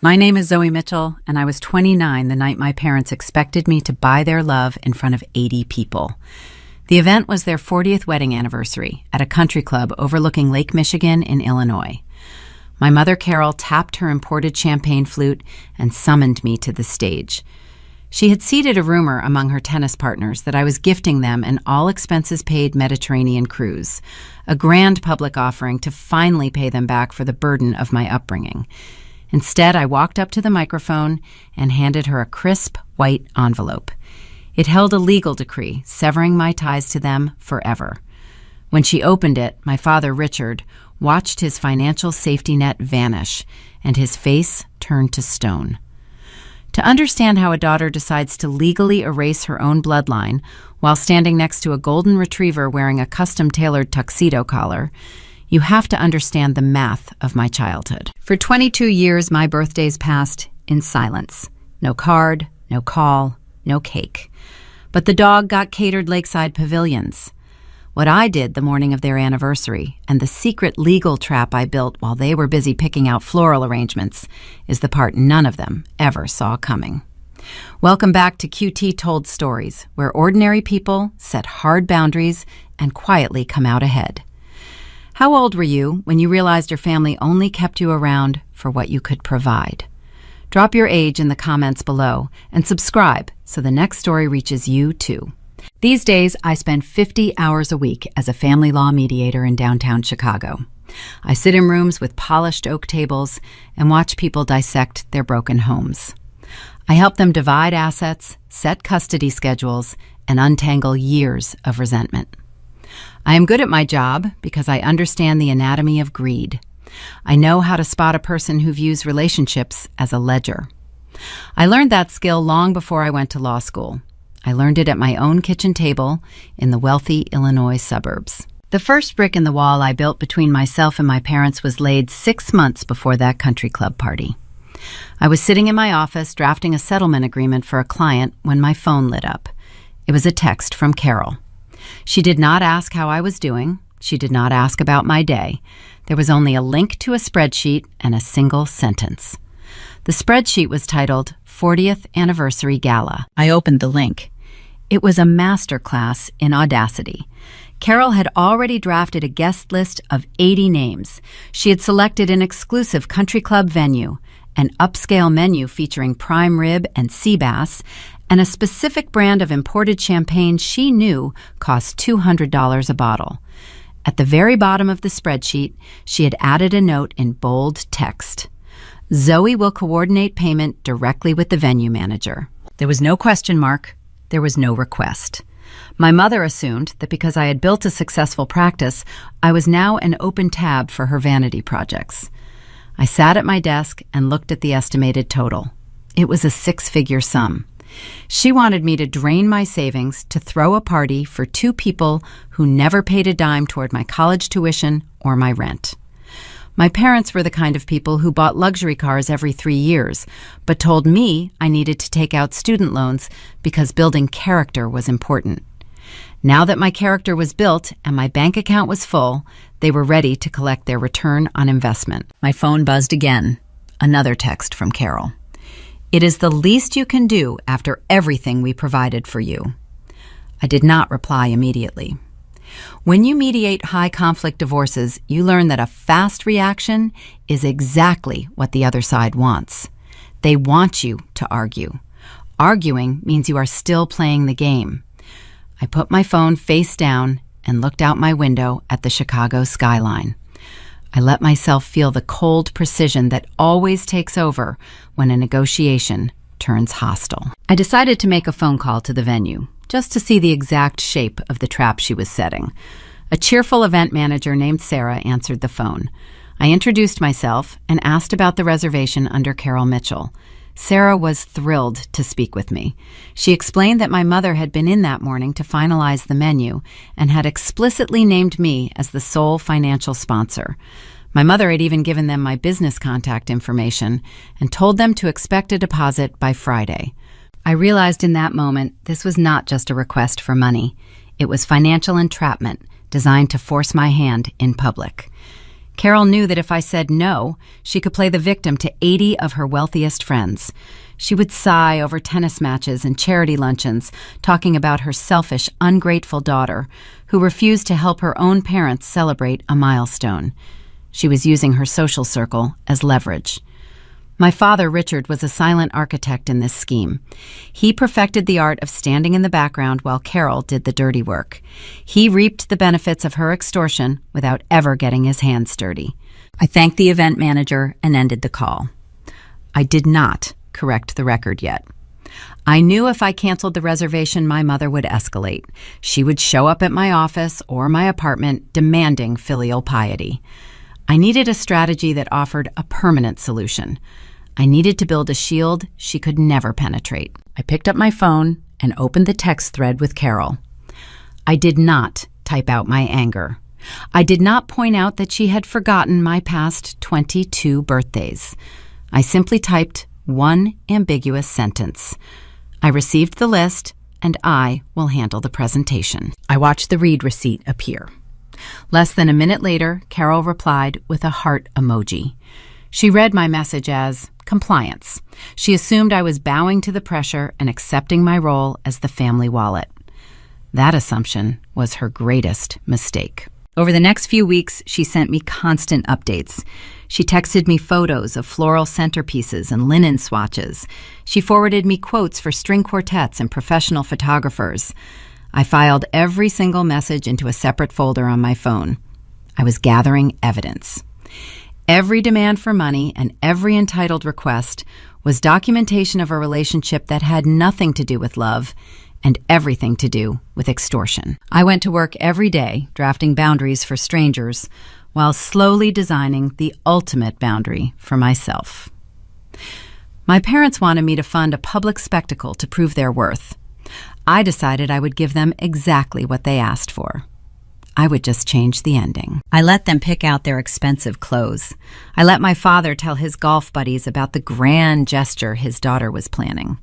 My name is Zoe Mitchell, and I was 29 the night my parents expected me to buy their love in front of 80 people. The event was their 40th wedding anniversary at a country club overlooking Lake Michigan in Illinois. My mother, Carol, tapped her imported champagne flute and summoned me to the stage. She had seeded a rumor among her tennis partners that I was gifting them an all-expenses-paid Mediterranean cruise, a grand public offering to finally pay them back for the burden of my upbringing. Instead, I walked up to the microphone and handed her a crisp, white envelope. It held a legal decree severing my ties to them forever. When she opened it, my father, Richard, watched his financial safety net vanish, and his face turned to stone. To understand how a daughter decides to legally erase her own bloodline while standing next to a golden retriever wearing a custom-tailored tuxedo collar, you have to understand the math of my childhood. For 22 years, my birthdays passed in silence. No card, no call, no cake. But the dog got catered lakeside pavilions. What I did the morning of their anniversary and the secret legal trap I built while they were busy picking out floral arrangements is the part none of them ever saw coming. Welcome back to QT Told Stories, where ordinary people set hard boundaries and quietly come out ahead. How old were you when you realized your family only kept you around for what you could provide? Drop your age in the comments below and subscribe so the next story reaches you too. These days, I spend 50 hours a week as a family law mediator in downtown Chicago. I sit in rooms with polished oak tables and watch people dissect their broken homes. I help them divide assets, set custody schedules, and untangle years of resentment. I am good at my job because I understand the anatomy of greed. I know how to spot a person who views relationships as a ledger. I learned that skill long before I went to law school. I learned it at my own kitchen table in the wealthy Illinois suburbs. The first brick in the wall I built between myself and my parents was laid 6 months before that country club party. I was sitting in my office drafting a settlement agreement for a client when my phone lit up. It was a text from Carol. She did not ask how I was doing. She did not ask about my day. There was only a link to a spreadsheet and a single sentence. The spreadsheet was titled 40th Anniversary Gala. I opened the link. It was a masterclass in audacity. Carol had already drafted a guest list of 80 names. She had selected an exclusive country club venue, an upscale menu featuring prime rib and sea bass, and a specific brand of imported champagne she knew cost $200 a bottle. At the very bottom of the spreadsheet, she had added a note in bold text. Zoe will coordinate payment directly with the venue manager. There was no question mark. There was no request. My mother assumed that because I had built a successful practice, I was now an open tab for her vanity projects. I sat at my desk and looked at the estimated total. It was a 6-figure sum. She wanted me to drain my savings to throw a party for 2 people who never paid a dime toward my college tuition or my rent. My parents were the kind of people who bought luxury cars every 3 years, but told me I needed to take out student loans because building character was important. Now that my character was built and my bank account was full, they were ready to collect their return on investment. My phone buzzed again. Another text from Carol. It is the least you can do after everything we provided for you. I did not reply immediately. When you mediate high-conflict divorces, you learn that a fast reaction is exactly what the other side wants. They want you to argue. Arguing means you are still playing the game. I put my phone face down and looked out my window at the Chicago skyline. I let myself feel the cold precision that always takes over when a negotiation turns hostile. I decided to make a phone call to the venue, just to see the exact shape of the trap she was setting. A cheerful event manager named Sarah answered the phone. I introduced myself and asked about the reservation under Carol Mitchell. Sarah was thrilled to speak with me. She explained that my mother had been in that morning to finalize the menu and had explicitly named me as the sole financial sponsor. My mother had even given them my business contact information and told them to expect a deposit by Friday. I realized in that moment this was not just a request for money. It was financial entrapment designed to force my hand in public. Carol knew that if I said no, she could play the victim to 80 of her wealthiest friends. She would sigh over tennis matches and charity luncheons, talking about her selfish, ungrateful daughter, who refused to help her own parents celebrate a milestone. She was using her social circle as leverage. My father, Richard, was a silent architect in this scheme. He perfected the art of standing in the background while Carol did the dirty work. He reaped the benefits of her extortion without ever getting his hands dirty. I thanked the event manager and ended the call. I did not correct the record yet. I knew if I canceled the reservation, my mother would escalate. She would show up at my office or my apartment demanding filial piety. I needed a strategy that offered a permanent solution. I needed to build a shield she could never penetrate. I picked up my phone and opened the text thread with Carol. I did not type out my anger. I did not point out that she had forgotten my past 22 birthdays. I simply typed one ambiguous sentence. I received the list, and I will handle the presentation. I watched the read receipt appear. Less than a minute later, Carol replied with a heart emoji. She read my message as compliance. She assumed I was bowing to the pressure and accepting my role as the family wallet. That assumption was her greatest mistake. Over the next few weeks, she sent me constant updates. She texted me photos of floral centerpieces and linen swatches. She forwarded me quotes for string quartets and professional photographers. I filed every single message into a separate folder on my phone. I was gathering evidence. Every demand for money and every entitled request was documentation of a relationship that had nothing to do with love and everything to do with extortion. I went to work every day drafting boundaries for strangers while slowly designing the ultimate boundary for myself. My parents wanted me to fund a public spectacle to prove their worth. I decided I would give them exactly what they asked for. I would just change the ending. I let them pick out their expensive clothes. I let my father tell his golf buddies about the grand gesture his daughter was planning.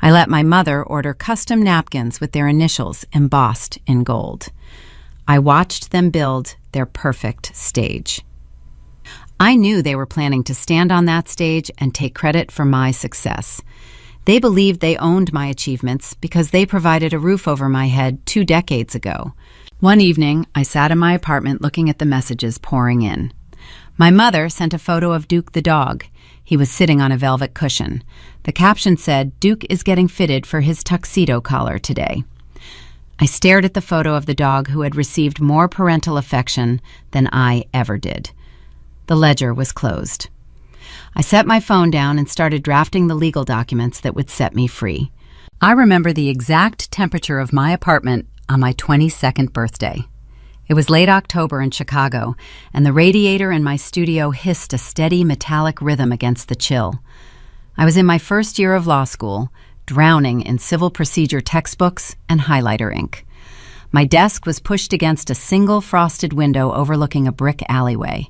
I let my mother order custom napkins with their initials embossed in gold. I watched them build their perfect stage. I knew they were planning to stand on that stage and take credit for my success. They believed they owned my achievements because they provided a roof over my head 2 decades ago. One evening, I sat in my apartment looking at the messages pouring in. My mother sent a photo of Duke the dog. He was sitting on a velvet cushion. The caption said, "Duke is getting fitted for his tuxedo collar today." I stared at the photo of the dog who had received more parental affection than I ever did. The ledger was closed. I set my phone down and started drafting the legal documents that would set me free. I remember the exact temperature of my apartment on my 22nd birthday. It was late October in Chicago, and the radiator in my studio hissed a steady metallic rhythm against the chill. I was in my first year of law school, drowning in civil procedure textbooks and highlighter ink. My desk was pushed against a single frosted window overlooking a brick alleyway.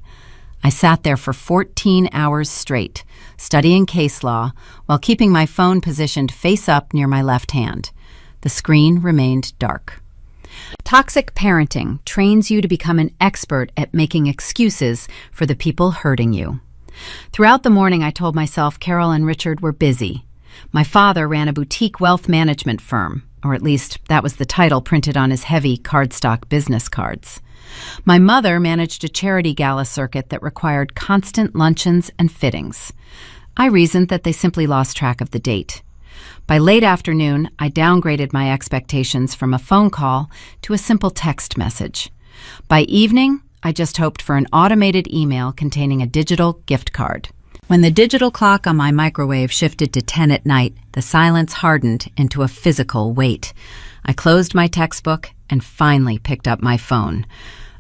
I sat there for 14 hours straight, studying case law while keeping my phone positioned face up near my left hand. The screen remained dark. Toxic parenting trains you to become an expert at making excuses for the people hurting you. Throughout the morning, I told myself Carol and Richard were busy. My father ran a boutique wealth management firm, or at least that was the title printed on his heavy cardstock business cards. My mother managed a charity gala circuit that required constant luncheons and fittings. I reasoned that they simply lost track of the date. By late afternoon, I downgraded my expectations from a phone call to a simple text message. By evening, I just hoped for an automated email containing a digital gift card. When the digital clock on my microwave shifted to 10 at night, the silence hardened into a physical wait. I closed my textbook and finally picked up my phone.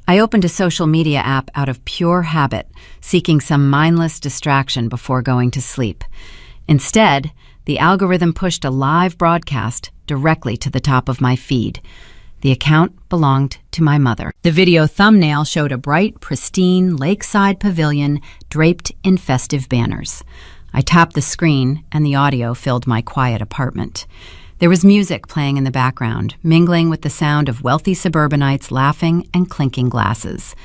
I opened a social media app out of pure habit, seeking some mindless distraction before going to sleep. Instead, the algorithm pushed a live broadcast directly to the top of my feed. The account belonged to my mother. The video thumbnail showed a bright, pristine lakeside pavilion draped in festive banners. I tapped the screen, and the audio filled my quiet apartment. There was music playing in the background, mingling with the sound of wealthy suburbanites laughing and clinking glasses.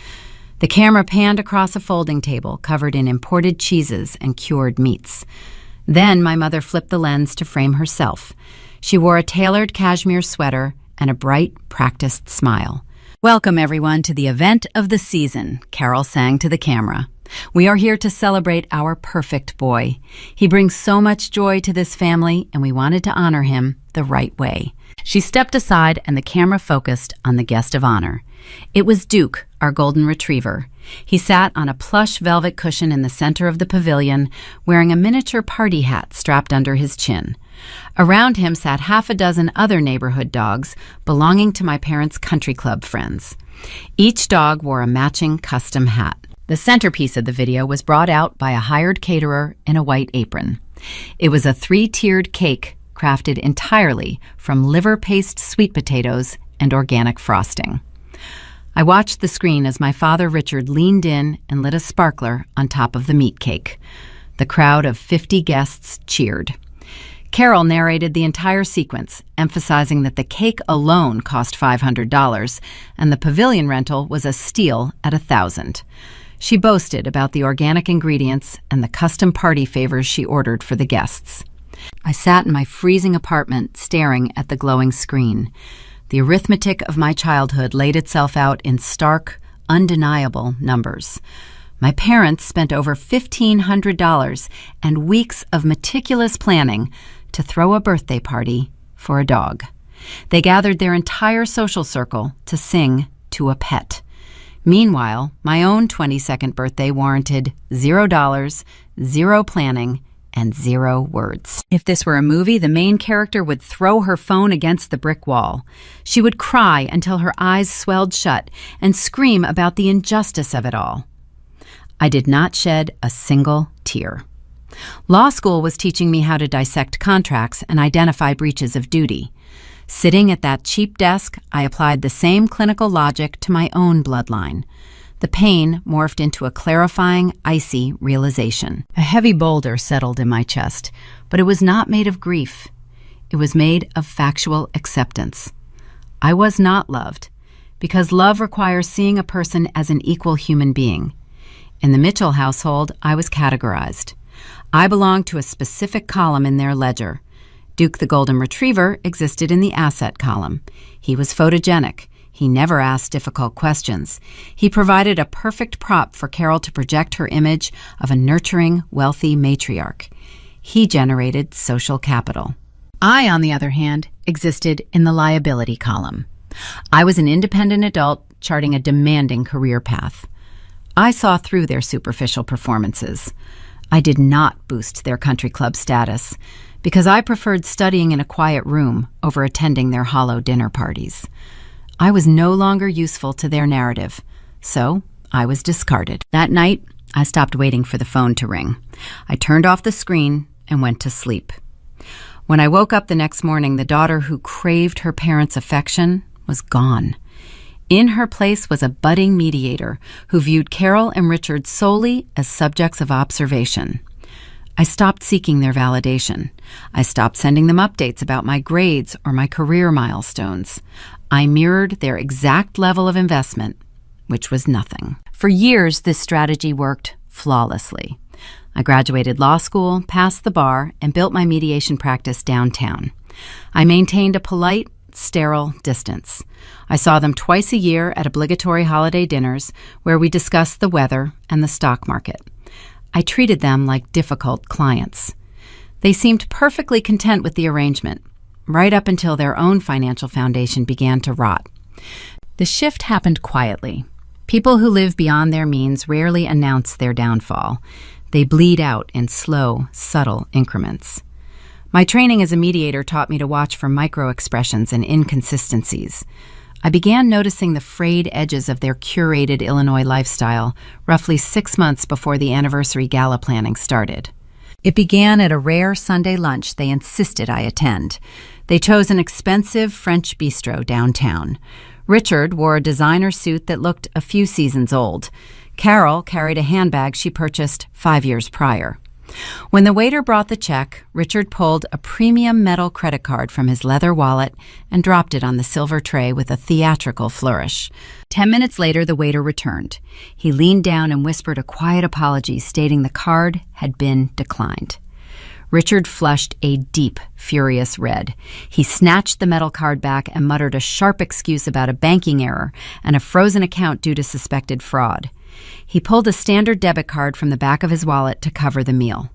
The camera panned across a folding table covered in imported cheeses and cured meats. Then my mother flipped the lens to frame herself. She wore a tailored cashmere sweater and a bright, practiced smile. "Welcome, everyone, to the event of the season," Carol sang to the camera. "We are here to celebrate our perfect boy. He brings so much joy to this family, and we wanted to honor him the right way." She stepped aside, and the camera focused on the guest of honor. It was Duke, our golden retriever. He sat on a plush velvet cushion in the center of the pavilion, wearing a miniature party hat strapped under his chin. Around him sat half a dozen other neighborhood dogs belonging to my parents' country club friends. Each dog wore a matching custom hat. The centerpiece of the video was brought out by a hired caterer in a white apron. It was a 3-tiered cake crafted entirely from liver paste sweet potatoes and organic frosting. I watched the screen as my father Richard leaned in and lit a sparkler on top of the meat cake. The crowd of 50 guests cheered. Carol narrated the entire sequence, emphasizing that the cake alone cost $500 and the pavilion rental was a steal at $1,000. She boasted about the organic ingredients and the custom party favors she ordered for the guests. I sat in my freezing apartment staring at the glowing screen. The arithmetic of my childhood laid itself out in stark, undeniable numbers. My parents spent over $1,500 and weeks of meticulous planning to throw a birthday party for a dog. They gathered their entire social circle to sing to a pet. Meanwhile, my own 22nd birthday warranted $0, zero planning, and 0 words. If this were a movie, the main character would throw her phone against the brick wall. She would cry until her eyes swelled shut and scream about the injustice of it all. I did not shed a single tear. Law school was teaching me how to dissect contracts and identify breaches of duty. Sitting at that cheap desk, I applied the same clinical logic to my own bloodline. The pain morphed into a clarifying, icy realization. A heavy boulder settled in my chest, but it was not made of grief. It was made of factual acceptance. I was not loved, because love requires seeing a person as an equal human being. In the Mitchell household, I was categorized. I belonged to a specific column in their ledger. Duke the Golden Retriever existed in the asset column. He was photogenic. He never asked difficult questions. He provided a perfect prop for Carol to project her image of a nurturing, wealthy matriarch. He generated social capital. I, on the other hand, existed in the liability column. I was an independent adult charting a demanding career path. I saw through their superficial performances. I did not boost their country club status because I preferred studying in a quiet room over attending their hollow dinner parties. I was no longer useful to their narrative, so I was discarded. That night, I stopped waiting for the phone to ring. I turned off the screen and went to sleep. When I woke up the next morning, the daughter who craved her parents' affection was gone. In her place was a budding mediator who viewed Carol and Richard solely as subjects of observation. I stopped seeking their validation. I stopped sending them updates about my grades or my career milestones. I mirrored their exact level of investment, which was nothing. For years, this strategy worked flawlessly. I graduated law school, passed the bar, and built my mediation practice downtown. I maintained a polite, sterile distance. I saw them twice a year at obligatory holiday dinners where we discussed the weather and the stock market. I treated them like difficult clients. They seemed perfectly content with the arrangement, right up until their own financial foundation began to rot. The shift happened quietly. People who live beyond their means rarely announce their downfall. They bleed out in slow, subtle increments. My training as a mediator taught me to watch for micro-expressions and inconsistencies. I began noticing the frayed edges of their curated Illinois lifestyle roughly 6 months before the anniversary gala planning started. It began at a rare Sunday lunch they insisted I attend. They chose an expensive French bistro downtown. Richard wore a designer suit that looked a few seasons old. Carol carried a handbag she purchased 5 years prior. When the waiter brought the check, Richard pulled a premium metal credit card from his leather wallet and dropped it on the silver tray with a theatrical flourish. 10 minutes later, the waiter returned. He leaned down and whispered a quiet apology, stating the card had been declined. Richard flushed a deep, furious red. He snatched the metal card back and muttered a sharp excuse about a banking error and a frozen account due to suspected fraud. He pulled a standard debit card from the back of his wallet to cover the meal.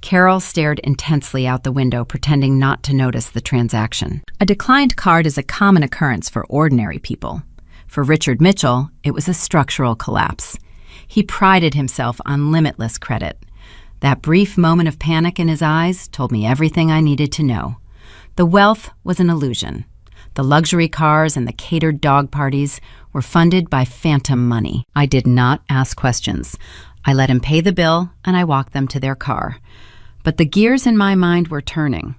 Carol stared intensely out the window, pretending not to notice the transaction. A declined card is a common occurrence for ordinary people. For Richard Mitchell, it was a structural collapse. He prided himself on limitless credit. That brief moment of panic in his eyes told me everything I needed to know. The wealth was an illusion. The luxury cars and the catered dog parties were funded by phantom money. I did not ask questions. I let him pay the bill, and I walked them to their car. But the gears in my mind were turning.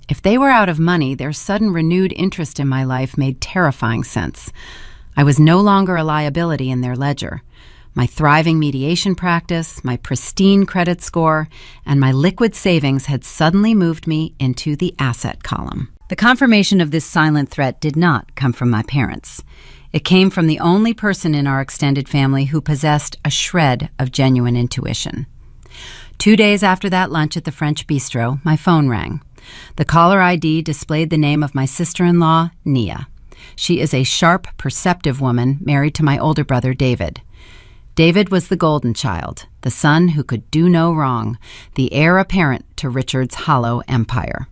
If they were out of money, their sudden renewed interest in my life made terrifying sense. I was no longer a liability in their ledger. My thriving mediation practice, my pristine credit score, and my liquid savings had suddenly moved me into the asset column. The confirmation of this silent threat did not come from my parents. It came from the only person in our extended family who possessed a shred of genuine intuition. 2 days after that lunch at the French Bistro, my phone rang. The caller ID displayed the name of my sister-in-law, Nia. She is a sharp, perceptive woman married to my older brother, David. David was the golden child, the son who could do no wrong, the heir apparent to Richard's hollow empire.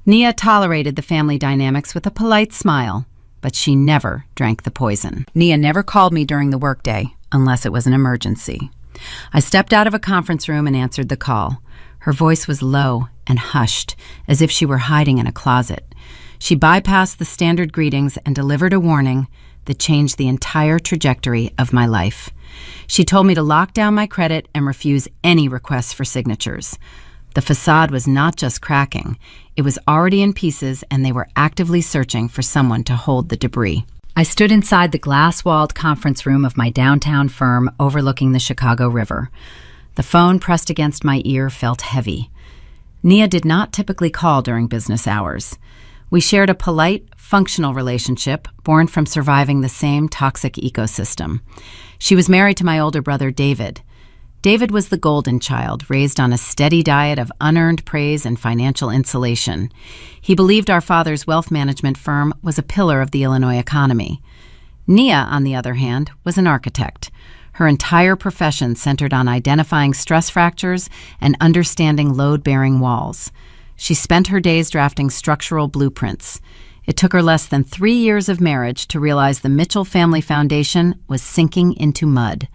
Nia tolerated the family dynamics with a polite smile, but she never drank the poison. Nia never called me during the workday, unless it was an emergency. I stepped out of a conference room and answered the call. Her voice was low and hushed, as if she were hiding in a closet. She bypassed the standard greetings and delivered a warning that changed the entire trajectory of my life. She told me to lock down my credit and refuse any requests for signatures. The facade was not just cracking, it was already in pieces, and they were actively searching for someone to hold the debris. I stood inside the glass-walled conference room of my downtown firm overlooking the Chicago River. The phone pressed against my ear felt heavy. Nia did not typically call during business hours. We shared a polite, functional relationship born from surviving the same toxic ecosystem. She was married to my older brother, David. David was the golden child, raised on a steady diet of unearned praise and financial insulation. He believed our father's wealth management firm was a pillar of the Illinois economy. Nia, on the other hand, was an architect. Her entire profession centered on identifying stress fractures and understanding load-bearing walls. She spent her days drafting structural blueprints. It took her less than 3 years of marriage to realize the Mitchell family foundation was sinking into mud.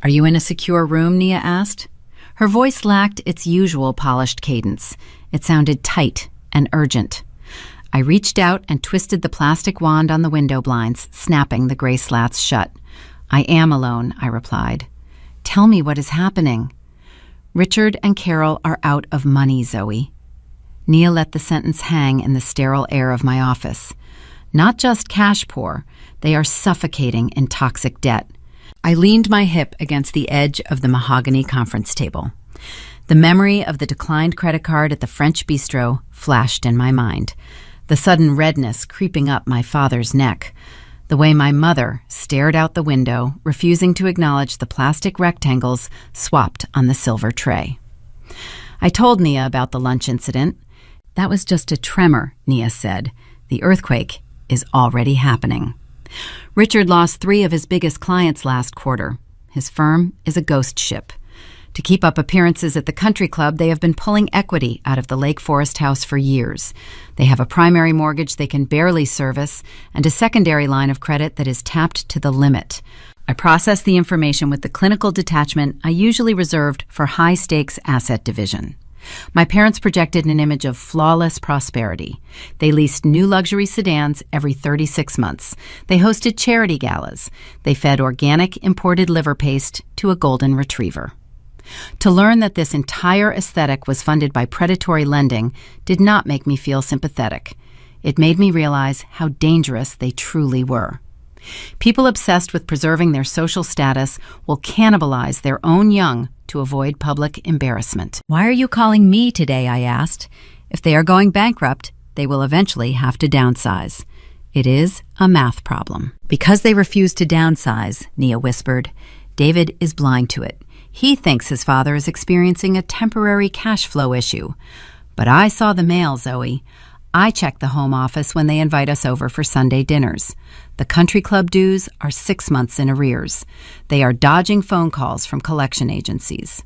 "Are you in a secure room?" Nia asked. Her voice lacked its usual polished cadence. It sounded tight and urgent. I reached out and twisted the plastic wand on the window blinds, snapping the gray slats shut. "I am alone," I replied. "Tell me what is happening." "Richard and Carol are out of money, Zoe." Nia let the sentence hang in the sterile air of my office. Not just cash poor, they are suffocating in toxic debt. I leaned my hip against the edge of the mahogany conference table. The memory of the declined credit card at the French Bistro flashed in my mind, the sudden redness creeping up my father's neck, the way my mother stared out the window, refusing to acknowledge the plastic rectangles swapped on the silver tray. I told Nia about the lunch incident. "That was just a tremor," Nia said. "The earthquake is already happening." Richard lost 3 of his biggest clients last quarter. His firm is a ghost ship. To keep up appearances at the country club, they have been pulling equity out of the Lake Forest house for years. They have a primary mortgage they can barely service and a secondary line of credit that is tapped to the limit. I process the information with the clinical detachment I usually reserved for high-stakes asset division. My parents projected an image of flawless prosperity. They leased new luxury sedans every 36 months. They hosted charity galas. They fed organic imported liver paste to a golden retriever. To learn that this entire aesthetic was funded by predatory lending did not make me feel sympathetic. It made me realize how dangerous they truly were. People obsessed with preserving their social status will cannibalize their own young to avoid public embarrassment. "Why are you calling me today?" I asked. "If they are going bankrupt, they will eventually have to downsize. It is a math problem." "Because they refuse to downsize," Nia whispered, "David is blind to it. He thinks his father is experiencing a temporary cash flow issue. But I saw the mail, Zoe. I check the home office when they invite us over for Sunday dinners. The country club dues are 6 months in arrears. They are dodging phone calls from collection agencies.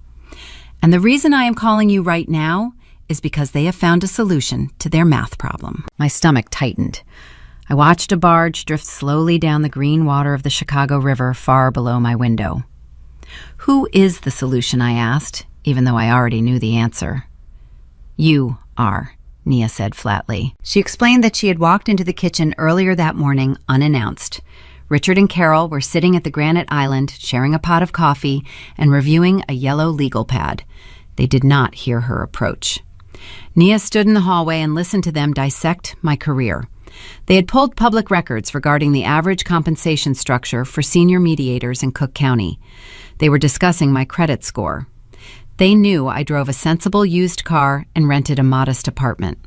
And the reason I am calling you right now is because they have found a solution to their math problem." My stomach tightened. I watched a barge drift slowly down the green water of the Chicago River far below my window. "Who is the solution?" I asked, even though I already knew the answer. "You are," Nia said flatly. She explained that she had walked into the kitchen earlier that morning unannounced. Richard and Carol were sitting at the granite island, sharing a pot of coffee and reviewing a yellow legal pad. They did not hear her approach. Nia stood in the hallway and listened to them dissect my career. They had pulled public records regarding the average compensation structure for senior mediators in Cook County. They were discussing my credit score. They knew I drove a sensible used car and rented a modest apartment.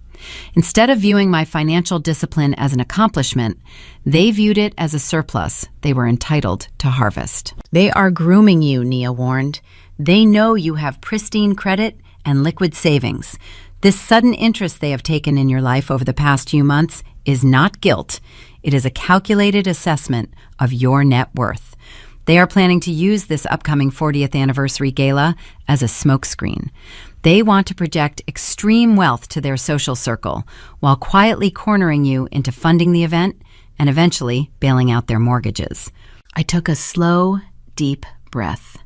Instead of viewing my financial discipline as an accomplishment, they viewed it as a surplus they were entitled to harvest. "They are grooming you," Nia warned. "They know you have pristine credit and liquid savings. This sudden interest they have taken in your life over the past few months is not guilt. It is a calculated assessment of your net worth. They are planning to use this upcoming 40th anniversary gala as a smokescreen. They want to project extreme wealth to their social circle while quietly cornering you into funding the event and eventually bailing out their mortgages." I took a slow, deep breath.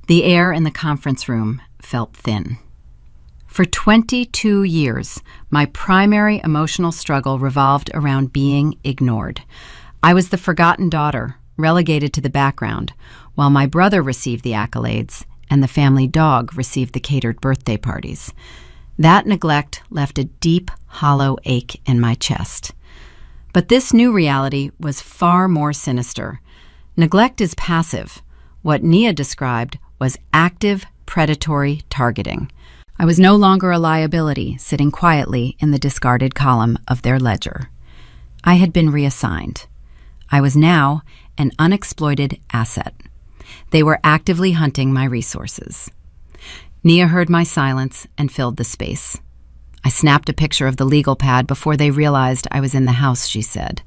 The air in the conference room felt thin. For 22 years, my primary emotional struggle revolved around being ignored. I was the forgotten daughter, relegated to the background, while my brother received the accolades and the family dog received the catered birthday parties. That neglect left a deep, hollow ache in my chest. But this new reality was far more sinister. Neglect is passive. What Nia described was active, predatory targeting. I was no longer a liability sitting quietly in the discarded column of their ledger. I had been reassigned. I was now an unexploited asset. They were actively hunting my resources. Nia heard my silence and filled the space. "I snapped a picture of the legal pad before they realized I was in the house," she said.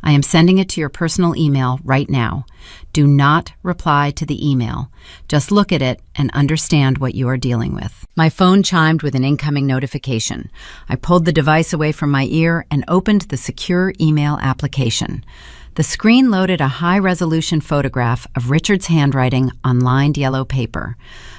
"I am sending it to your personal email right now. Do not reply to the email. Just look at it and understand what you are dealing with." My phone chimed with an incoming notification. I pulled the device away from my ear and opened the secure email application. The screen loaded a high-resolution photograph of Richard's handwriting on lined yellow paper.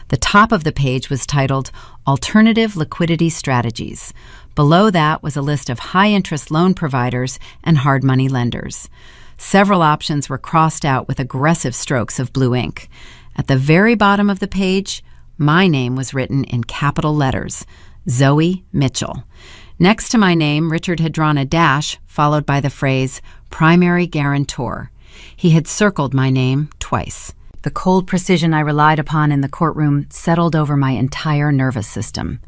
The top of the page was titled Alternative Liquidity Strategies. Below that was a list of high-interest loan providers and hard money lenders. Several options were crossed out with aggressive strokes of blue ink. At the very bottom of the page, my name was written in capital letters, Zoe Mitchell. Next to my name, Richard had drawn a dash followed by the phrase, primary guarantor. He had circled my name twice. The cold precision I relied upon in the courtroom settled over my entire nervous system.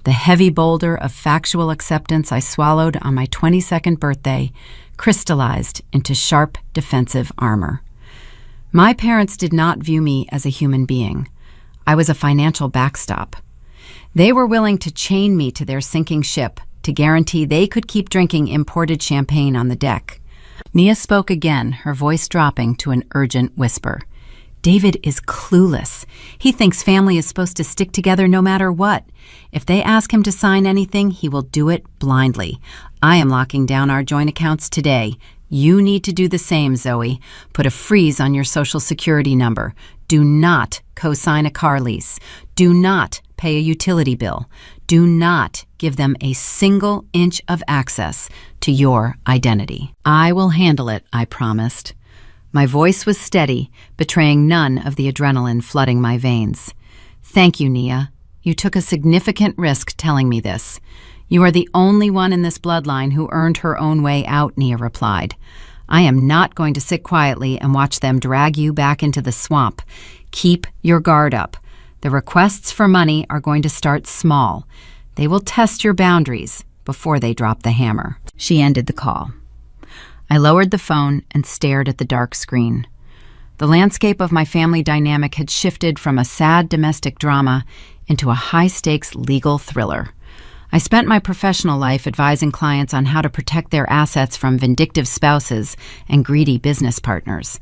The heavy boulder of factual acceptance I swallowed on my 22nd birthday crystallized into sharp defensive armor. My parents did not view me as a human being. I was a financial backstop. They were willing to chain me to their sinking ship to guarantee they could keep drinking imported champagne on the deck. Nia spoke again, her voice dropping to an urgent whisper. "David is clueless. He thinks family is supposed to stick together no matter what. If they ask him to sign anything, he will do it blindly. I am locking down our joint accounts today. You need to do the same, Zoe. Put a freeze on your Social Security number. Do not co-sign a car lease. Do not pay a utility bill. Do not give them a single inch of access to your identity. I will handle it," I promised. My voice was steady, betraying none of the adrenaline flooding my veins. "Thank you, Nia. You took a significant risk telling me this. You are the only one in this bloodline who earned her own way out," Nia replied. I am not going to sit quietly and watch them drag you back into the swamp. Keep your guard up. The requests for money are going to start small. They will test your boundaries before they drop the hammer." She ended the call. I lowered the phone and stared at the dark screen. The landscape of my family dynamic had shifted from a sad domestic drama into a high-stakes legal thriller. I spent my professional life advising clients on how to protect their assets from vindictive spouses and greedy business partners.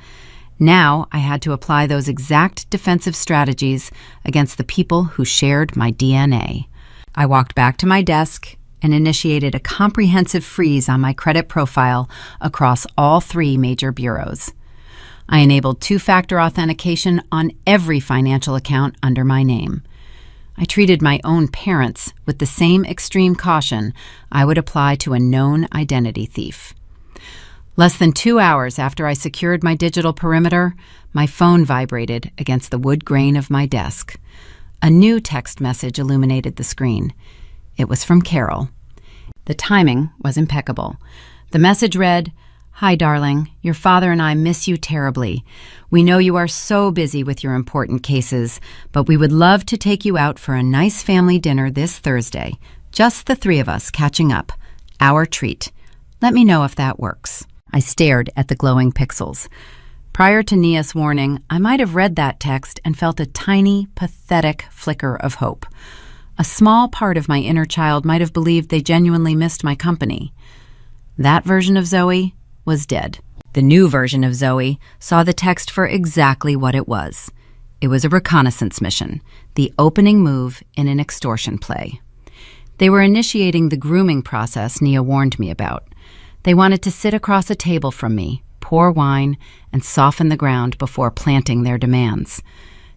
Now I had to apply those exact defensive strategies against the people who shared my DNA. I walked back to my desk and initiated a comprehensive freeze on my credit profile across all 3 major bureaus. I enabled 2-factor authentication on every financial account under my name. I treated my own parents with the same extreme caution I would apply to a known identity thief. Less than 2 hours after I secured my digital perimeter, my phone vibrated against the wood grain of my desk. A new text message illuminated the screen. It was from Carol. The timing was impeccable. The message read, "Hi, darling. Your father and I miss you terribly. We know you are so busy with your important cases, but we would love to take you out for a nice family dinner this Thursday. Just the 3 of us catching up. Our treat. Let me know if that works." I stared at the glowing pixels. Prior to Nia's warning, I might have read that text and felt a tiny, pathetic flicker of hope. A small part of my inner child might have believed they genuinely missed my company. That version of Zoe was dead. The new version of Zoe saw the text for exactly what it was. It was a reconnaissance mission, the opening move in an extortion play. They were initiating the grooming process Nia warned me about. They wanted to sit across a table from me, pour wine, and soften the ground before planting their demands.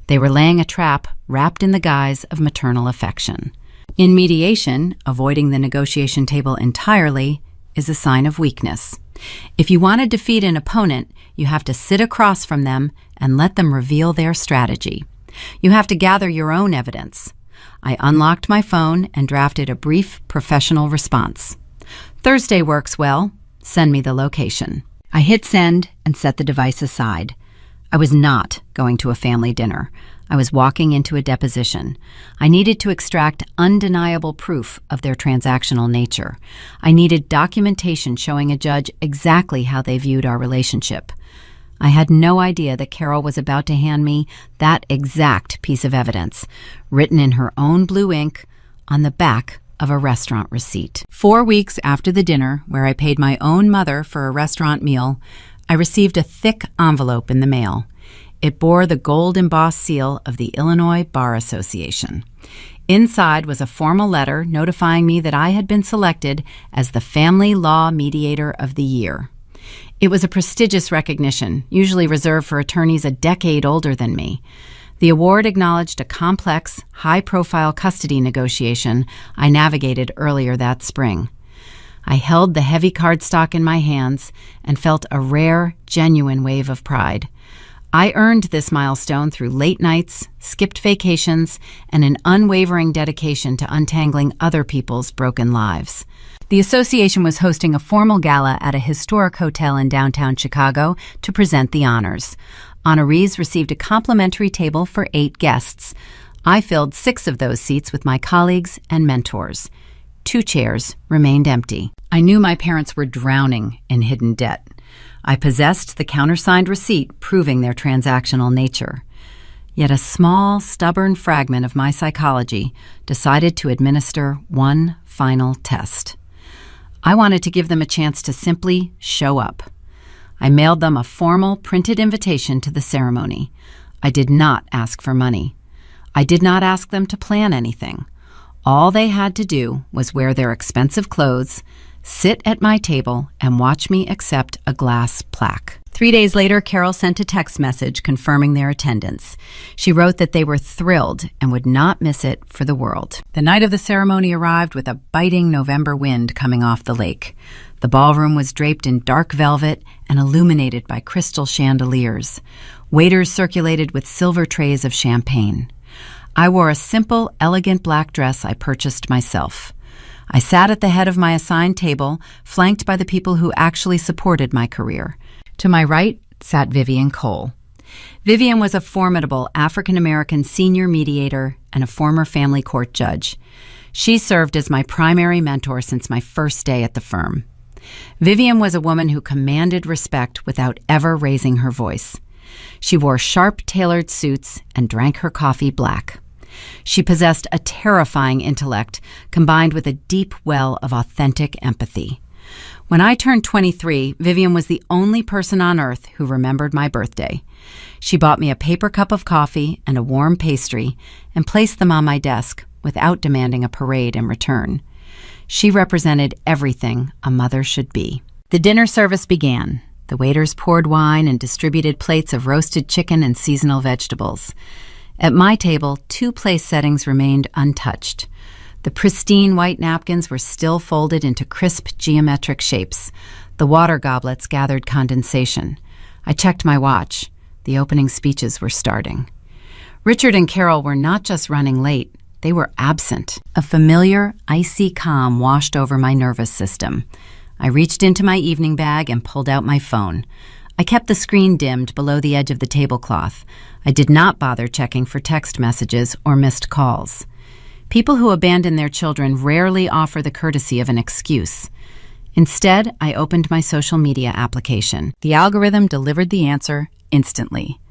They were laying a trap wrapped in the guise of maternal affection. In mediation, avoiding the negotiation table entirely is a sign of weakness. If you want to defeat an opponent, you have to sit across from them and let them reveal their strategy. You have to gather your own evidence. I unlocked my phone and drafted a brief professional response. "Thursday works well. Send me the location." I hit send and set the device aside. I was not going to a family dinner. I was walking into a deposition. I needed to extract undeniable proof of their transactional nature. I needed documentation showing a judge exactly how they viewed our relationship. I had no idea that Carol was about to hand me that exact piece of evidence, written in her own blue ink on the back of a restaurant receipt. 4 weeks after the dinner, where I paid my own mother for a restaurant meal, I received a thick envelope in the mail. It bore the gold-embossed seal of the Illinois Bar Association. Inside was a formal letter notifying me that I had been selected as the Family Law Mediator of the Year. It was a prestigious recognition, usually reserved for attorneys a decade older than me. The award acknowledged a complex, high-profile custody negotiation I navigated earlier that spring. I held the heavy cardstock in my hands and felt a rare, genuine wave of pride. I earned this milestone through late nights, skipped vacations, and an unwavering dedication to untangling other people's broken lives. The association was hosting a formal gala at a historic hotel in downtown Chicago to present the honors. Honorees received a complimentary table for 8 guests. I filled 6 of those seats with my colleagues and mentors. 2 chairs remained empty. I knew my parents were drowning in hidden debt. I possessed the countersigned receipt proving their transactional nature. Yet a small, stubborn fragment of my psychology decided to administer one final test. I wanted to give them a chance to simply show up. I mailed them a formal printed invitation to the ceremony. I did not ask for money. I did not ask them to plan anything. All they had to do was wear their expensive clothes, sit at my table, and watch me accept a glass plaque. 3 days later, Carol sent a text message confirming their attendance. She wrote that they were thrilled and would not miss it for the world. The night of the ceremony arrived with a biting November wind coming off the lake. The ballroom was draped in dark velvet and illuminated by crystal chandeliers. Waiters circulated with silver trays of champagne. I wore a simple, elegant black dress I purchased myself. I sat at the head of my assigned table, flanked by the people who actually supported my career. To my right sat Vivian Cole. Vivian was a formidable African-American senior mediator and a former family court judge. She served as my primary mentor since my first day at the firm. Vivian was a woman who commanded respect without ever raising her voice. She wore sharp, tailored suits and drank her coffee black. She possessed a terrifying intellect combined with a deep well of authentic empathy. When I turned 23, Vivian was the only person on earth who remembered my birthday. She bought me a paper cup of coffee and a warm pastry and placed them on my desk without demanding a parade in return. She represented everything a mother should be. The dinner service began. The waiters poured wine and distributed plates of roasted chicken and seasonal vegetables. At my table, 2 place settings remained untouched. The pristine white napkins were still folded into crisp geometric shapes. The water goblets gathered condensation. I checked my watch. The opening speeches were starting. Richard and Carol were not just running late, they were absent. A familiar, icy calm washed over my nervous system. I reached into my evening bag and pulled out my phone. I kept the screen dimmed below the edge of the tablecloth. I did not bother checking for text messages or missed calls. People who abandon their children rarely offer the courtesy of an excuse. Instead, I opened my social media application. The algorithm delivered the answer instantly.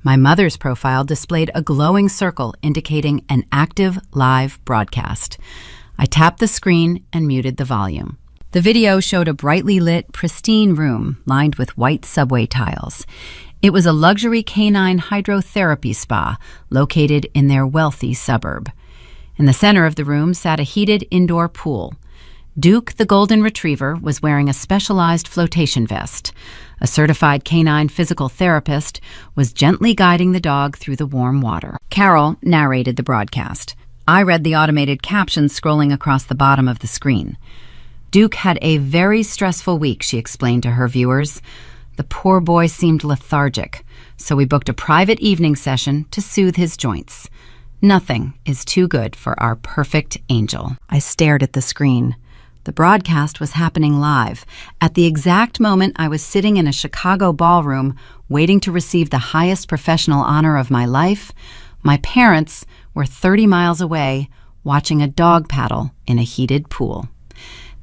My mother's profile displayed a glowing circle indicating an active live broadcast. I tapped the screen and muted the volume. The video showed a brightly lit, pristine room lined with white subway tiles. It was a luxury canine hydrotherapy spa located in their wealthy suburb. In the center of the room sat a heated indoor pool. Duke, the golden retriever, was wearing a specialized flotation vest. A certified canine physical therapist was gently guiding the dog through the warm water. Carol narrated the broadcast. I read the automated captions scrolling across the bottom of the screen. Duke had a very stressful week, she explained to her viewers. The poor boy seemed lethargic, so we booked a private evening session to soothe his joints. Nothing is too good for our perfect angel. I stared at the screen. The broadcast was happening live. At the exact moment I was sitting in a Chicago ballroom waiting to receive the highest professional honor of my life, my parents were 30 miles away watching a dog paddle in a heated pool.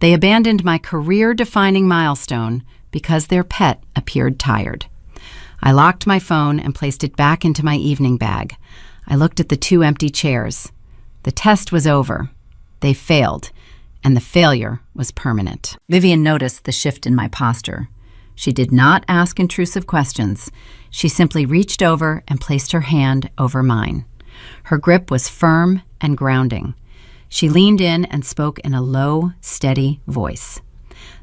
They abandoned my career-defining milestone because their pet appeared tired. I locked my phone and placed it back into my evening bag. I looked at the 2 empty chairs. The test was over. They failed, and the failure was permanent. Vivian noticed the shift in my posture. She did not ask intrusive questions. She simply reached over and placed her hand over mine. Her grip was firm and grounding. She leaned in and spoke in a low, steady voice.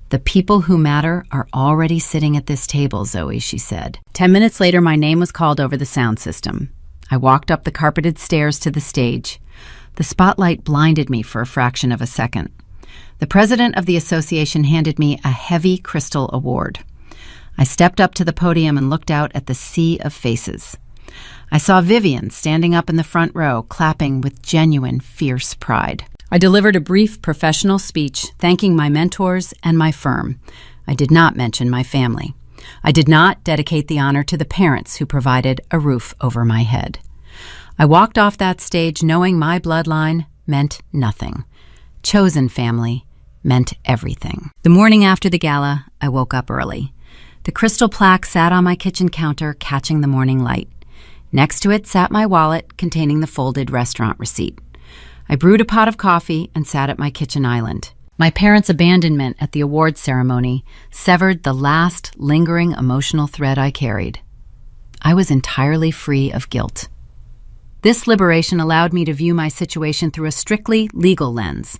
"The people who matter are already sitting at this table, Zoe," she said. 10 minutes later, my name was called over the sound system. I walked up the carpeted stairs to the stage. The spotlight blinded me for a fraction of a second. The president of the association handed me a heavy crystal award. I stepped up to the podium and looked out at the sea of faces. I saw Vivian standing up in the front row, clapping with genuine, fierce pride. I delivered a brief professional speech thanking my mentors and my firm. I did not mention my family. I did not dedicate the honor to the parents who provided a roof over my head. I walked off that stage knowing my bloodline meant nothing. Chosen family meant everything. The morning after the gala, I woke up early. The crystal plaque sat on my kitchen counter, catching the morning light. Next to it sat my wallet containing the folded restaurant receipt. I brewed a pot of coffee and sat at my kitchen island. My parents' abandonment at the awards ceremony severed the last lingering emotional thread I carried. I was entirely free of guilt. This liberation allowed me to view my situation through a strictly legal lens.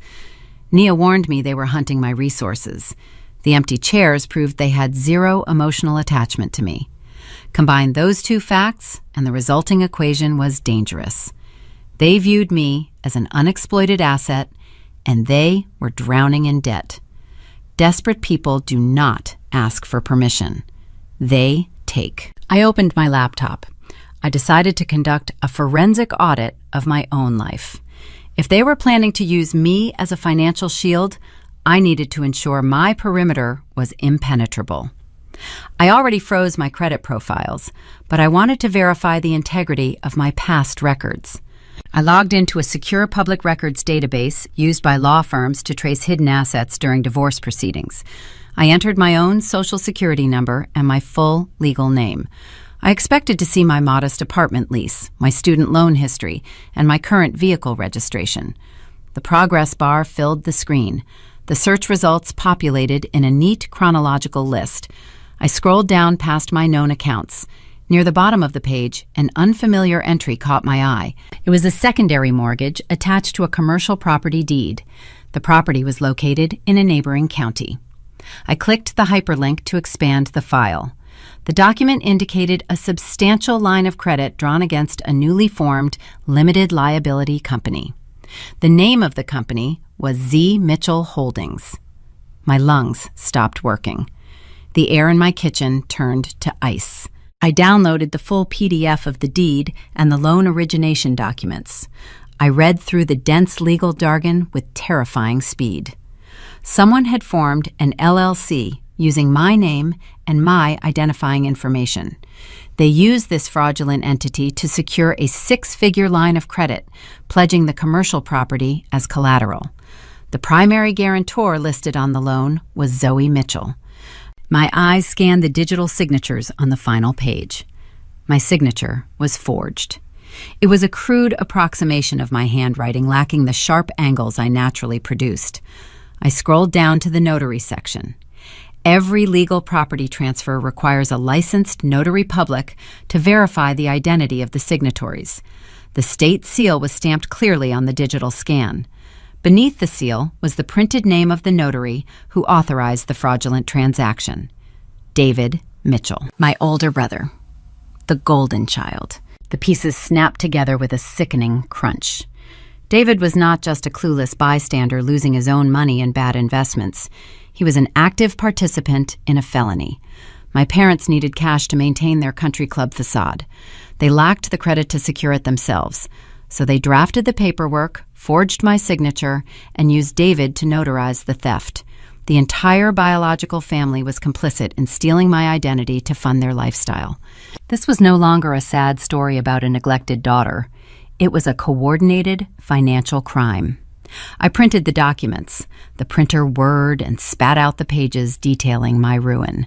Nia warned me they were hunting my resources. The empty chairs proved they had zero emotional attachment to me. Combine those 2 facts, and the resulting equation was dangerous. They viewed me as an unexploited asset, and they were drowning in debt. Desperate people do not ask for permission. They take. I opened my laptop. I decided to conduct a forensic audit of my own life. If they were planning to use me as a financial shield, I needed to ensure my perimeter was impenetrable. I already froze my credit profiles, but I wanted to verify the integrity of my past records. I logged into a secure public records database used by law firms to trace hidden assets during divorce proceedings. I entered my own Social Security number and my full legal name. I expected to see my modest apartment lease, my student loan history, and my current vehicle registration. The progress bar filled the screen. The search results populated in a neat chronological list. I scrolled down past my known accounts. Near the bottom of the page, an unfamiliar entry caught my eye. It was a secondary mortgage attached to a commercial property deed. The property was located in a neighboring county. I clicked the hyperlink to expand the file. The document indicated a substantial line of credit drawn against a newly formed limited liability company. The name of the company was Z. Mitchell Holdings. My lungs stopped working. The air in my kitchen turned to ice. I downloaded the full PDF of the deed and the loan origination documents. I read through the dense legal jargon with terrifying speed. Someone had formed an LLC using my name and my identifying information. They used this fraudulent entity to secure a 6-figure line of credit, pledging the commercial property as collateral. The primary guarantor listed on the loan was Zoe Mitchell. My eyes scanned the digital signatures on the final page. My signature was forged. It was a crude approximation of my handwriting, lacking the sharp angles I naturally produced. I scrolled down to the notary section. Every legal property transfer requires a licensed notary public to verify the identity of the signatories. The state seal was stamped clearly on the digital scan. Beneath the seal was the printed name of the notary who authorized the fraudulent transaction: David Mitchell, my older brother, the golden child. The pieces snapped together with a sickening crunch. David was not just a clueless bystander losing his own money in bad investments. He was an active participant in a felony. My parents needed cash to maintain their country club facade. They lacked the credit to secure it themselves, so they drafted the paperwork, forged my signature, and used David to notarize the theft. The entire biological family was complicit in stealing my identity to fund their lifestyle. This was no longer a sad story about a neglected daughter. It was a coordinated financial crime. I printed the documents. The printer whirred and spat out the pages detailing my ruin.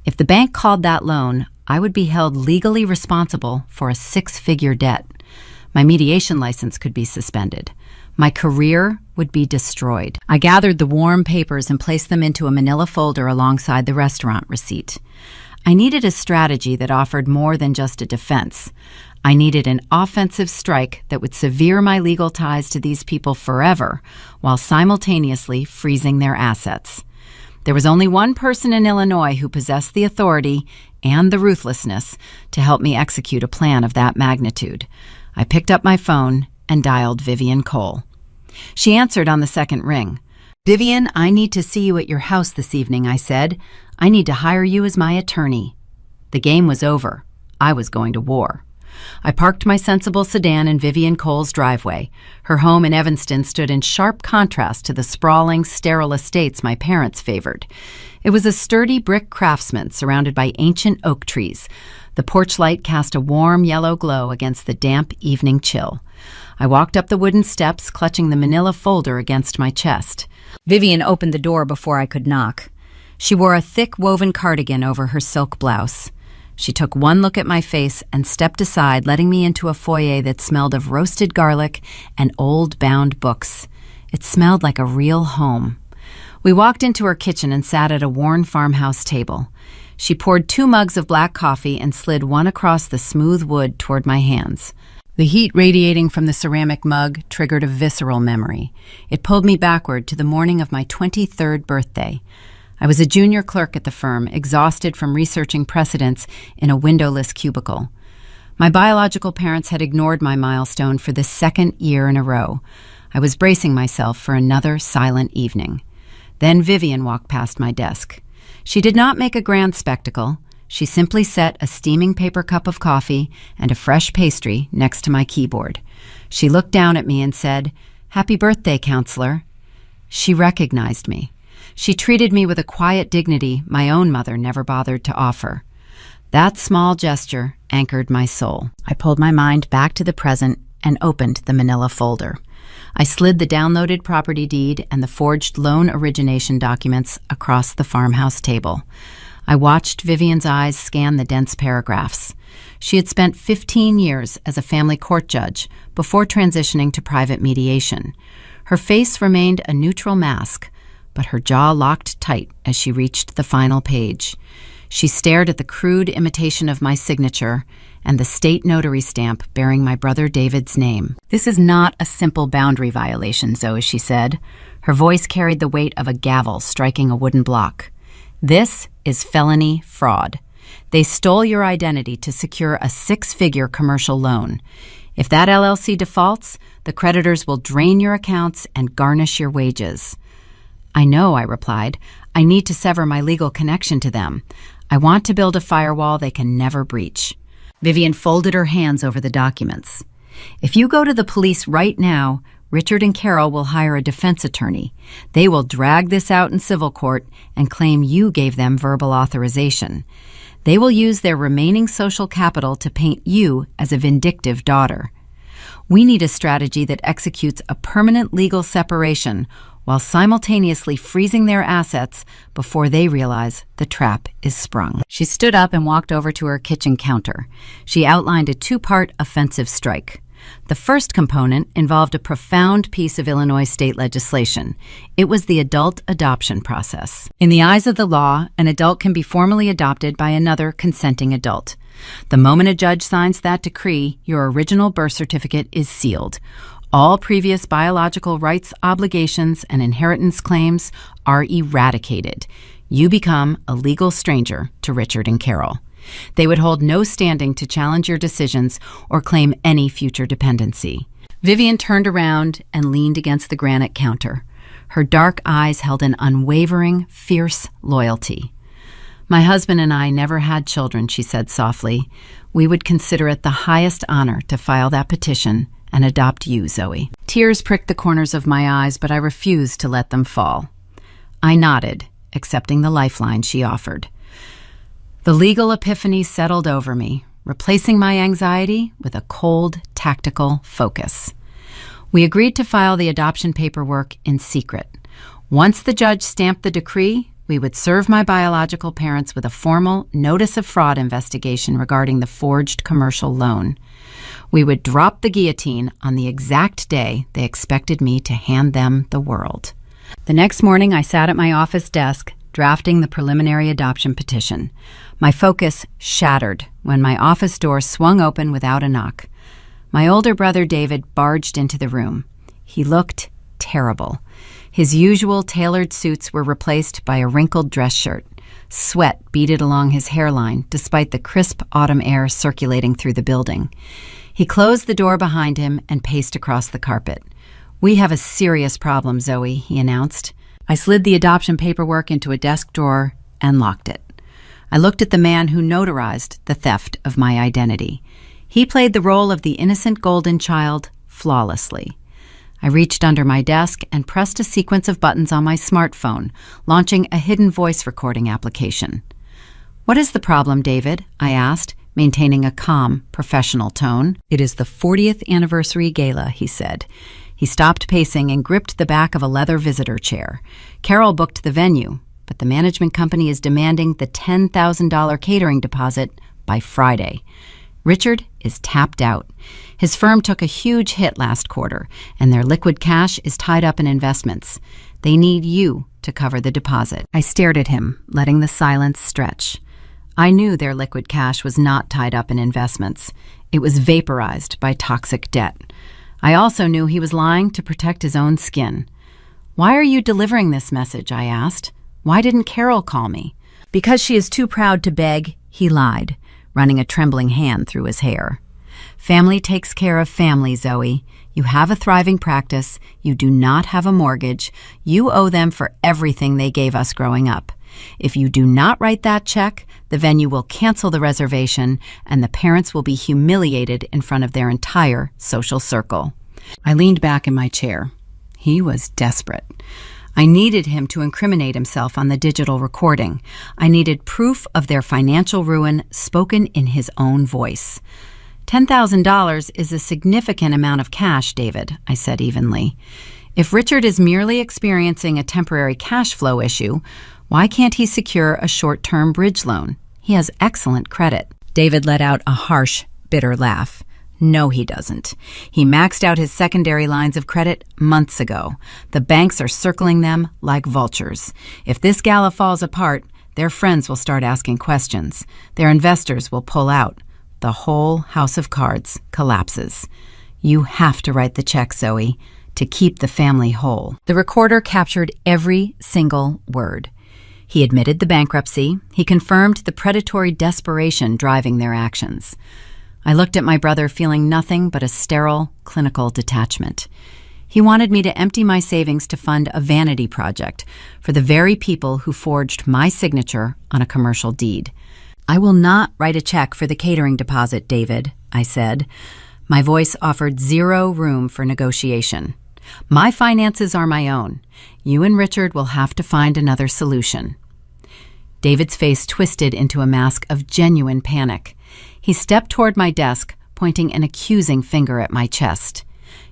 If the bank called that loan, I would be held legally responsible for a 6-figure debt. My mediation license could be suspended. My career would be destroyed. I gathered the warm papers and placed them into a manila folder alongside the restaurant receipt. I needed a strategy that offered more than just a defense. I needed an offensive strike that would sever my legal ties to these people forever, while simultaneously freezing their assets. There was only one person in Illinois who possessed the authority and the ruthlessness to help me execute a plan of that magnitude. I picked up my phone and dialed Vivian Cole. She answered on the second ring. "Vivian, I need to see you at your house this evening," I said. "I need to hire you as my attorney." The game was over. I was going to war. I parked my sensible sedan in Vivian Cole's driveway. Her home in Evanston stood in sharp contrast to the sprawling, sterile estates my parents favored. It was a sturdy brick craftsman surrounded by ancient oak trees. The porch light cast a warm yellow glow against the damp evening chill. I walked up the wooden steps, clutching the manila folder against my chest. Vivian opened the door before I could knock. She wore a thick woven cardigan over her silk blouse. She took one look at my face and stepped aside, letting me into a foyer that smelled of roasted garlic and old bound books. It smelled like a real home. We walked into her kitchen and sat at a worn farmhouse table. She poured 2 mugs of black coffee and slid one across the smooth wood toward my hands. The heat radiating from the ceramic mug triggered a visceral memory. It pulled me backward to the morning of my 23rd birthday. I was a junior clerk at the firm, exhausted from researching precedents in a windowless cubicle. My biological parents had ignored my milestone for the 2nd year in a row. I was bracing myself for another silent evening. Then Vivian walked past my desk. She did not make a grand spectacle. She simply set a steaming paper cup of coffee and a fresh pastry next to my keyboard. She looked down at me and said, "Happy birthday, counselor." She recognized me. She treated me with a quiet dignity my own mother never bothered to offer. That small gesture anchored my soul. I pulled my mind back to the present and opened the manila folder. I slid the downloaded property deed and the forged loan origination documents across the farmhouse table. I watched Vivian's eyes scan the dense paragraphs. She had spent 15 years as a family court judge before transitioning to private mediation. Her face remained a neutral mask, but her jaw locked tight as she reached the final page. She stared at the crude imitation of my signature and the state notary stamp bearing my brother David's name. "This is not a simple boundary violation, Zoe," she said. Her voice carried the weight of a gavel striking a wooden block. "This is felony fraud. They stole your identity to secure a 6-figure commercial loan. If that LLC defaults, the creditors will drain your accounts and garnish your wages." "I know," I replied. "I need to sever my legal connection to them. I want to build a firewall they can never breach." Vivian folded her hands over the documents. "If you go to the police right now, Richard and Carol will hire a defense attorney. They will drag this out in civil court and claim you gave them verbal authorization. They will use their remaining social capital to paint you as a vindictive daughter. We need a strategy that executes a permanent legal separation while simultaneously freezing their assets before they realize the trap is sprung." She stood up and walked over to her kitchen counter. She outlined a 2-part offensive strike. The first component involved a profound piece of Illinois state legislation. It was the adult adoption process. In the eyes of the law, an adult can be formally adopted by another consenting adult. The moment a judge signs that decree, your original birth certificate is sealed. All previous biological rights, obligations, and inheritance claims are eradicated. You become a legal stranger to Richard and Carol. They would hold no standing to challenge your decisions or claim any future dependency. Vivian turned around and leaned against the granite counter. Her dark eyes held an unwavering, fierce loyalty. "My husband and I never had children," she said softly. "We would consider it the highest honor to file that petition and adopt you, Zoe." Tears pricked the corners of my eyes, but I refused to let them fall. I nodded, accepting the lifeline she offered. The legal epiphany settled over me, replacing my anxiety with a cold, tactical focus. We agreed to file the adoption paperwork in secret. Once the judge stamped the decree, we would serve my biological parents with a formal notice of fraud investigation regarding the forged commercial loan. We would drop the guillotine on the exact day they expected me to hand them the world. The next morning, I sat at my office desk, drafting the preliminary adoption petition. My focus shattered when my office door swung open without a knock. My older brother David barged into the room. He looked terrible. His usual tailored suits were replaced by a wrinkled dress shirt. Sweat beaded along his hairline despite the crisp autumn air circulating through the building. He closed the door behind him and paced across the carpet. "We have a serious problem, Zoe," he announced. I slid the adoption paperwork into a desk drawer and locked it. I looked at the man who notarized the theft of my identity. He played the role of the innocent golden child flawlessly. I reached under my desk and pressed a sequence of buttons on my smartphone, launching a hidden voice recording application. "What is the problem, David?" I asked, maintaining a calm, professional tone. "It is the 40th anniversary gala," he said. He stopped pacing and gripped the back of a leather visitor chair. "Carol booked the venue, but the management company is demanding the $10,000 catering deposit by Friday. Richard is tapped out. His firm took a huge hit last quarter, and their liquid cash is tied up in investments. They need you to cover the deposit." I stared at him, letting the silence stretch. I knew their liquid cash was not tied up in investments. It was vaporized by toxic debt. I also knew he was lying to protect his own skin. "Why are you delivering this message?" I asked. "Why didn't Carol call me?" "Because she is too proud to beg," he lied, running a trembling hand through his hair. "Family takes care of family, Zoe. You have a thriving practice. You do not have a mortgage. You owe them for everything they gave us growing up. If you do not write that check, the venue will cancel the reservation, and the parents will be humiliated in front of their entire social circle." I leaned back in my chair. He was desperate. I needed him to incriminate himself on the digital recording. I needed proof of their financial ruin spoken in his own voice. $10,000 is a significant amount of cash, David, I said evenly. If Richard is merely experiencing a temporary cash flow issue, why can't he secure a short-term bridge loan? He has excellent credit. David let out a harsh, bitter laugh. No, he doesn't. He maxed out his secondary lines of credit months ago. The banks are circling them like vultures. If this gala falls apart, their friends will start asking questions. Their investors will pull out. The whole house of cards collapses. You have to write the check, Zoe, to keep the family whole. The recorder captured every single word. He admitted the bankruptcy. He confirmed the predatory desperation driving their actions. I looked at my brother feeling nothing but a sterile, clinical detachment. He wanted me to empty my savings to fund a vanity project for the very people who forged my signature on a commercial deed. I will not write a check for the catering deposit, David, I said. My voice offered zero room for negotiation. My finances are my own. You and Richard will have to find another solution. David's face twisted into a mask of genuine panic. He stepped toward my desk, pointing an accusing finger at my chest.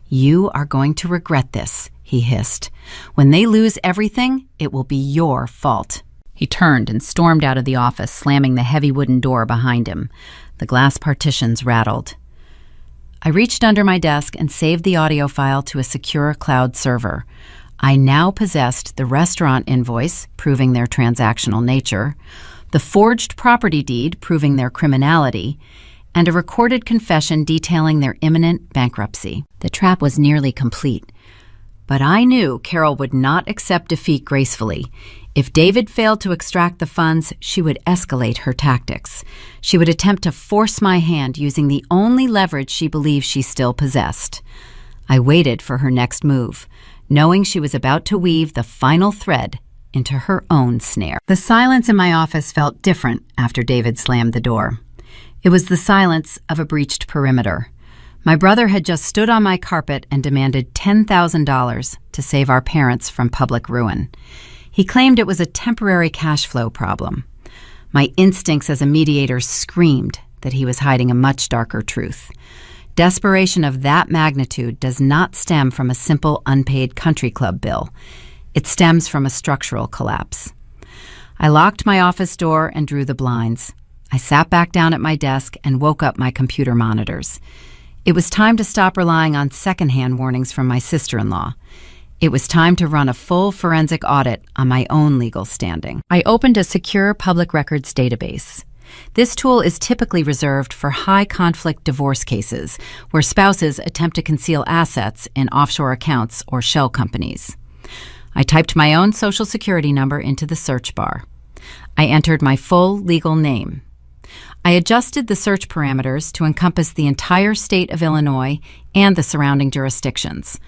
You are going to regret this, he hissed. When they lose everything, it will be your fault. He turned and stormed out of the office, slamming the heavy wooden door behind him. The glass partitions rattled. I reached under my desk and saved the audio file to a secure cloud server. I now possessed the restaurant invoice, proving their transactional nature, the forged property deed proving their criminality, and a recorded confession detailing their imminent bankruptcy. The trap was nearly complete. But I knew Carol would not accept defeat gracefully. If David failed to extract the funds, she would escalate her tactics. She would attempt to force my hand using the only leverage she believed she still possessed. I waited for her next move, knowing she was about to weave the final thread into her own snare. The silence in my office felt different after David slammed the door. It was the silence of a breached perimeter. My brother had just stood on my carpet and demanded $10,000 to save our parents from public ruin. He claimed it was a temporary cash flow problem. My instincts as a mediator screamed that he was hiding a much darker truth. Desperation of that magnitude does not stem from a simple unpaid country club bill. It stems from a structural collapse. I locked my office door and drew the blinds. I sat back down at my desk and woke up my computer monitors. It was time to stop relying on secondhand warnings from my sister-in-law. It was time to run a full forensic audit on my own legal standing. I opened a secure public records database. This tool is typically reserved for high-conflict divorce cases where spouses attempt to conceal assets in offshore accounts or shell companies. I typed my own Social Security number into the search bar. I entered my full legal name. I adjusted the search parameters to encompass the entire state of Illinois and the surrounding jurisdictions.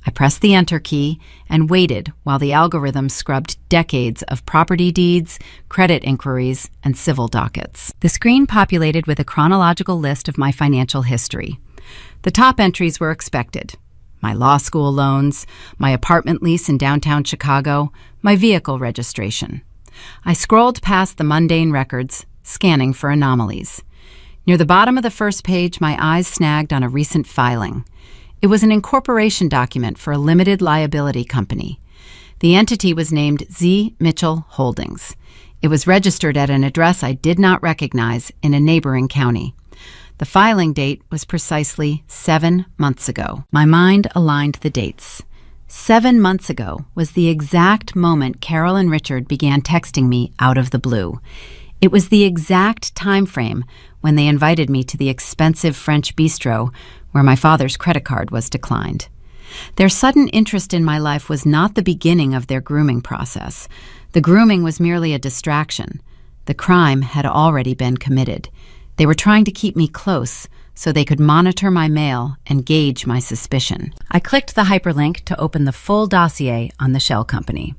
I pressed the Enter key and waited while the algorithm scrubbed decades of property deeds, credit inquiries, and civil dockets. The screen populated with a chronological list of my financial history. The top entries were expected: my law school loans, my apartment lease in downtown Chicago, my vehicle registration. I scrolled past the mundane records, scanning for anomalies. Near the bottom of the first page, my eyes snagged on a recent filing. It was an incorporation document for a limited liability company. The entity was named Z. Mitchell Holdings. It was registered at an address I did not recognize in a neighboring county. The filing date was precisely 7 months ago. My mind aligned the dates. 7 months ago was the exact moment Carol and Richard began texting me out of the blue. It was the exact time frame when they invited me to the expensive French bistro where my father's credit card was declined. Their sudden interest in my life was not the beginning of their grooming process. The grooming was merely a distraction. The crime had already been committed. They were trying to keep me close so they could monitor my mail and gauge my suspicion. I clicked the hyperlink to open the full dossier on the shell company.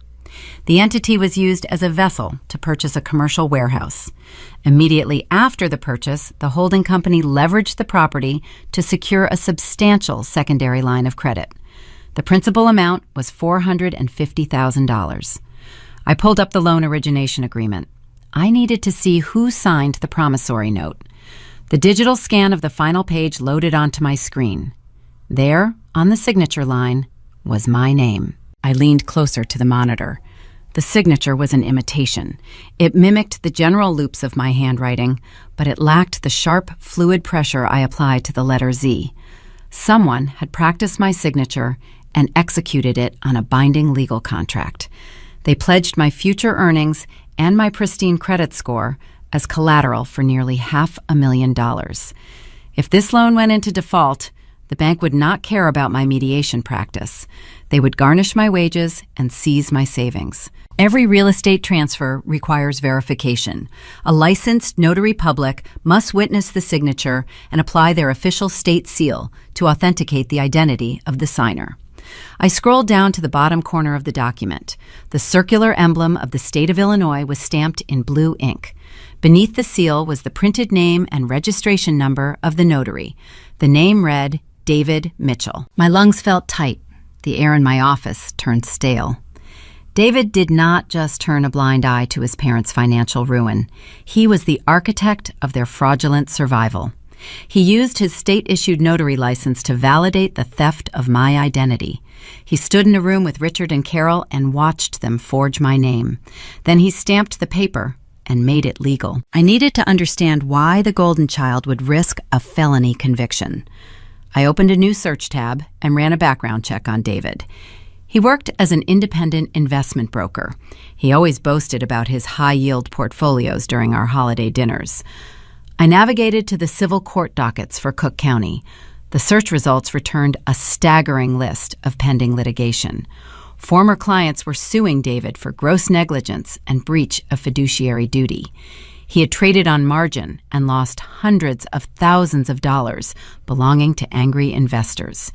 The entity was used as a vessel to purchase a commercial warehouse. Immediately after the purchase, the holding company leveraged the property to secure a substantial secondary line of credit. The principal amount was $450,000. I pulled up the loan origination agreement. I needed to see who signed the promissory note. The digital scan of the final page loaded onto my screen. There, on the signature line, was my name. I leaned closer to the monitor. The signature was an imitation. It mimicked the general loops of my handwriting, but it lacked the sharp, fluid pressure I apply to the letter Z. Someone had practiced my signature and executed it on a binding legal contract. They pledged my future earnings and my pristine credit score as collateral for nearly $500,000. If this loan went into default, the bank would not care about my mediation practice. They would garnish my wages and seize my savings. Every real estate transfer requires verification. A licensed notary public must witness the signature and apply their official state seal to authenticate the identity of the signer. I scrolled down to the bottom corner of the document. The circular emblem of the state of Illinois was stamped in blue ink. Beneath the seal was the printed name and registration number of the notary. The name read David Mitchell. My lungs felt tight. The air in my office turned stale. David did not just turn a blind eye to his parents' financial ruin. He was the architect of their fraudulent survival. He used his state-issued notary license to validate the theft of my identity. He stood in a room with Richard and Carol and watched them forge my name. Then he stamped the paper and made it legal. I needed to understand why the Golden Child would risk a felony conviction. I opened a new search tab and ran a background check on David. He worked as an independent investment broker. He always boasted about his high-yield portfolios during our holiday dinners. I navigated to the civil court dockets for Cook County. The search results returned a staggering list of pending litigation. Former clients were suing David for gross negligence and breach of fiduciary duty. He had traded on margin and lost hundreds of thousands of dollars belonging to angry investors.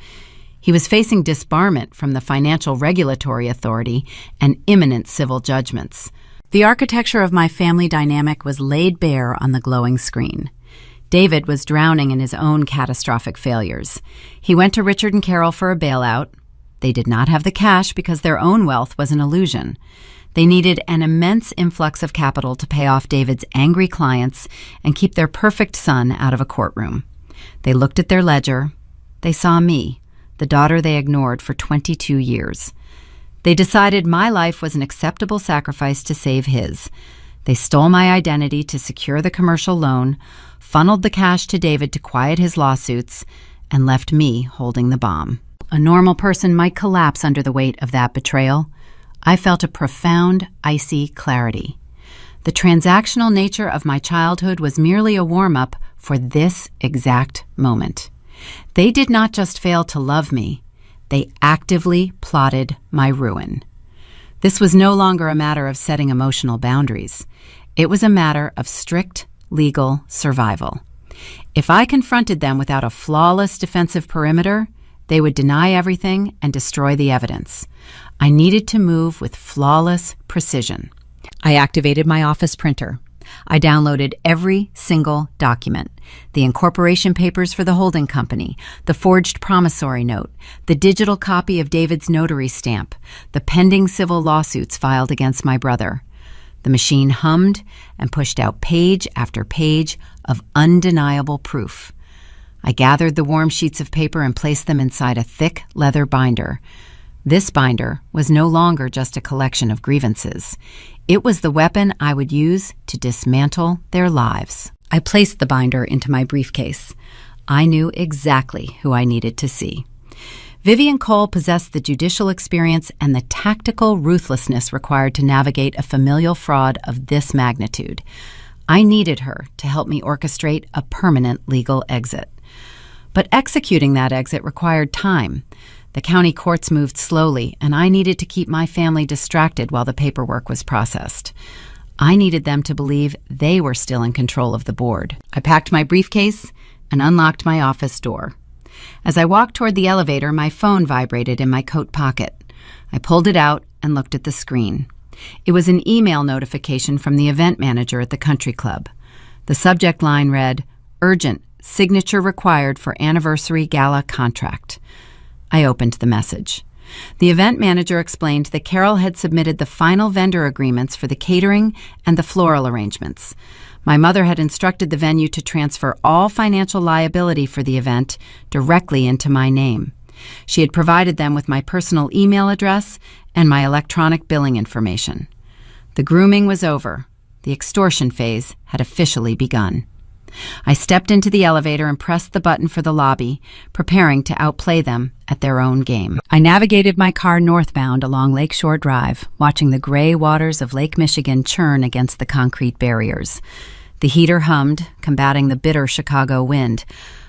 He was facing disbarment from the Financial Regulatory Authority and imminent civil judgments. The architecture of my family dynamic was laid bare on the glowing screen. David was drowning in his own catastrophic failures. He went to Richard and Carol for a bailout. They did not have the cash because their own wealth was an illusion. They needed an immense influx of capital to pay off David's angry clients and keep their perfect son out of a courtroom. They looked at their ledger. They saw me, the daughter they ignored for 22 years. They decided my life was an acceptable sacrifice to save his. They stole my identity to secure the commercial loan, funneled the cash to David to quiet his lawsuits, and left me holding the bomb. A normal person might collapse under the weight of that betrayal. I felt a profound, icy clarity. The transactional nature of my childhood was merely a warm-up for this exact moment. They did not just fail to love me, they actively plotted my ruin. This was no longer a matter of setting emotional boundaries. It was a matter of strict legal survival. If I confronted them without a flawless defensive perimeter, they would deny everything and destroy the evidence. I needed to move with flawless precision. I activated my office printer. I downloaded every single document: the incorporation papers for the holding company, the forged promissory note, the digital copy of David's notary stamp, the pending civil lawsuits filed against my brother. The machine hummed and pushed out page after page of undeniable proof. I gathered the warm sheets of paper and placed them inside a thick leather binder. This binder was no longer just a collection of grievances. It was the weapon I would use to dismantle their lives. I placed the binder into my briefcase. I knew exactly who I needed to see. Vivian Cole possessed the judicial experience and the tactical ruthlessness required to navigate a familial fraud of this magnitude. I needed her to help me orchestrate a permanent legal exit. But executing that exit required time. The county courts moved slowly, and I needed to keep my family distracted while the paperwork was processed. I needed them to believe they were still in control of the board. I packed my briefcase and unlocked my office door. As I walked toward the elevator, my phone vibrated in my coat pocket. I pulled it out and looked at the screen. It was an email notification from the event manager at the country club. The subject line read, "Urgent, signature required for anniversary gala contract." I opened the message. The event manager explained that Carol had submitted the final vendor agreements for the catering and the floral arrangements. My mother had instructed the venue to transfer all financial liability for the event directly into my name. She had provided them with my personal email address and my electronic billing information. The grooming was over. The extortion phase had officially begun. I stepped into the elevator and pressed the button for the lobby, preparing to outplay them at their own game. I navigated my car northbound along Lakeshore Drive, watching the gray waters of Lake Michigan churn against the concrete barriers. The heater hummed, combating the bitter Chicago wind,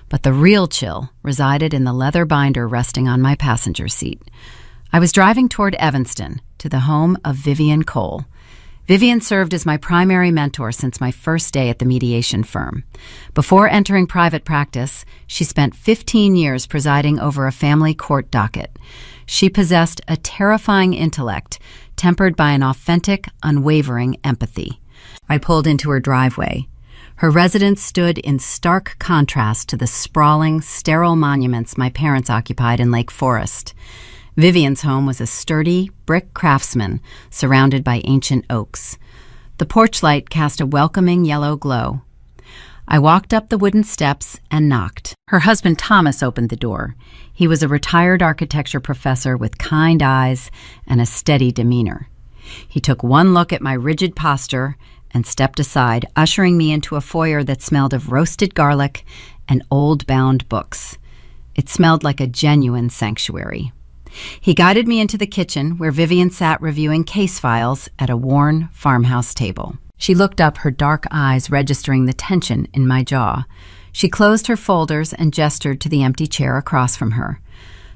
but the real chill resided in the leather binder resting on my passenger seat. I was driving toward Evanston, to the home of Vivian Cole. Vivian served as my primary mentor since my first day at the mediation firm. Before entering private practice, she spent 15 years presiding over a family court docket. She possessed a terrifying intellect, tempered by an authentic, unwavering empathy. I pulled into her driveway. Her residence stood in stark contrast to the sprawling, sterile monuments my parents occupied in Lake Forest. Vivian's home was a sturdy, brick craftsman surrounded by ancient oaks. The porch light cast a welcoming yellow glow. I walked up the wooden steps and knocked. Her husband Thomas opened the door. He was a retired architecture professor with kind eyes and a steady demeanor. He took one look at my rigid posture and stepped aside, ushering me into a foyer that smelled of roasted garlic and old-bound books. It smelled like a genuine sanctuary. He guided me into the kitchen, where Vivian sat reviewing case files at a worn farmhouse table. She looked up, her dark eyes registering the tension in my jaw. She closed her folders and gestured to the empty chair across from her.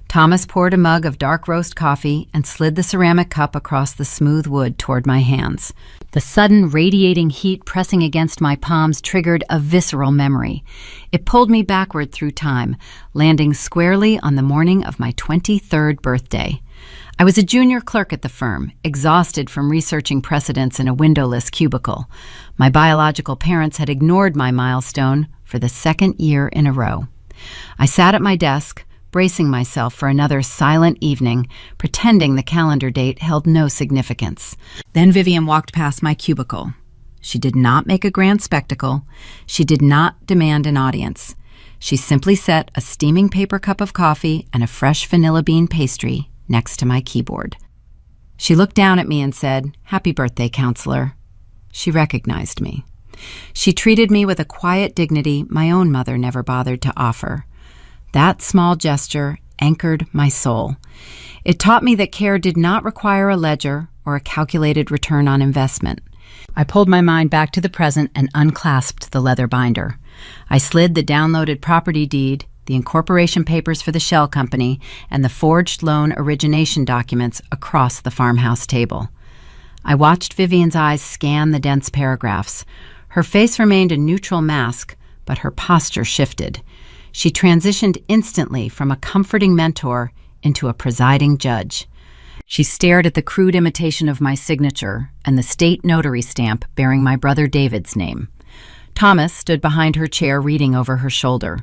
Thomas poured a mug of dark roast coffee and slid the ceramic cup across the smooth wood toward my hands. The sudden radiating heat pressing against my palms triggered a visceral memory. It pulled me backward through time, landing squarely on the morning of my 23rd birthday. I was a junior clerk at the firm, exhausted from researching precedents in a windowless cubicle. My biological parents had ignored my milestone for the second year in a row. I sat at my desk, bracing myself for another silent evening, pretending the calendar date held no significance. Then Vivian walked past my cubicle. She did not make a grand spectacle. She did not demand an audience. She simply set a steaming paper cup of coffee and a fresh vanilla bean pastry next to my keyboard. She looked down at me and said, "Happy birthday, counselor." She recognized me. She treated me with a quiet dignity my own mother never bothered to offer. That small gesture anchored my soul. It taught me that care did not require a ledger or a calculated return on investment. I pulled my mind back to the present and unclasped the leather binder. I slid the downloaded property deed, the incorporation papers for the shell company, and the forged loan origination documents across the farmhouse table. I watched Vivian's eyes scan the dense paragraphs. Her face remained a neutral mask, but her posture shifted. She transitioned instantly from a comforting mentor into a presiding judge. She stared at the crude imitation of my signature and the state notary stamp bearing my brother David's name. Thomas stood behind her chair reading over her shoulder.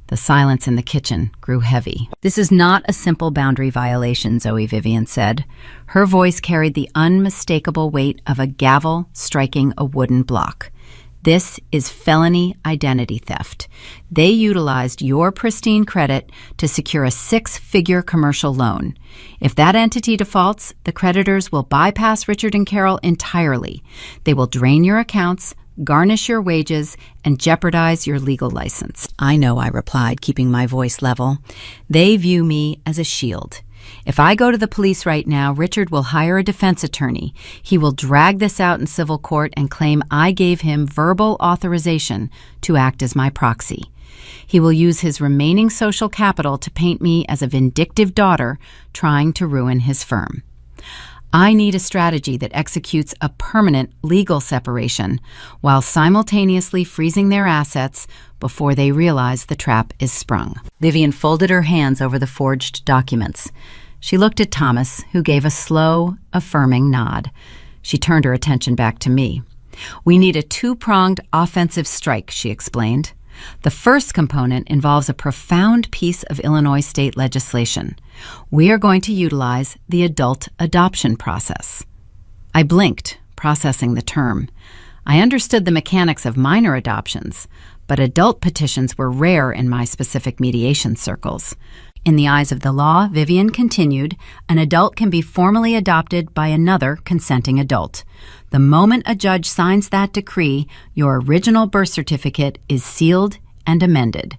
The silence in the kitchen grew heavy. "This is not a simple boundary violation," Zoe Vivian said. Her voice carried the unmistakable weight of a gavel striking a wooden block. "This is felony identity theft. They utilized your pristine credit to secure a 6-figure commercial loan. If that entity defaults, the creditors will bypass Richard and Carol entirely. They will drain your accounts, garnish your wages, and jeopardize your legal license." "I know," I replied, keeping my voice level. "They view me as a shield. If I go to the police right now, Richard will hire a defense attorney. He will drag this out in civil court and claim I gave him verbal authorization to act as my proxy. He will use his remaining social capital to paint me as a vindictive daughter trying to ruin his firm. I need a strategy that executes a permanent legal separation while simultaneously freezing their assets before they realize the trap is sprung." Vivian folded her hands over the forged documents. She looked at Thomas, who gave a slow, affirming nod. She turned her attention back to me. "We need a 2-pronged offensive strike," she explained. The first component involves a profound piece of Illinois state legislation. We are going to utilize the adult adoption process. I blinked, processing the term. I understood the mechanics of minor adoptions, but adult petitions were rare in my specific mediation circles. In the eyes of the law, Vivian continued, an adult can be formally adopted by another consenting adult. The moment a judge signs that decree, your original birth certificate is sealed and amended.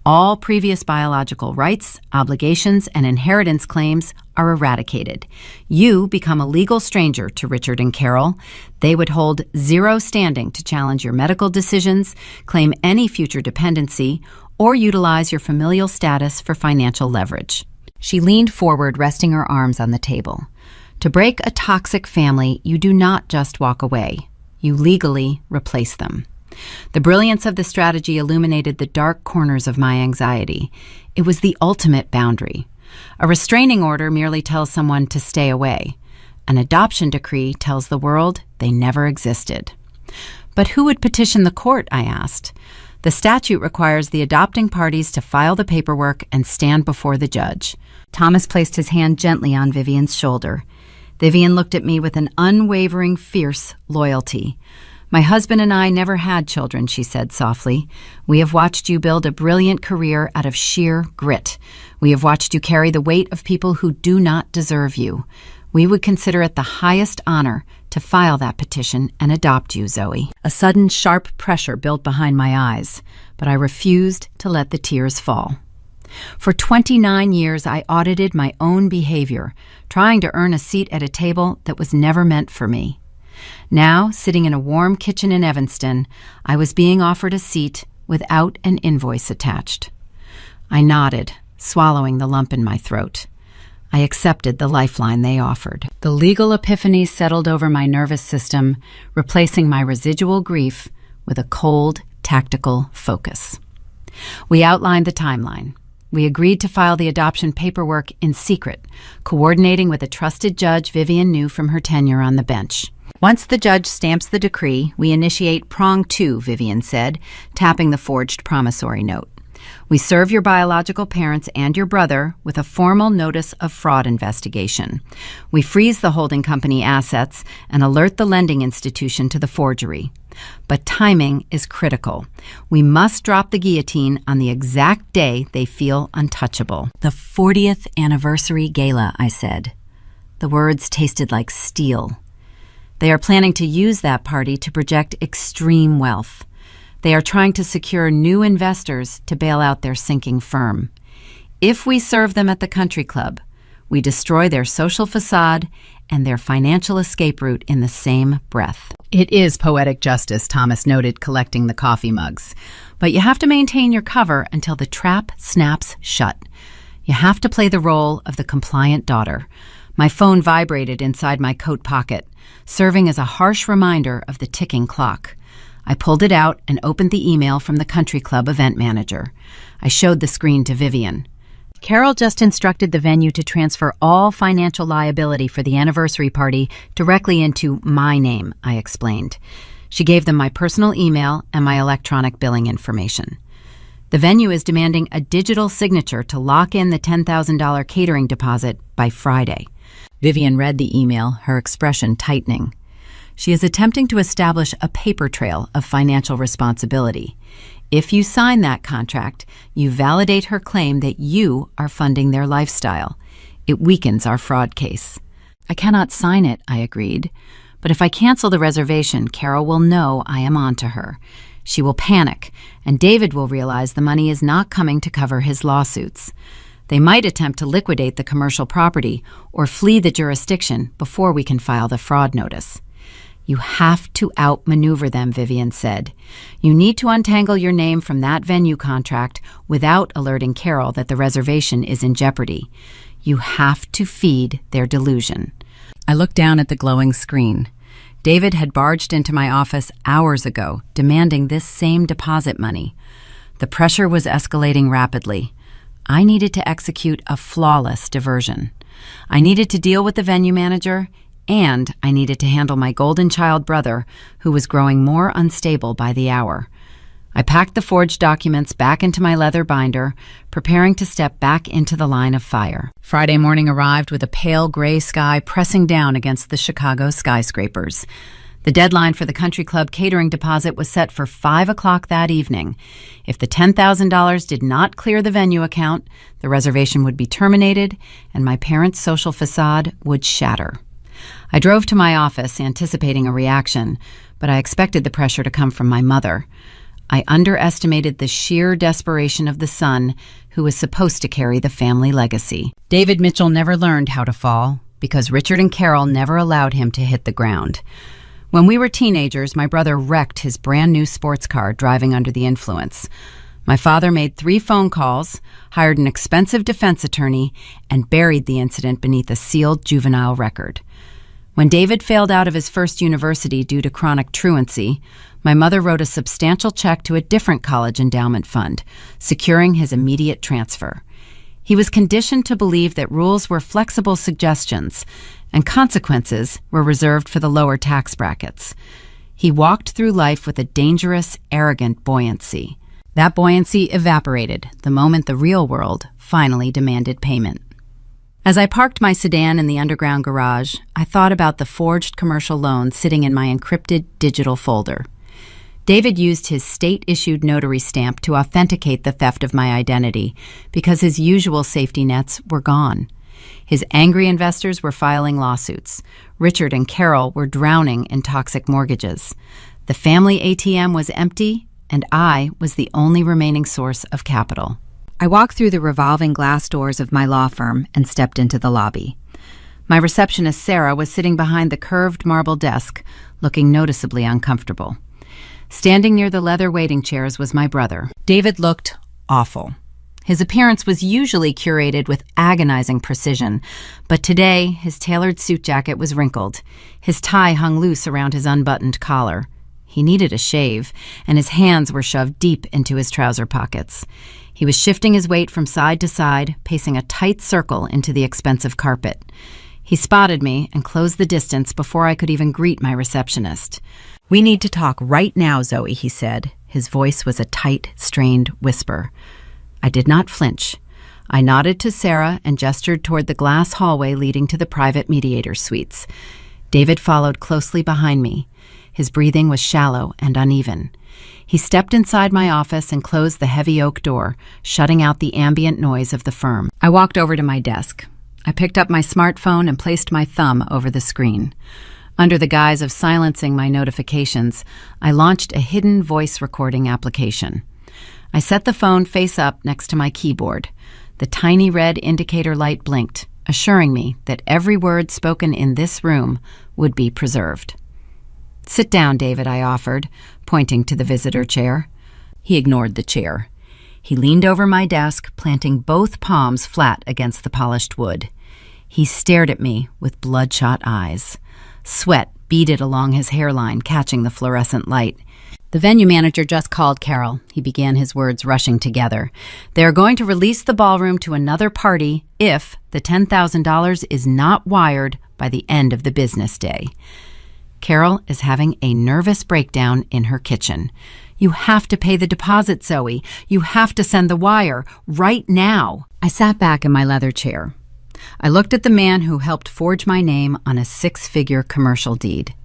All previous biological rights, obligations, and inheritance claims are eradicated. You become a legal stranger to Richard and Carol. They would hold zero standing to challenge your medical decisions, claim any future dependency, or utilize your familial status for financial leverage. She leaned forward, resting her arms on the table. To break a toxic family, you do not just walk away. You legally replace them. The brilliance of the strategy illuminated the dark corners of my anxiety. It was the ultimate boundary. A restraining order merely tells someone to stay away. An adoption decree tells the world they never existed. But who would petition the court, I asked. The statute requires the adopting parties to file the paperwork and stand before the judge. Thomas placed his hand gently on Vivian's shoulder. Vivian looked at me with an unwavering, fierce loyalty. My husband and I never had children, she said softly. We have watched you build a brilliant career out of sheer grit. We have watched you carry the weight of people who do not deserve you. We would consider it the highest honor to file that petition and adopt you, Zoe. A sudden, sharp pressure built behind my eyes, but I refused to let the tears fall. For 29 years, I audited my own behavior, trying to earn a seat at a table that was never meant for me. Now, sitting in a warm kitchen in Evanston, I was being offered a seat without an invoice attached. I nodded, swallowing the lump in my throat. I accepted the lifeline they offered. The legal epiphany settled over my nervous system, replacing my residual grief with a cold, tactical focus. We outlined the timeline. We agreed to file the adoption paperwork in secret, coordinating with a trusted judge Vivian knew from her tenure on the bench. Once the judge stamps the decree, we initiate prong 2, Vivian said, tapping the forged promissory note. We serve your biological parents and your brother with a formal notice of fraud investigation. We freeze the holding company assets and alert the lending institution to the forgery. But timing is critical. We must drop the guillotine on the exact day they feel untouchable. The 40th anniversary gala, I said. The words tasted like steel. They are planning to use that party to project extreme wealth. They are trying to secure new investors to bail out their sinking firm. If we serve them at the country club, we destroy their social facade and their financial escape route in the same breath. It is poetic justice, Thomas noted, collecting the coffee mugs. But you have to maintain your cover until the trap snaps shut. You have to play the role of the compliant daughter. My phone vibrated inside my coat pocket, serving as a harsh reminder of the ticking clock. I pulled it out and opened the email from the country club event manager. I showed the screen to Vivian. Carol just instructed the venue to transfer all financial liability for the anniversary party directly into my name, I explained. She gave them my personal email and my electronic billing information. The venue is demanding a digital signature to lock in the $10,000 catering deposit by Friday. Vivian read the email, her expression tightening. She is attempting to establish a paper trail of financial responsibility. If you sign that contract, you validate her claim that you are funding their lifestyle. It weakens our fraud case. I cannot sign it, I agreed. But if I cancel the reservation, Carol will know I am onto her. She will panic, and David will realize the money is not coming to cover his lawsuits. They might attempt to liquidate the commercial property or flee the jurisdiction before we can file the fraud notice. You have to outmaneuver them, Vivian said. You need to untangle your name from that venue contract without alerting Carol that the reservation is in jeopardy. You have to feed their delusion. I looked down at the glowing screen. David had barged into my office hours ago, demanding this same deposit money. The pressure was escalating rapidly. I needed to execute a flawless diversion. I needed to deal with the venue manager, and I needed to handle my golden child brother, who was growing more unstable by the hour. I packed the forged documents back into my leather binder, preparing to step back into the line of fire. Friday morning arrived with a pale gray sky pressing down against the Chicago skyscrapers. The deadline for the country club catering deposit was set for 5 o'clock that evening. If the $10,000 did not clear the venue account, the reservation would be terminated and my parents' social facade would shatter. I drove to my office, anticipating a reaction, but I expected the pressure to come from my mother. I underestimated the sheer desperation of the son who was supposed to carry the family legacy. David Mitchell never learned how to fall because Richard and Carol never allowed him to hit the ground. When we were teenagers, my brother wrecked his brand new sports car driving under the influence. My father made 3 phone calls, hired an expensive defense attorney, and buried the incident beneath a sealed juvenile record. When David failed out of his first university due to chronic truancy, my mother wrote a substantial check to a different college endowment fund, securing his immediate transfer. He was conditioned to believe that rules were flexible suggestions, and consequences were reserved for the lower tax brackets. He walked through life with a dangerous, arrogant buoyancy. That buoyancy evaporated the moment the real world finally demanded payment. As I parked my sedan in the underground garage, I thought about the forged commercial loan sitting in my encrypted digital folder. David used his state-issued notary stamp to authenticate the theft of my identity because his usual safety nets were gone. His angry investors were filing lawsuits. Richard and Carol were drowning in toxic mortgages. The family ATM was empty, and I was the only remaining source of capital. I walked through the revolving glass doors of my law firm and stepped into the lobby. My receptionist, Sarah, was sitting behind the curved marble desk, looking noticeably uncomfortable. Standing near the leather waiting chairs was my brother. David looked awful. His appearance was usually curated with agonizing precision, but today his tailored suit jacket was wrinkled. His tie hung loose around his unbuttoned collar. He needed a shave, and his hands were shoved deep into his trouser pockets. He was shifting his weight from side to side, pacing a tight circle into the expensive carpet. He spotted me and closed the distance before I could even greet my receptionist. "We need to talk right now, Zoe," he said. His voice was a tight, strained whisper. I did not flinch. I nodded to Sarah and gestured toward the glass hallway leading to the private mediator suites. David followed closely behind me. His breathing was shallow and uneven. He stepped inside my office and closed the heavy oak door, shutting out the ambient noise of the firm. I walked over to my desk. I picked up my smartphone and placed my thumb over the screen. Under the guise of silencing my notifications, I launched a hidden voice recording application. I set the phone face up next to my keyboard. The tiny red indicator light blinked, assuring me that every word spoken in this room would be preserved. "Sit down, David," I offered, pointing to the visitor chair. He ignored the chair. He leaned over my desk, planting both palms flat against the polished wood. He stared at me with bloodshot eyes. Sweat beaded along his hairline, catching the fluorescent light. "The venue manager just called, Carol," he began, his words rushing together. "They are going to release the ballroom to another party if the $10,000 is not wired by the end of the business day. Carol is having a nervous breakdown in her kitchen. You have to pay the deposit, Zoe. You have to send the wire right now." I sat back in my leather chair. I looked at the man who helped forge my name on a 6-figure commercial deed.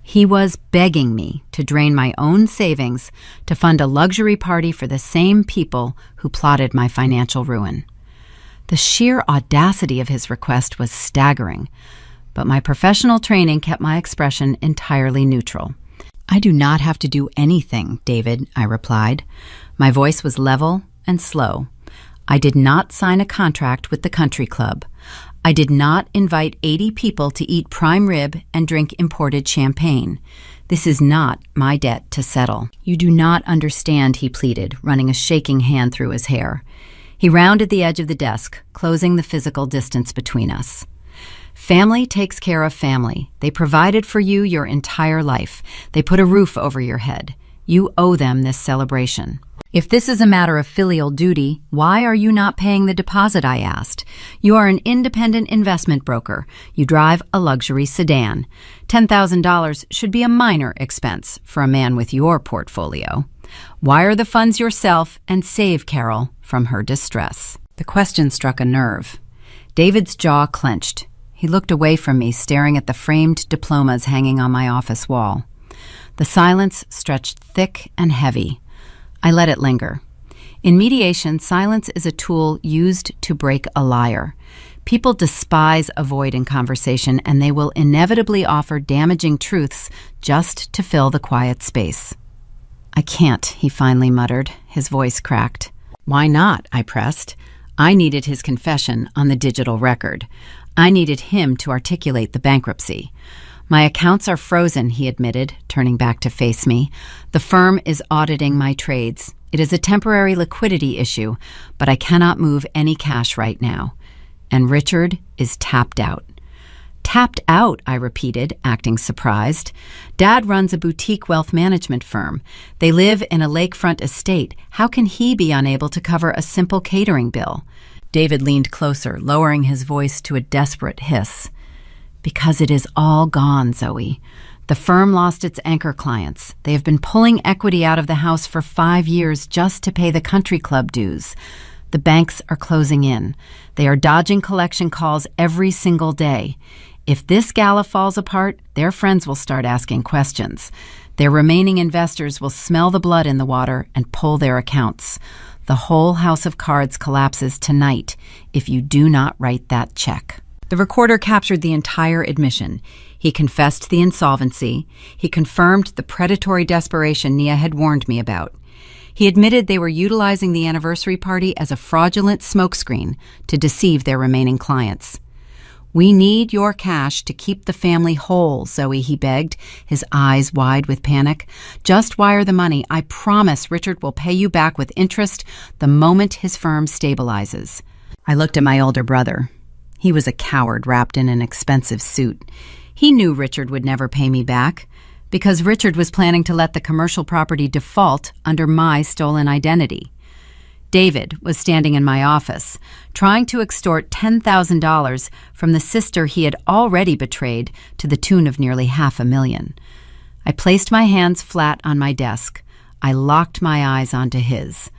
He was begging me to drain my own savings to fund a luxury party for the same people who plotted my financial ruin. The sheer audacity of his request was staggering, but my professional training kept my expression entirely neutral. "I do not have to do anything, David," I replied. My voice was level and slow. I did not sign a contract with the country club. I did not invite 80 people to eat prime rib and drink imported champagne. This is not my debt to settle. "You do not understand," he pleaded, running a shaking hand through his hair. He rounded the edge of the desk, closing the physical distance between us. "Family takes care of family. They provided for you your entire life. They put a roof over your head. You owe them this celebration. If this is a matter of filial duty, why are you not paying the deposit?" I asked. "You are an independent investment broker. You drive a luxury sedan. $10,000 should be a minor expense for a man with your portfolio." Wire the funds yourself and save Carol from her distress. The question struck a nerve. David's jaw clenched. He looked away from me, staring at the framed diplomas hanging on my office wall. The silence stretched thick and heavy. I let it linger. In mediation, silence is a tool used to break a liar. People despise avoiding conversation, and they will inevitably offer damaging truths just to fill the quiet space. "I can't," he finally muttered. His voice cracked. "Why not?" I pressed. I needed his confession on the digital record. I needed him to articulate the bankruptcy. "My accounts are frozen," he admitted, turning back to face me. "The firm is auditing my trades. It is a temporary liquidity issue, but I cannot move any cash right now. And Richard is tapped out." "Tapped out," I repeated, acting surprised. "Dad runs a boutique wealth management firm. They live in a lakefront estate. How can he be unable to cover a simple catering bill?" David leaned closer, lowering his voice to a desperate hiss. "Because it is all gone, Zoe. The firm lost its anchor clients. They have been pulling equity out of the house for 5 years just to pay the country club dues. The banks are closing in. They are dodging collection calls every single day. If this gala falls apart, their friends will start asking questions. Their remaining investors will smell the blood in the water and pull their accounts. The whole house of cards collapses tonight if you do not write that check." The recorder captured the entire admission. He confessed the insolvency. He confirmed the predatory desperation Nia had warned me about. He admitted they were utilizing the anniversary party as a fraudulent smokescreen to deceive their remaining clients. "We need your cash to keep the family whole, Zoe," he begged, his eyes wide with panic. "Just wire the money. I promise Richard will pay you back with interest the moment his firm stabilizes." I looked at my older brother. He was a coward wrapped in an expensive suit. He knew Richard would never pay me back, because Richard was planning to let the commercial property default under my stolen identity. David was standing in my office, trying to extort $10,000 from the sister he had already betrayed to the tune of nearly $500,000. I placed my hands flat on my desk. I locked my eyes onto his.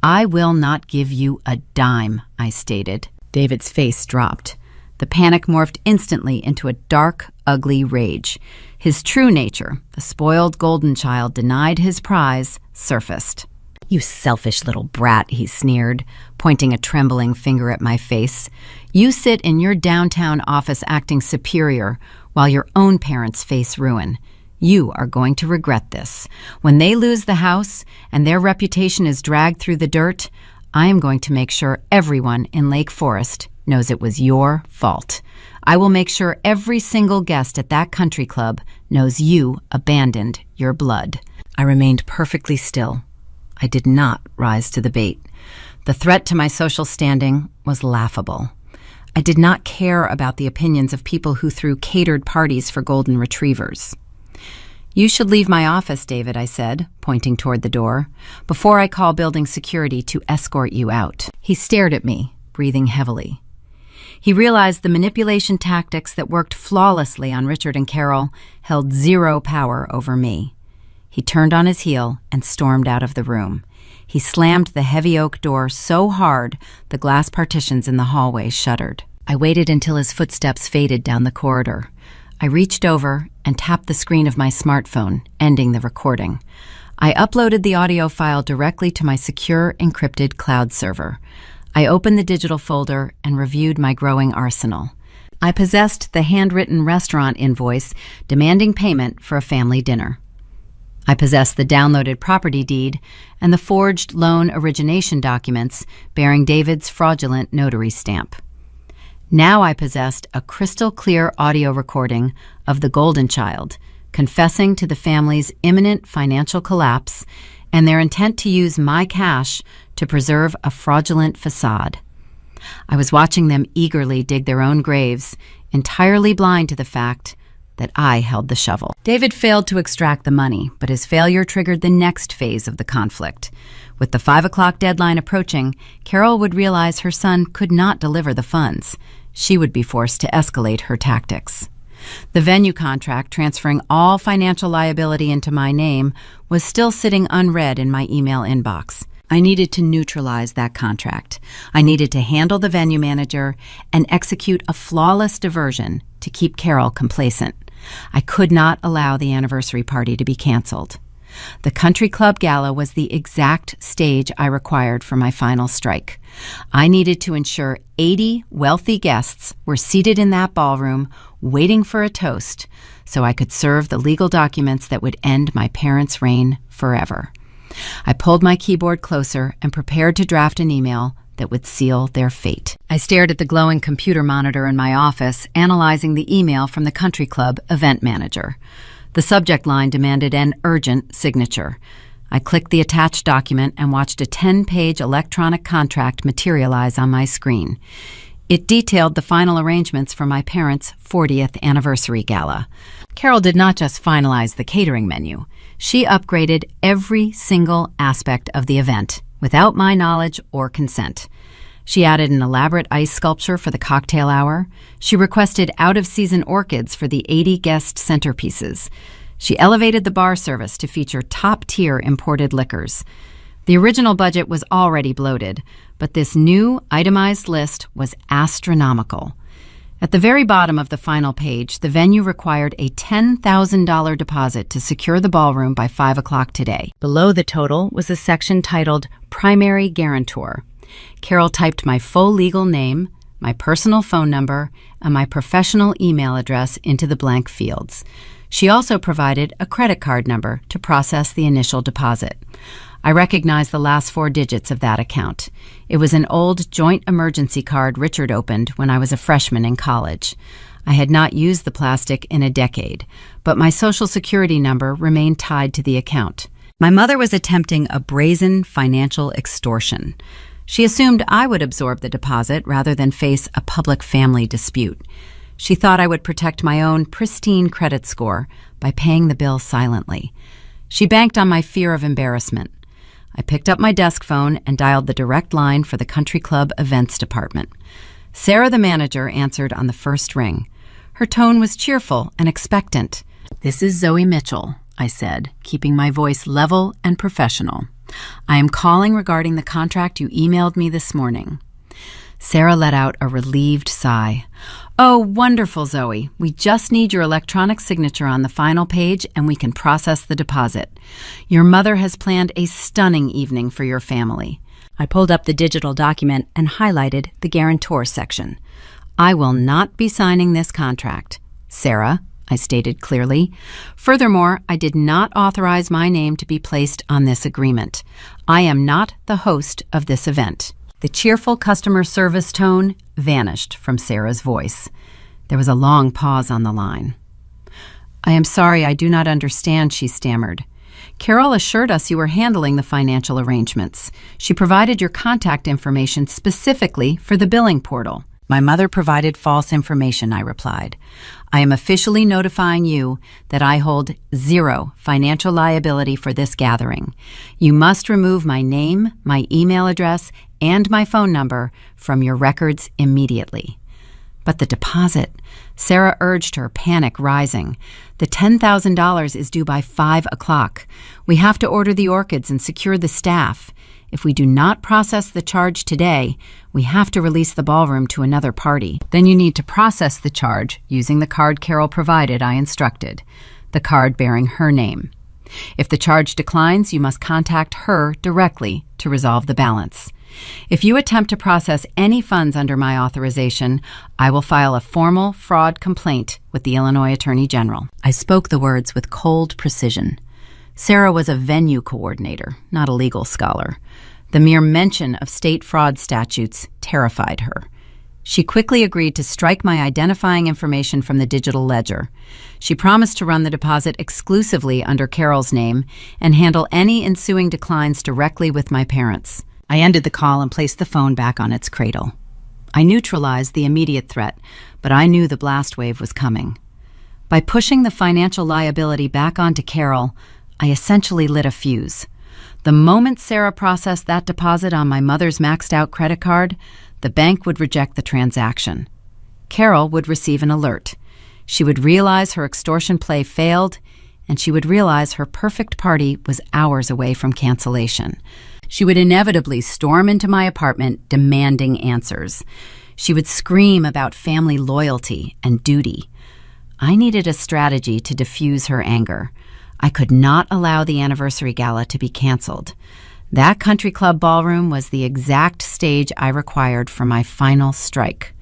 "I will not give you a dime," I stated. David's face dropped. The panic morphed instantly into a dark, ugly rage. His true nature, the spoiled golden child denied his prize, surfaced. "You selfish little brat," he sneered, pointing a trembling finger at my face. "You sit in your downtown office acting superior while your own parents face ruin. You are going to regret this. When they lose the house and their reputation is dragged through the dirt, I am going to make sure everyone in Lake Forest knows it was your fault. I will make sure every single guest at that country club knows you abandoned your blood." I remained perfectly still. I did not rise to the bait. The threat to my social standing was laughable. I did not care about the opinions of people who threw catered parties for golden retrievers. "You should leave my office, David," I said, pointing toward the door, "before I call building security to escort you out." He stared at me, breathing heavily. He realized the manipulation tactics that worked flawlessly on Richard and Carol held zero power over me. He turned on his heel and stormed out of the room. He slammed the heavy oak door so hard the glass partitions in the hallway shuddered. I waited until his footsteps faded down the corridor. I reached over and tapped the screen of my smartphone, ending the recording. I uploaded the audio file directly to my secure, encrypted cloud server. I opened the digital folder and reviewed my growing arsenal. I possessed the handwritten restaurant invoice demanding payment for a family dinner. I possessed the downloaded property deed and the forged loan origination documents bearing David's fraudulent notary stamp. Now I possessed a crystal-clear audio recording of the Golden Child, confessing to the family's imminent financial collapse and their intent to use my cash to preserve a fraudulent facade. I was watching them eagerly dig their own graves, entirely blind to the fact that I held the shovel. David failed to extract the money, but his failure triggered the next phase of the conflict. With the 5 o'clock deadline approaching, Carol would realize her son could not deliver the funds. She would be forced to escalate her tactics. The venue contract transferring all financial liability into my name was still sitting unread in my email inbox. I needed to neutralize that contract. I needed to handle the venue manager and execute a flawless diversion to keep Carol complacent. I could not allow the anniversary party to be canceled. The country club gala was the exact stage I required for my final strike. I needed to ensure 80 wealthy guests were seated in that ballroom waiting for a toast so I could serve the legal documents that would end my parents' reign forever. I pulled my keyboard closer and prepared to draft an email that would seal their fate. I stared at the glowing computer monitor in my office, analyzing the email from the country club event manager. The subject line demanded an urgent signature. I clicked the attached document and watched a 10-page electronic contract materialize on my screen. It detailed the final arrangements for my parents' 40th anniversary gala. Carol did not just finalize the catering menu. She upgraded every single aspect of the event, without my knowledge or consent. She added an elaborate ice sculpture for the cocktail hour. She requested out-of-season orchids for the 80 guest centerpieces. She elevated the bar service to feature top-tier imported liquors. The original budget was already bloated, but this new itemized list was astronomical. At the very bottom of the final page, the venue required a $10,000 deposit to secure the ballroom by 5 o'clock today. Below the total was a section titled Primary Guarantor. Carol typed my full legal name, my personal phone number, and my professional email address into the blank fields. She also provided a credit card number to process the initial deposit. I recognized the last 4 digits of that account. It was an old joint emergency card Richard opened when I was a freshman in college. I had not used the plastic in a decade, but my Social Security number remained tied to the account. My mother was attempting a brazen financial extortion. She assumed I would absorb the deposit rather than face a public family dispute. She thought I would protect my own pristine credit score by paying the bill silently. She banked on my fear of embarrassment. I picked up my desk phone and dialed the direct line for the country club events department. Sarah, the manager, answered on the first ring. Her tone was cheerful and expectant. "This is Zoe Mitchell," I said, keeping my voice level and professional. "I am calling regarding the contract you emailed me this morning." Sarah let out a relieved sigh. "Oh, wonderful, Zoe. We just need your electronic signature on the final page and we can process the deposit. Your mother has planned a stunning evening for your family." I pulled up the digital document and highlighted the guarantor section. "I will not be signing this contract, Sarah," I stated clearly. "Furthermore, I did not authorize my name to be placed on this agreement. I am not the host of this event." The cheerful customer service tone vanished from Sarah's voice. There was a long pause on the line. "I am sorry, I do not understand," she stammered. "Carol assured us you were handling the financial arrangements. She provided your contact information specifically for the billing portal." "My mother provided false information," I replied. "I am officially notifying you that I hold 0 financial liability for this gathering. You must remove my name, my email address, and my phone number from your records immediately." "But the deposit," Sarah urged her, panic rising. "The $10,000 is due by 5 o'clock. We have to order the orchids and secure the staff. If we do not process the charge today, we have to release the ballroom to another party. Then you need to process the charge using the card Carol provided," I instructed, the card bearing her name. "If the charge declines, you must contact her directly to resolve the balance. If you attempt to process any funds under my authorization, I will file a formal fraud complaint with the Illinois Attorney General." I spoke the words with cold precision. Sarah was a venue coordinator, not a legal scholar. The mere mention of state fraud statutes terrified her. She quickly agreed to strike my identifying information from the digital ledger. She promised to run the deposit exclusively under Carol's name and handle any ensuing declines directly with my parents. I ended the call and placed the phone back on its cradle. I neutralized the immediate threat, but I knew the blast wave was coming. By pushing the financial liability back onto Carol, I essentially lit a fuse. The moment Sarah processed that deposit on my mother's maxed-out credit card, the bank would reject the transaction. Carol would receive an alert. She would realize her extortion play failed, and she would realize her perfect party was hours away from cancellation. She would inevitably storm into my apartment demanding answers. She would scream about family loyalty and duty. I needed a strategy to diffuse her anger. I could not allow the anniversary gala to be canceled. That country club ballroom was the exact stage I required for my final strike.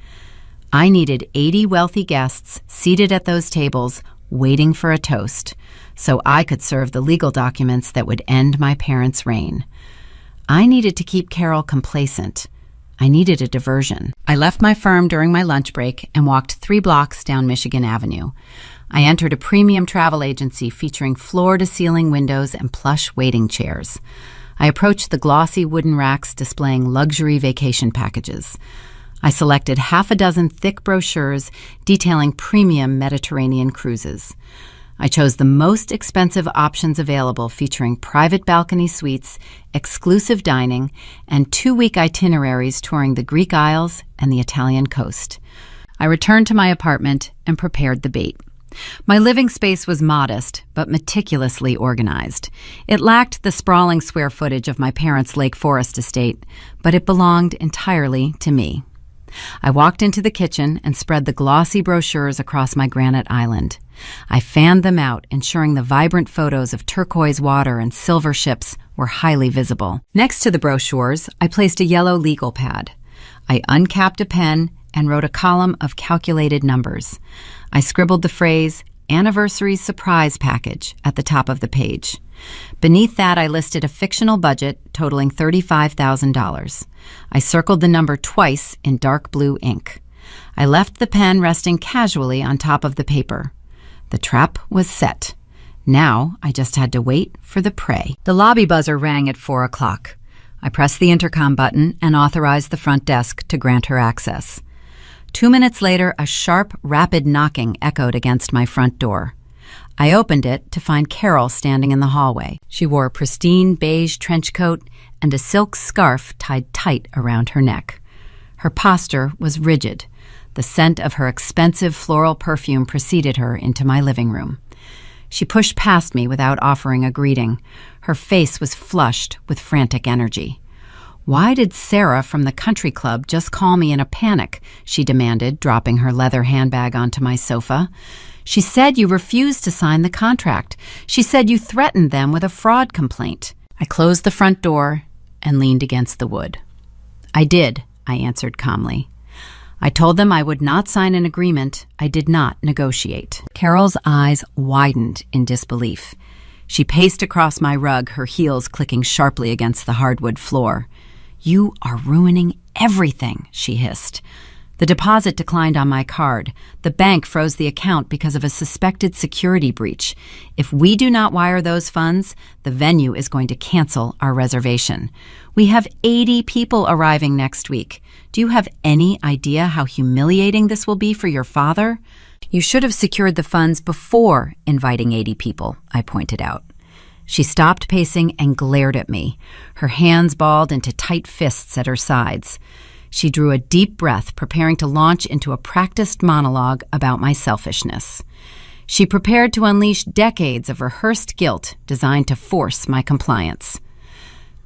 I needed 80 wealthy guests seated at those tables, waiting for a toast, so I could serve the legal documents that would end my parents' reign. I needed to keep Carol complacent. I needed a diversion. I left my firm during my lunch break and walked 3 blocks down Michigan Avenue. I entered a premium travel agency featuring floor-to-ceiling windows and plush waiting chairs. I approached the glossy wooden racks displaying luxury vacation packages. I selected half a dozen thick brochures detailing premium Mediterranean cruises. I chose the most expensive options available, featuring private balcony suites, exclusive dining, and 2-week itineraries touring the Greek Isles and the Italian coast. I returned to my apartment and prepared the bait. My living space was modest, but meticulously organized. It lacked the sprawling square footage of my parents' Lake Forest estate, but it belonged entirely to me. I walked into the kitchen and spread the glossy brochures across my granite island. I fanned them out, ensuring the vibrant photos of turquoise water and silver ships were highly visible. Next to the brochures, I placed a yellow legal pad. I uncapped a pen and wrote a column of calculated numbers. I scribbled the phrase, "Anniversary Surprise Package," at the top of the page. Beneath that, I listed a fictional budget totaling $35,000. I circled the number twice in dark blue ink. I left the pen resting casually on top of the paper. The trap was set. Now I just had to wait for the prey. The lobby buzzer rang at 4 o'clock. I pressed the intercom button and authorized the front desk to grant her access. 2 minutes later, a sharp, rapid knocking echoed against my front door. I opened it to find Carol standing in the hallway. She wore a pristine beige trench coat and a silk scarf tied tight around her neck. Her posture was rigid. The scent of her expensive floral perfume preceded her into my living room. She pushed past me without offering a greeting. Her face was flushed with frantic energy. "Why did Sarah from the country club just call me in a panic?" she demanded, dropping her leather handbag onto my sofa. "She said you refused to sign the contract. She said you threatened them with a fraud complaint." I closed the front door and leaned against the wood. "I did," I answered calmly. "I told them I would not sign an agreement. I did not negotiate." Carol's eyes widened in disbelief. She paced across my rug, her heels clicking sharply against the hardwood floor. "You are ruining everything," she hissed. "The deposit declined on my card. The bank froze the account because of a suspected security breach. If we do not wire those funds, the venue is going to cancel our reservation. We have 80 people arriving next week. Do you have any idea how humiliating this will be for your father? You should have secured the funds before inviting 80 people," I pointed out. She stopped pacing and glared at me, her hands balled into tight fists at her sides. She drew a deep breath, preparing to launch into a practiced monologue about my selfishness. She prepared to unleash decades of rehearsed guilt designed to force my compliance.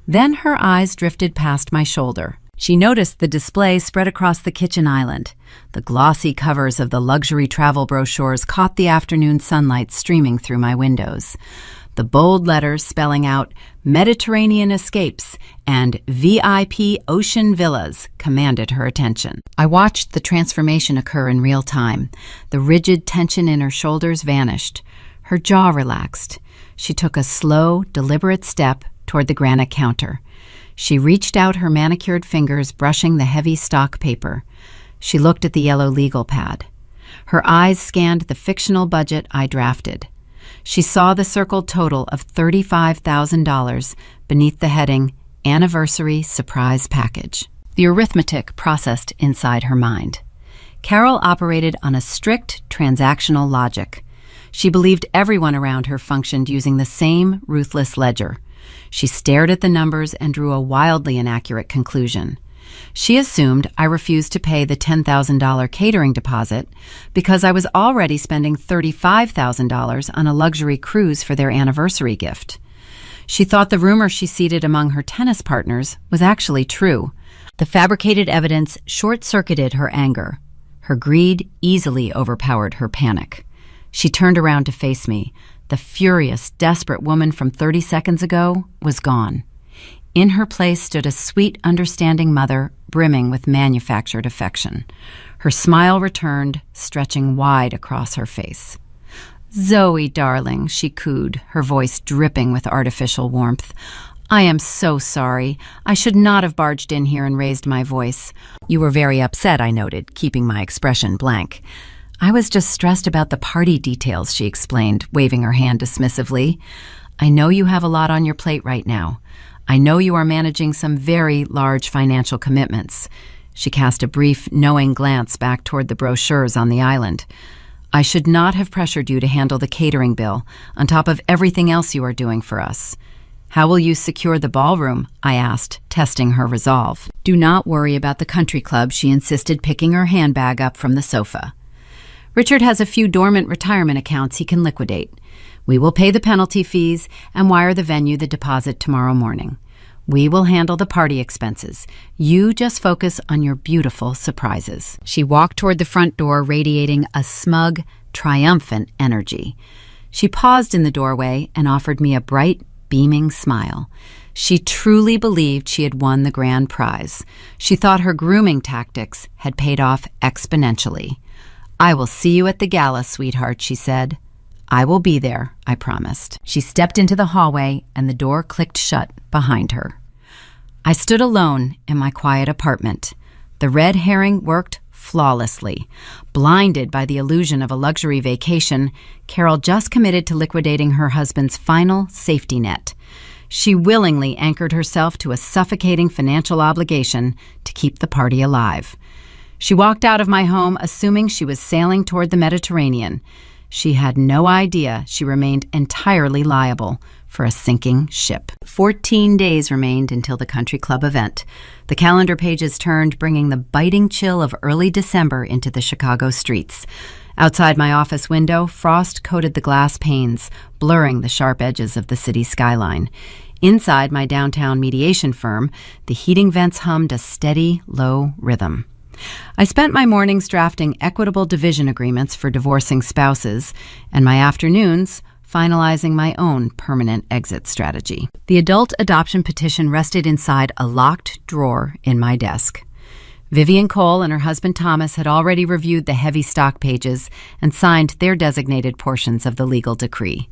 Then her eyes drifted past my shoulder. She noticed the display spread across the kitchen island. The glossy covers of the luxury travel brochures caught the afternoon sunlight streaming through my windows. The bold letters spelling out Mediterranean Escapes and VIP Ocean Villas commanded her attention. I watched the transformation occur in real time. The rigid tension in her shoulders vanished. Her jaw relaxed. She took a slow, deliberate step toward the granite counter. She reached out her manicured fingers, brushing the heavy stock paper. She looked at the yellow legal pad. Her eyes scanned the fictional budget I drafted. She saw the circled total of $35,000 beneath the heading, Anniversary Surprise Package. The arithmetic processed inside her mind. Carol operated on a strict transactional logic. She believed everyone around her functioned using the same ruthless ledger. She stared at the numbers and drew a wildly inaccurate conclusion. She assumed I refused to pay the $10,000 catering deposit because I was already spending $35,000 on a luxury cruise for their anniversary gift. She thought the rumor she seeded among her tennis partners was actually true. The fabricated evidence short-circuited her anger. Her greed easily overpowered her panic. She turned around to face me. The furious, desperate woman from 30 seconds ago was gone. In her place stood a sweet, understanding mother, brimming with manufactured affection. Her smile returned, stretching wide across her face. "Zoe, darling," she cooed, her voice dripping with artificial warmth. "I am so sorry. I should not have barged in here and raised my voice." "You were very upset," I noted, keeping my expression blank. "I was just stressed about the party details," she explained, waving her hand dismissively. "I know you have a lot on your plate right now. I know you are managing some very large financial commitments." She cast a brief, knowing glance back toward the brochures on the island. "I should not have pressured you to handle the catering bill, on top of everything else you are doing for us." "How will you secure the ballroom?" I asked, testing her resolve. "Do not worry about the country club," she insisted, picking her handbag up from the sofa. "Richard has a few dormant retirement accounts he can liquidate. We will pay the penalty fees and wire the venue the deposit tomorrow morning. We will handle the party expenses. You just focus on your beautiful surprises." She walked toward the front door, radiating a smug, triumphant energy. She paused in the doorway and offered me a bright, beaming smile. She truly believed she had won the grand prize. She thought her grooming tactics had paid off exponentially. "I will see you at the gala, sweetheart," she said. "I will be there," I promised. She stepped into the hallway and the door clicked shut behind her. I stood alone in my quiet apartment. The red herring worked flawlessly. Blinded by the illusion of a luxury vacation, Carol just committed to liquidating her husband's final safety net. She willingly anchored herself to a suffocating financial obligation to keep the party alive. She walked out of my home assuming she was sailing toward the Mediterranean. She had no idea she remained entirely liable for a sinking ship. 14 days remained until the country club event. The calendar pages turned, bringing the biting chill of early December into the Chicago streets. Outside my office window, frost coated the glass panes, blurring the sharp edges of the city skyline. Inside my downtown mediation firm, the heating vents hummed a steady, low rhythm. I spent my mornings drafting equitable division agreements for divorcing spouses, and my afternoons finalizing my own permanent exit strategy. The adult adoption petition rested inside a locked drawer in my desk. Vivian Cole and her husband Thomas had already reviewed the heavy stock pages and signed their designated portions of the legal decree.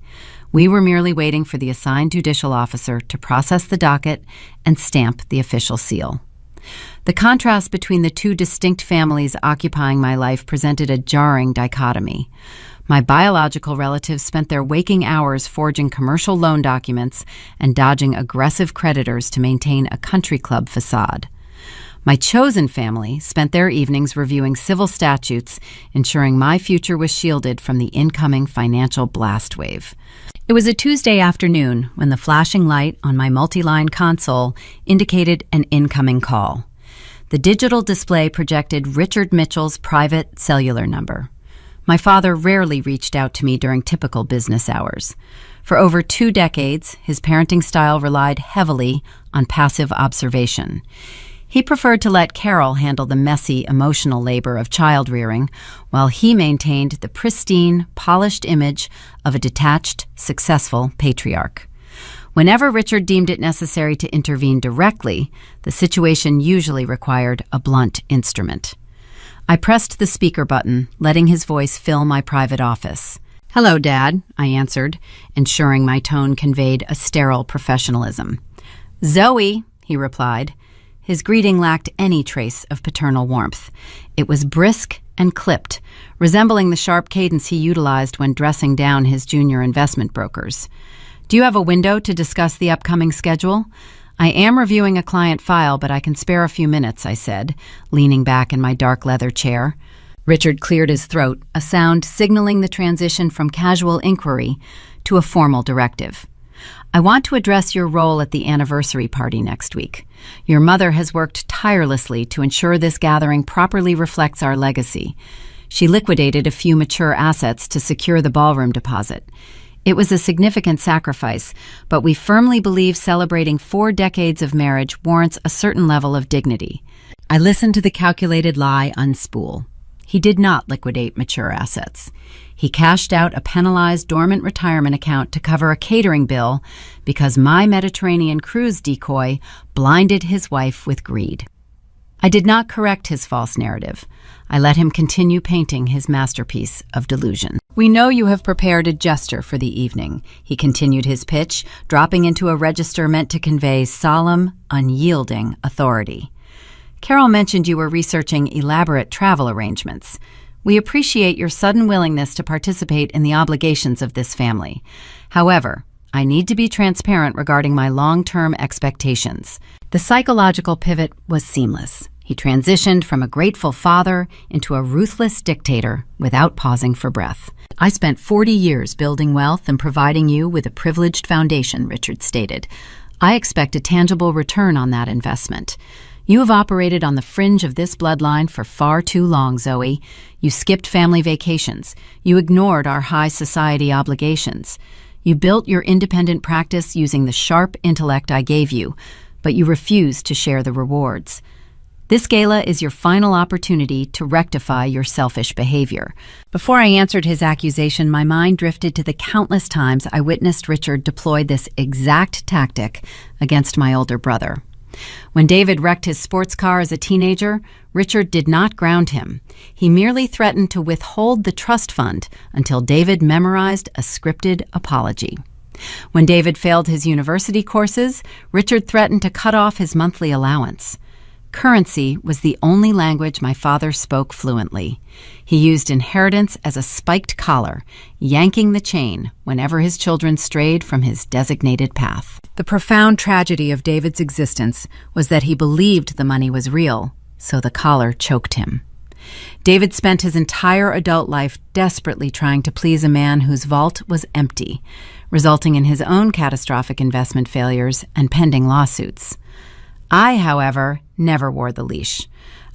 We were merely waiting for the assigned judicial officer to process the docket and stamp the official seal. The contrast between the two distinct families occupying my life presented a jarring dichotomy. My biological relatives spent their waking hours forging commercial loan documents and dodging aggressive creditors to maintain a country club facade. My chosen family spent their evenings reviewing civil statutes, ensuring my future was shielded from the incoming financial blast wave. It was a Tuesday afternoon when the flashing light on my multi-line console indicated an incoming call. The digital display projected Richard Mitchell's private cellular number. My father rarely reached out to me during typical business hours. For over 2 decades, his parenting style relied heavily on passive observation. He preferred to let Carol handle the messy, emotional labor of child-rearing, while he maintained the pristine, polished image of a detached, successful patriarch. Whenever Richard deemed it necessary to intervene directly, the situation usually required a blunt instrument. I pressed the speaker button, letting his voice fill my private office. "Hello, Dad," I answered, ensuring my tone conveyed a sterile professionalism. "Zoe," he replied. His greeting lacked any trace of paternal warmth. It was brisk and clipped, resembling the sharp cadence he utilized when dressing down his junior investment brokers. "Do you have a window to discuss the upcoming schedule?" "I am reviewing a client file, but I can spare a few minutes," I said, leaning back in my dark leather chair. Richard cleared his throat, a sound signaling the transition from casual inquiry to a formal directive. I want to address your role at the anniversary party next week. Your mother has worked tirelessly to ensure this gathering properly reflects our legacy. She liquidated a few mature assets to secure the ballroom deposit. It was a significant sacrifice, but we firmly believe celebrating 4 decades of marriage warrants a certain level of dignity. I listened to the calculated lie unspool. He did not liquidate mature assets. He cashed out a penalized dormant retirement account to cover a catering bill because my Mediterranean cruise decoy blinded his wife with greed. I did not correct his false narrative. I let him continue painting his masterpiece of delusion. We know you have prepared a jester for the evening, he continued his pitch, dropping into a register meant to convey solemn, unyielding authority. Carol mentioned you were researching elaborate travel arrangements. We appreciate your sudden willingness to participate in the obligations of this family. However, I need to be transparent regarding my long-term expectations. The psychological pivot was seamless. He transitioned from a grateful father into a ruthless dictator without pausing for breath. I spent 40 years building wealth and providing you with a privileged foundation, Richard stated. I expect a tangible return on that investment. You have operated on the fringe of this bloodline for far too long, Zoe. You skipped family vacations. You ignored our high society obligations. You built your independent practice using the sharp intellect I gave you, but you refused to share the rewards. This gala is your final opportunity to rectify your selfish behavior. Before I answered his accusation, my mind drifted to the countless times I witnessed Richard deploy this exact tactic against my older brother. When David wrecked his sports car as a teenager, Richard did not ground him. He merely threatened to withhold the trust fund until David memorized a scripted apology. When David failed his university courses, Richard threatened to cut off his monthly allowance. Currency was the only language my father spoke fluently. He used inheritance as a spiked collar, yanking the chain whenever his children strayed from his designated path. The profound tragedy of David's existence was that he believed the money was real, so the collar choked him. David spent his entire adult life desperately trying to please a man whose vault was empty, resulting in his own catastrophic investment failures and pending lawsuits. I, however, never wore the leash.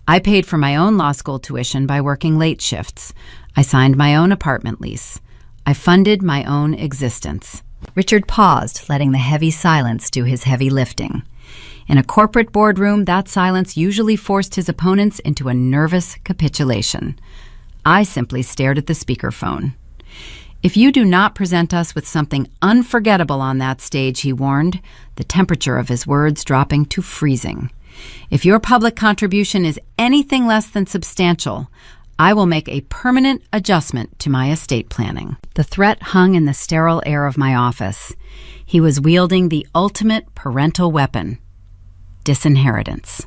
I paid for my own law school tuition by working late shifts. I signed my own apartment lease. I funded my own existence. Richard paused, letting the heavy silence do his heavy lifting. In a corporate boardroom, that silence usually forced his opponents into a nervous capitulation. I simply stared at the speakerphone. If you do not present us with something unforgettable on that stage, he warned, the temperature of his words dropping to freezing. If your public contribution is anything less than substantial, I will make a permanent adjustment to my estate planning. The threat hung in the sterile air of my office. He was wielding the ultimate parental weapon, disinheritance.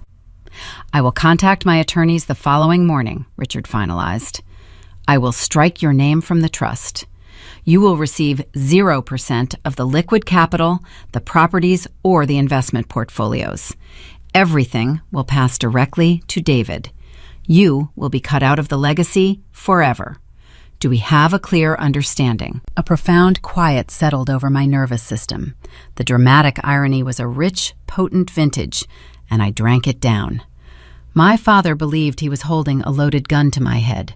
I will contact my attorneys the following morning, Richard finalized. I will strike your name from the trust. You will receive 0% of the liquid capital, the properties, or the investment portfolios. Everything will pass directly to David. You will be cut out of the legacy forever. Do we have a clear understanding? A profound quiet settled over my nervous system. The dramatic irony was a rich, potent vintage, and I drank it down. My father believed he was holding a loaded gun to my head.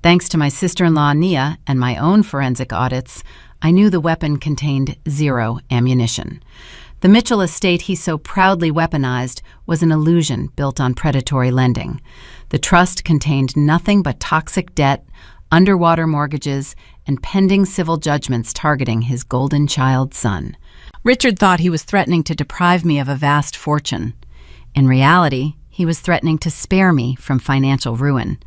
Thanks to my sister-in-law Nia and my own forensic audits, I knew the weapon contained 0 ammunition. The Mitchell estate he so proudly weaponized was an illusion built on predatory lending. The trust contained nothing but toxic debt, underwater mortgages, and pending civil judgments targeting his golden child son. Richard thought he was threatening to deprive me of a vast fortune. In reality, he was threatening to spare me from financial ruin.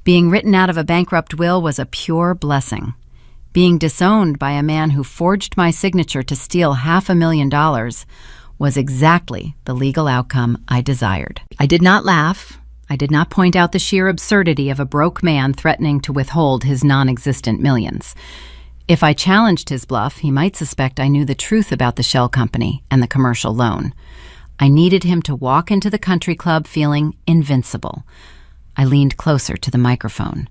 Being written out of a bankrupt will was a pure blessing. Being disowned by a man who forged my signature to steal $500,000 was exactly the legal outcome I desired. I did not laugh. I did not point out the sheer absurdity of a broke man threatening to withhold his non-existent millions. If I challenged his bluff, he might suspect I knew the truth about the shell company and the commercial loan. I needed him to walk into the country club feeling invincible. I leaned closer to the microphone.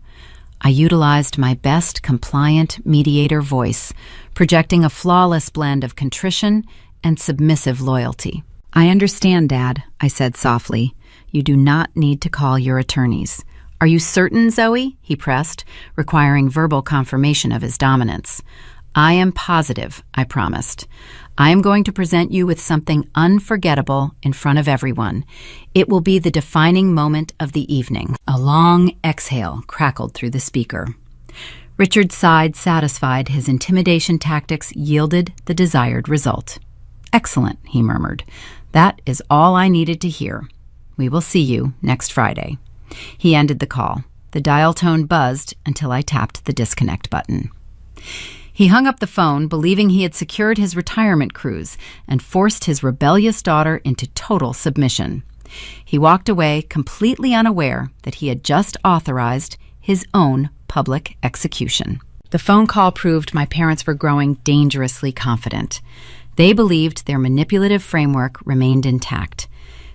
I utilized my best compliant mediator voice, projecting a flawless blend of contrition and submissive loyalty. "I understand, Dad," I said softly. "You do not need to call your attorneys." "Are you certain, Zoe?" he pressed, requiring verbal confirmation of his dominance. "I am positive," I promised. "I am going to present you with something unforgettable in front of everyone. It will be the defining moment of the evening." A long exhale crackled through the speaker. Richard sighed, satisfied his intimidation tactics yielded the desired result. "Excellent," he murmured. "That is all I needed to hear. We will see you next Friday." He ended the call. The dial tone buzzed until I tapped the disconnect button. He hung up the phone, believing he had secured his retirement cruise and forced his rebellious daughter into total submission. He walked away completely unaware that he had just authorized his own public execution. The phone call proved my parents were growing dangerously confident. They believed their manipulative framework remained intact.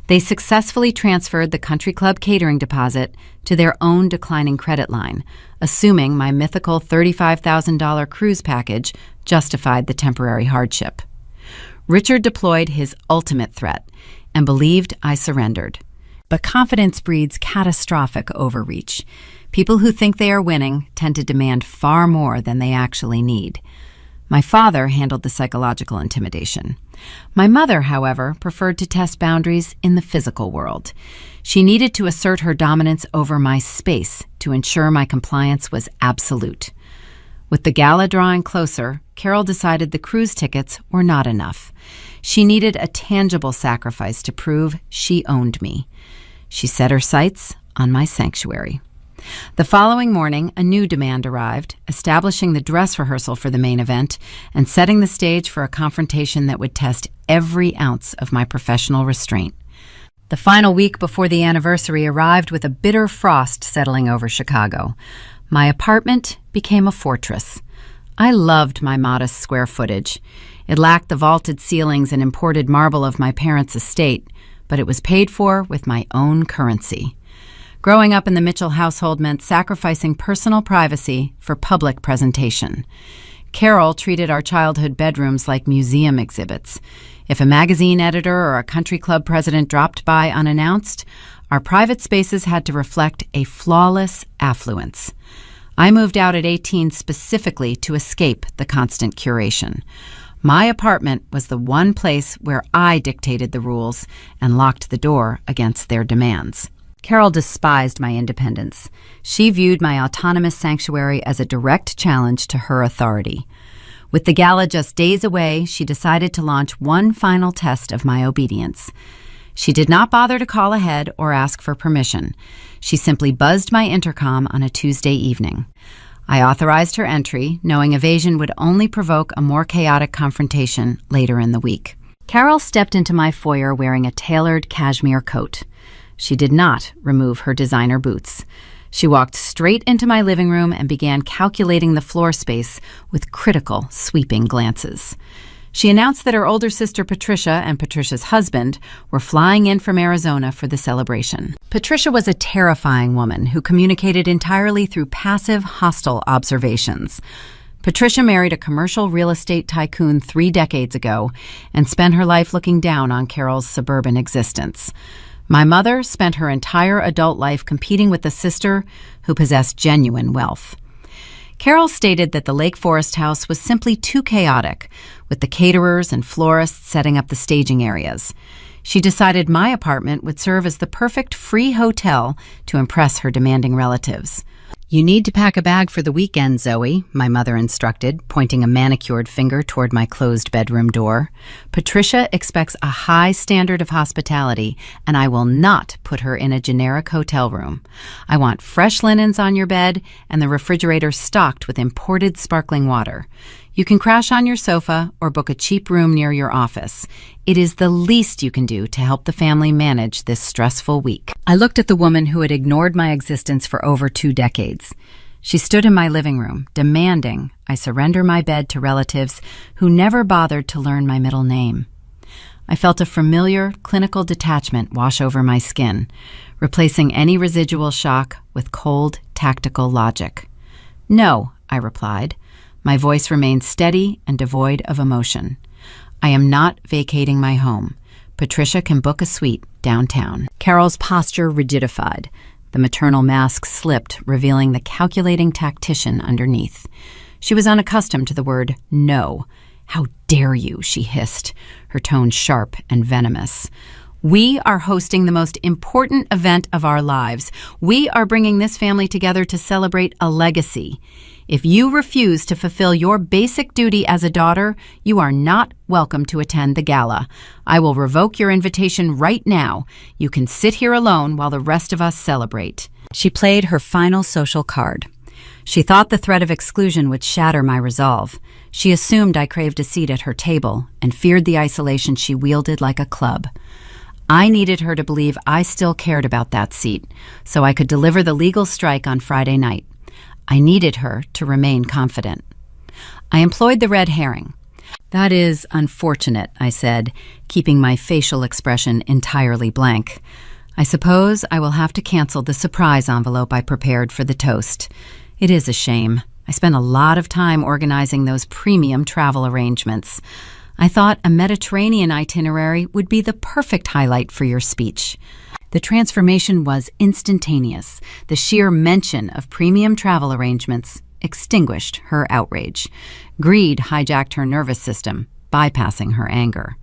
They successfully transferred the country club catering deposit to their own declining credit line, assuming my mythical $35,000 cruise package justified the temporary hardship. Richard deployed his ultimate threat and believed I surrendered. But confidence breeds catastrophic overreach. People who think they are winning tend to demand far more than they actually need. My father handled the psychological intimidation. My mother, however, preferred to test boundaries in the physical world. She needed to assert her dominance over my space to ensure my compliance was absolute. With the gala drawing closer, Carol decided the cruise tickets were not enough. She needed a tangible sacrifice to prove she owned me. She set her sights on my sanctuary. The following morning, a new demand arrived, establishing the dress rehearsal for the main event and setting the stage for a confrontation that would test every ounce of my professional restraint. The final week before the anniversary arrived with a bitter frost settling over Chicago. My apartment became a fortress. I loved my modest square footage. It lacked the vaulted ceilings and imported marble of my parents' estate, but it was paid for with my own currency. Growing up in the Mitchell household meant sacrificing personal privacy for public presentation. Carol treated our childhood bedrooms like museum exhibits. If a magazine editor or a country club president dropped by unannounced, our private spaces had to reflect a flawless affluence. I moved out at 18 specifically to escape the constant curation. My apartment was the one place where I dictated the rules and locked the door against their demands. Carol despised my independence. She viewed my autonomous sanctuary as a direct challenge to her authority. With the gala just days away, she decided to launch one final test of my obedience. She did not bother to call ahead or ask for permission. She simply buzzed my intercom on a Tuesday evening. I authorized her entry, knowing evasion would only provoke a more chaotic confrontation later in the week. Carol stepped into my foyer wearing a tailored cashmere coat. She did not remove her designer boots. She walked straight into my living room and began calculating the floor space with critical, sweeping glances. She announced that her older sister Patricia and Patricia's husband were flying in from Arizona for the celebration. Patricia was a terrifying woman who communicated entirely through passive, hostile observations. Patricia married a commercial real estate tycoon 3 decades ago and spent her life looking down on Carol's suburban existence. My mother spent her entire adult life competing with a sister who possessed genuine wealth. Carol stated that the Lake Forest house was simply too chaotic, with the caterers and florists setting up the staging areas. She decided my apartment would serve as the perfect free hotel to impress her demanding relatives. "You need to pack a bag for the weekend, Zoe," my mother instructed, pointing a manicured finger toward my closed bedroom door. "Patricia expects a high standard of hospitality, and I will not put her in a generic hotel room. I want fresh linens on your bed and the refrigerator stocked with imported sparkling water. You can crash on your sofa or book a cheap room near your office. It is the least you can do to help the family manage this stressful week." I looked at the woman who had ignored my existence for over 2 decades. She stood in my living room, demanding I surrender my bed to relatives who never bothered to learn my middle name. I felt a familiar, clinical detachment wash over my skin, replacing any residual shock with cold, tactical logic. "No," I replied. My voice remained steady and devoid of emotion. "I am not vacating my home. Patricia can book a suite downtown." Carol's posture rigidified. The maternal mask slipped, revealing the calculating tactician underneath. She was unaccustomed to the word no. "How dare you?" she hissed, her tone sharp and venomous. "We are hosting the most important event of our lives. We are bringing this family together to celebrate a legacy. If you refuse to fulfill your basic duty as a daughter, you are not welcome to attend the gala. I will revoke your invitation right now. You can sit here alone while the rest of us celebrate." She played her final social card. She thought the threat of exclusion would shatter my resolve. She assumed I craved a seat at her table and feared the isolation she wielded like a club. I needed her to believe I still cared about that seat, so I could deliver the legal strike on Friday night. I needed her to remain confident. I employed the red herring. "That is unfortunate," I said, keeping my facial expression entirely blank. "I suppose I will have to cancel the surprise envelope I prepared for the toast. It is a shame. I spent a lot of time organizing those premium travel arrangements. I thought a Mediterranean itinerary would be the perfect highlight for your speech." The transformation was instantaneous. The sheer mention of premium travel arrangements extinguished her outrage. Greed hijacked her nervous system, bypassing her anger.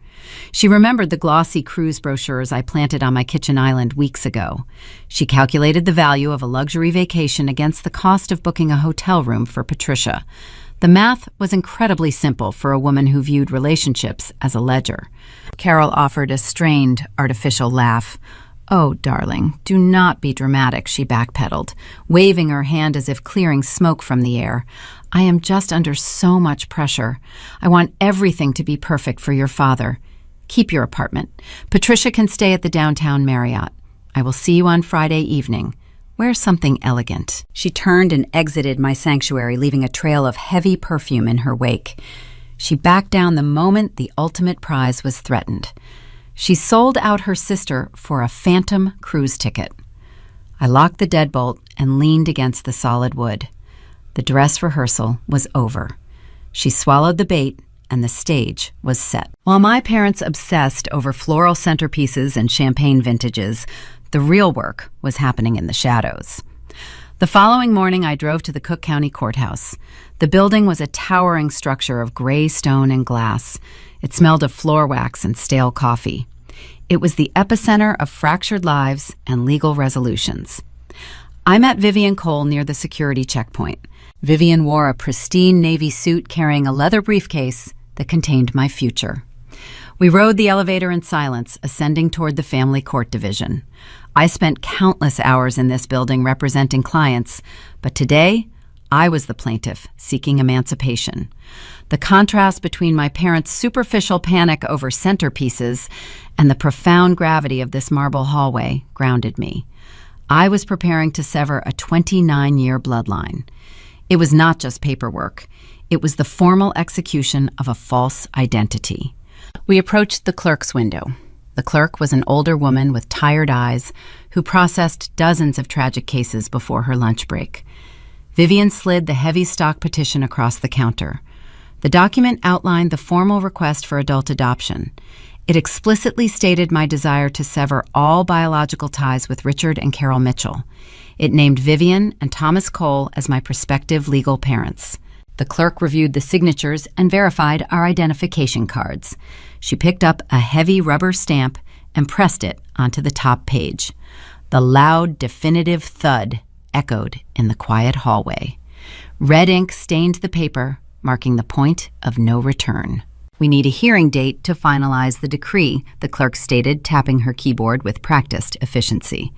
She remembered the glossy cruise brochures I planted on my kitchen island weeks ago. She calculated the value of a luxury vacation against the cost of booking a hotel room for Patricia. The math was incredibly simple for a woman who viewed relationships as a ledger. Carol offered a strained, artificial laugh. "Oh, darling, do not be dramatic," she backpedaled, waving her hand as if clearing smoke from the air. "I am just under so much pressure. I want everything to be perfect for your father. Keep your apartment. Patricia can stay at the downtown Marriott. I will see you on Friday evening. Wear something elegant." She turned and exited my sanctuary, leaving a trail of heavy perfume in her wake. She backed down the moment the ultimate prize was threatened. She sold out her sister for a phantom cruise ticket. I locked the deadbolt and leaned against the solid wood. The dress rehearsal was over. She swallowed the bait, and the stage was set. While my parents obsessed over floral centerpieces and champagne vintages, the real work was happening in the shadows. The following morning, I drove to the Cook County Courthouse. The building was a towering structure of gray stone and glass. It smelled of floor wax and stale coffee. It was the epicenter of fractured lives and legal resolutions. I met Vivian Cole near the security checkpoint. Vivian wore a pristine navy suit carrying a leather briefcase that contained my future. We rode the elevator in silence, ascending toward the family court division. I spent countless hours in this building representing clients, but today I was the plaintiff seeking emancipation. The contrast between my parents' superficial panic over centerpieces and the profound gravity of this marble hallway grounded me. I was preparing to sever a 29-year bloodline. It was not just paperwork. It was the formal execution of a false identity. We approached the clerk's window. The clerk was an older woman with tired eyes who processed dozens of tragic cases before her lunch break. Vivian slid the heavy stock petition across the counter. The document outlined the formal request for adult adoption. It explicitly stated my desire to sever all biological ties with Richard and Carol Mitchell. It named Vivian and Thomas Cole as my prospective legal parents. The clerk reviewed the signatures and verified our identification cards. She picked up a heavy rubber stamp and pressed it onto the top page. The loud, definitive thud echoed in the quiet hallway. Red ink stained the paper, marking the point of no return. "We need a hearing date to finalize the decree," the clerk stated, tapping her keyboard with practiced efficiency.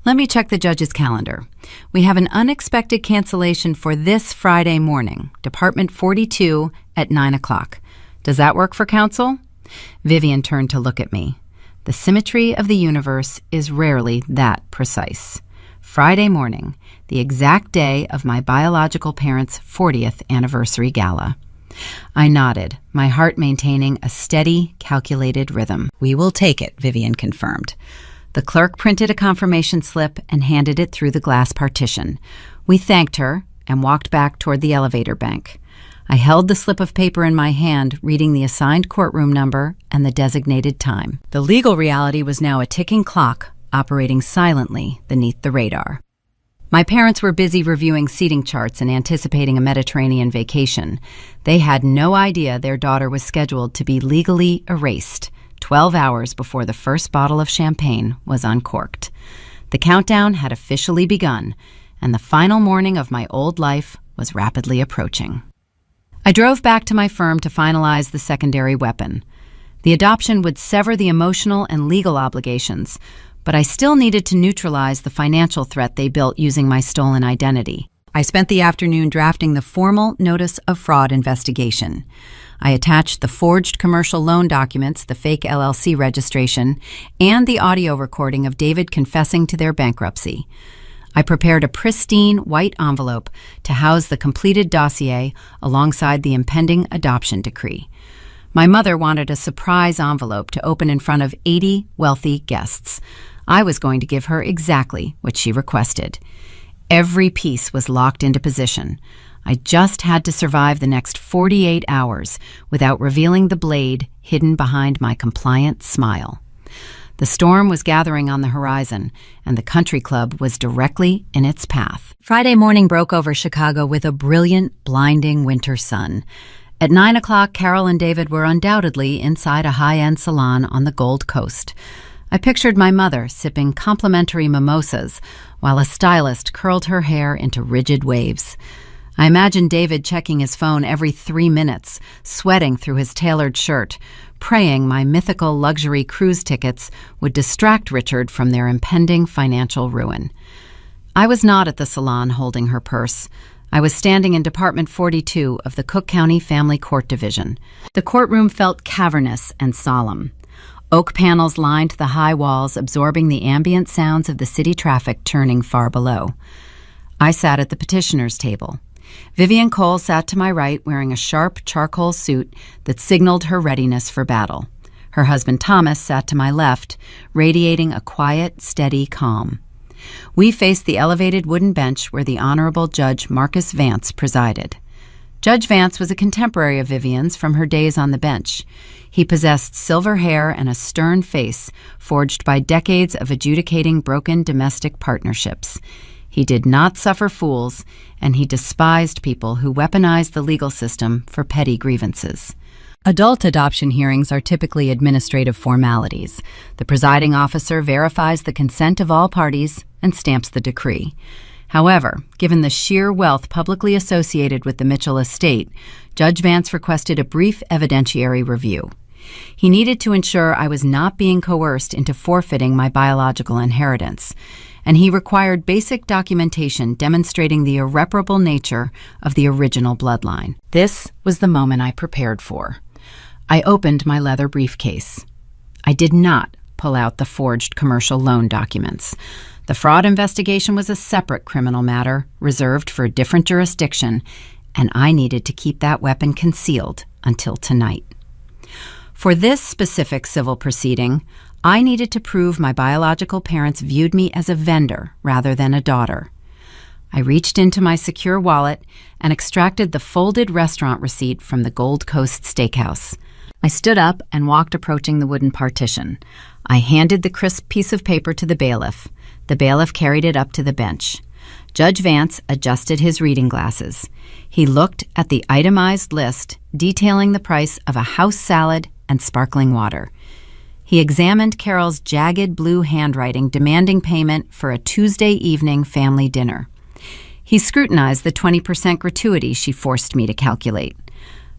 "Let me check the judge's calendar. We have an unexpected cancellation for this Friday morning, Department 42 at 9 o'clock. Does that work for counsel?" Vivian turned to look at me. The symmetry of the universe is rarely that precise. Friday morning, the exact day of my biological parents' 40th anniversary gala. I nodded, my heart maintaining a steady, calculated rhythm. "We will take it," Vivian confirmed. The clerk printed a confirmation slip and handed it through the glass partition. We thanked her and walked back toward the elevator bank. I held the slip of paper in my hand, reading the assigned courtroom number and the designated time. The legal reality was now a ticking clock, operating silently beneath the radar. My parents were busy reviewing seating charts and anticipating a Mediterranean vacation. They had no idea their daughter was scheduled to be legally erased 12 hours before the first bottle of champagne was uncorked. The countdown had officially begun, and the final morning of my old life was rapidly approaching. I drove back to my firm to finalize the secondary weapon. The adoption would sever the emotional and legal obligations, but I still needed to neutralize the financial threat they built using my stolen identity. I spent the afternoon drafting the formal notice of fraud investigation. I attached the forged commercial loan documents, the fake LLC registration, and the audio recording of David confessing to their bankruptcy. I prepared a pristine white envelope to house the completed dossier alongside the impending adoption decree. My mother wanted a surprise envelope to open in front of 80 wealthy guests. I was going to give her exactly what she requested. Every piece was locked into position. I just had to survive the next 48 hours without revealing the blade hidden behind my compliant smile. The storm was gathering on the horizon, and the country club was directly in its path. Friday morning broke over Chicago with a brilliant, blinding winter sun. At 9 o'clock, Carol and David were undoubtedly inside a high-end salon on the Gold Coast. I pictured my mother sipping complimentary mimosas while a stylist curled her hair into rigid waves. I imagined David checking his phone every 3 minutes, sweating through his tailored shirt, praying my mythical luxury cruise tickets would distract Richard from their impending financial ruin. I was not at the salon holding her purse. I was standing in Department 42 of the Cook County Family Court Division. The courtroom felt cavernous and solemn. Oak panels lined the high walls, absorbing the ambient sounds of the city traffic churning far below. I sat at the petitioner's table. Vivian Cole sat to my right, wearing a sharp charcoal suit that signaled her readiness for battle. Her husband Thomas sat to my left, radiating a quiet, steady calm. We faced the elevated wooden bench where the Honorable Judge Marcus Vance presided. Judge Vance was a contemporary of Vivian's from her days on the bench. He possessed silver hair and a stern face forged by decades of adjudicating broken domestic partnerships. He did not suffer fools, and he despised people who weaponized the legal system for petty grievances. Adult adoption hearings are typically administrative formalities. The presiding officer verifies the consent of all parties and stamps the decree. However, given the sheer wealth publicly associated with the Mitchell estate, Judge Vance requested a brief evidentiary review. He needed to ensure I was not being coerced into forfeiting my biological inheritance, and he required basic documentation demonstrating the irreparable nature of the original bloodline. This was the moment I prepared for. I opened my leather briefcase. I did not pull out the forged commercial loan documents. The fraud investigation was a separate criminal matter reserved for a different jurisdiction, and I needed to keep that weapon concealed until tonight. For this specific civil proceeding, I needed to prove my biological parents viewed me as a vendor rather than a daughter. I reached into my secure wallet and extracted the folded restaurant receipt from the Gold Coast Steakhouse. I stood up and walked approaching the wooden partition. I handed the crisp piece of paper to the bailiff. The bailiff carried it up to the bench. Judge Vance adjusted his reading glasses. He looked at the itemized list detailing the price of a house salad and sparkling water. He examined Carol's jagged blue handwriting demanding payment for a Tuesday evening family dinner. He scrutinized the 20% gratuity she forced me to calculate.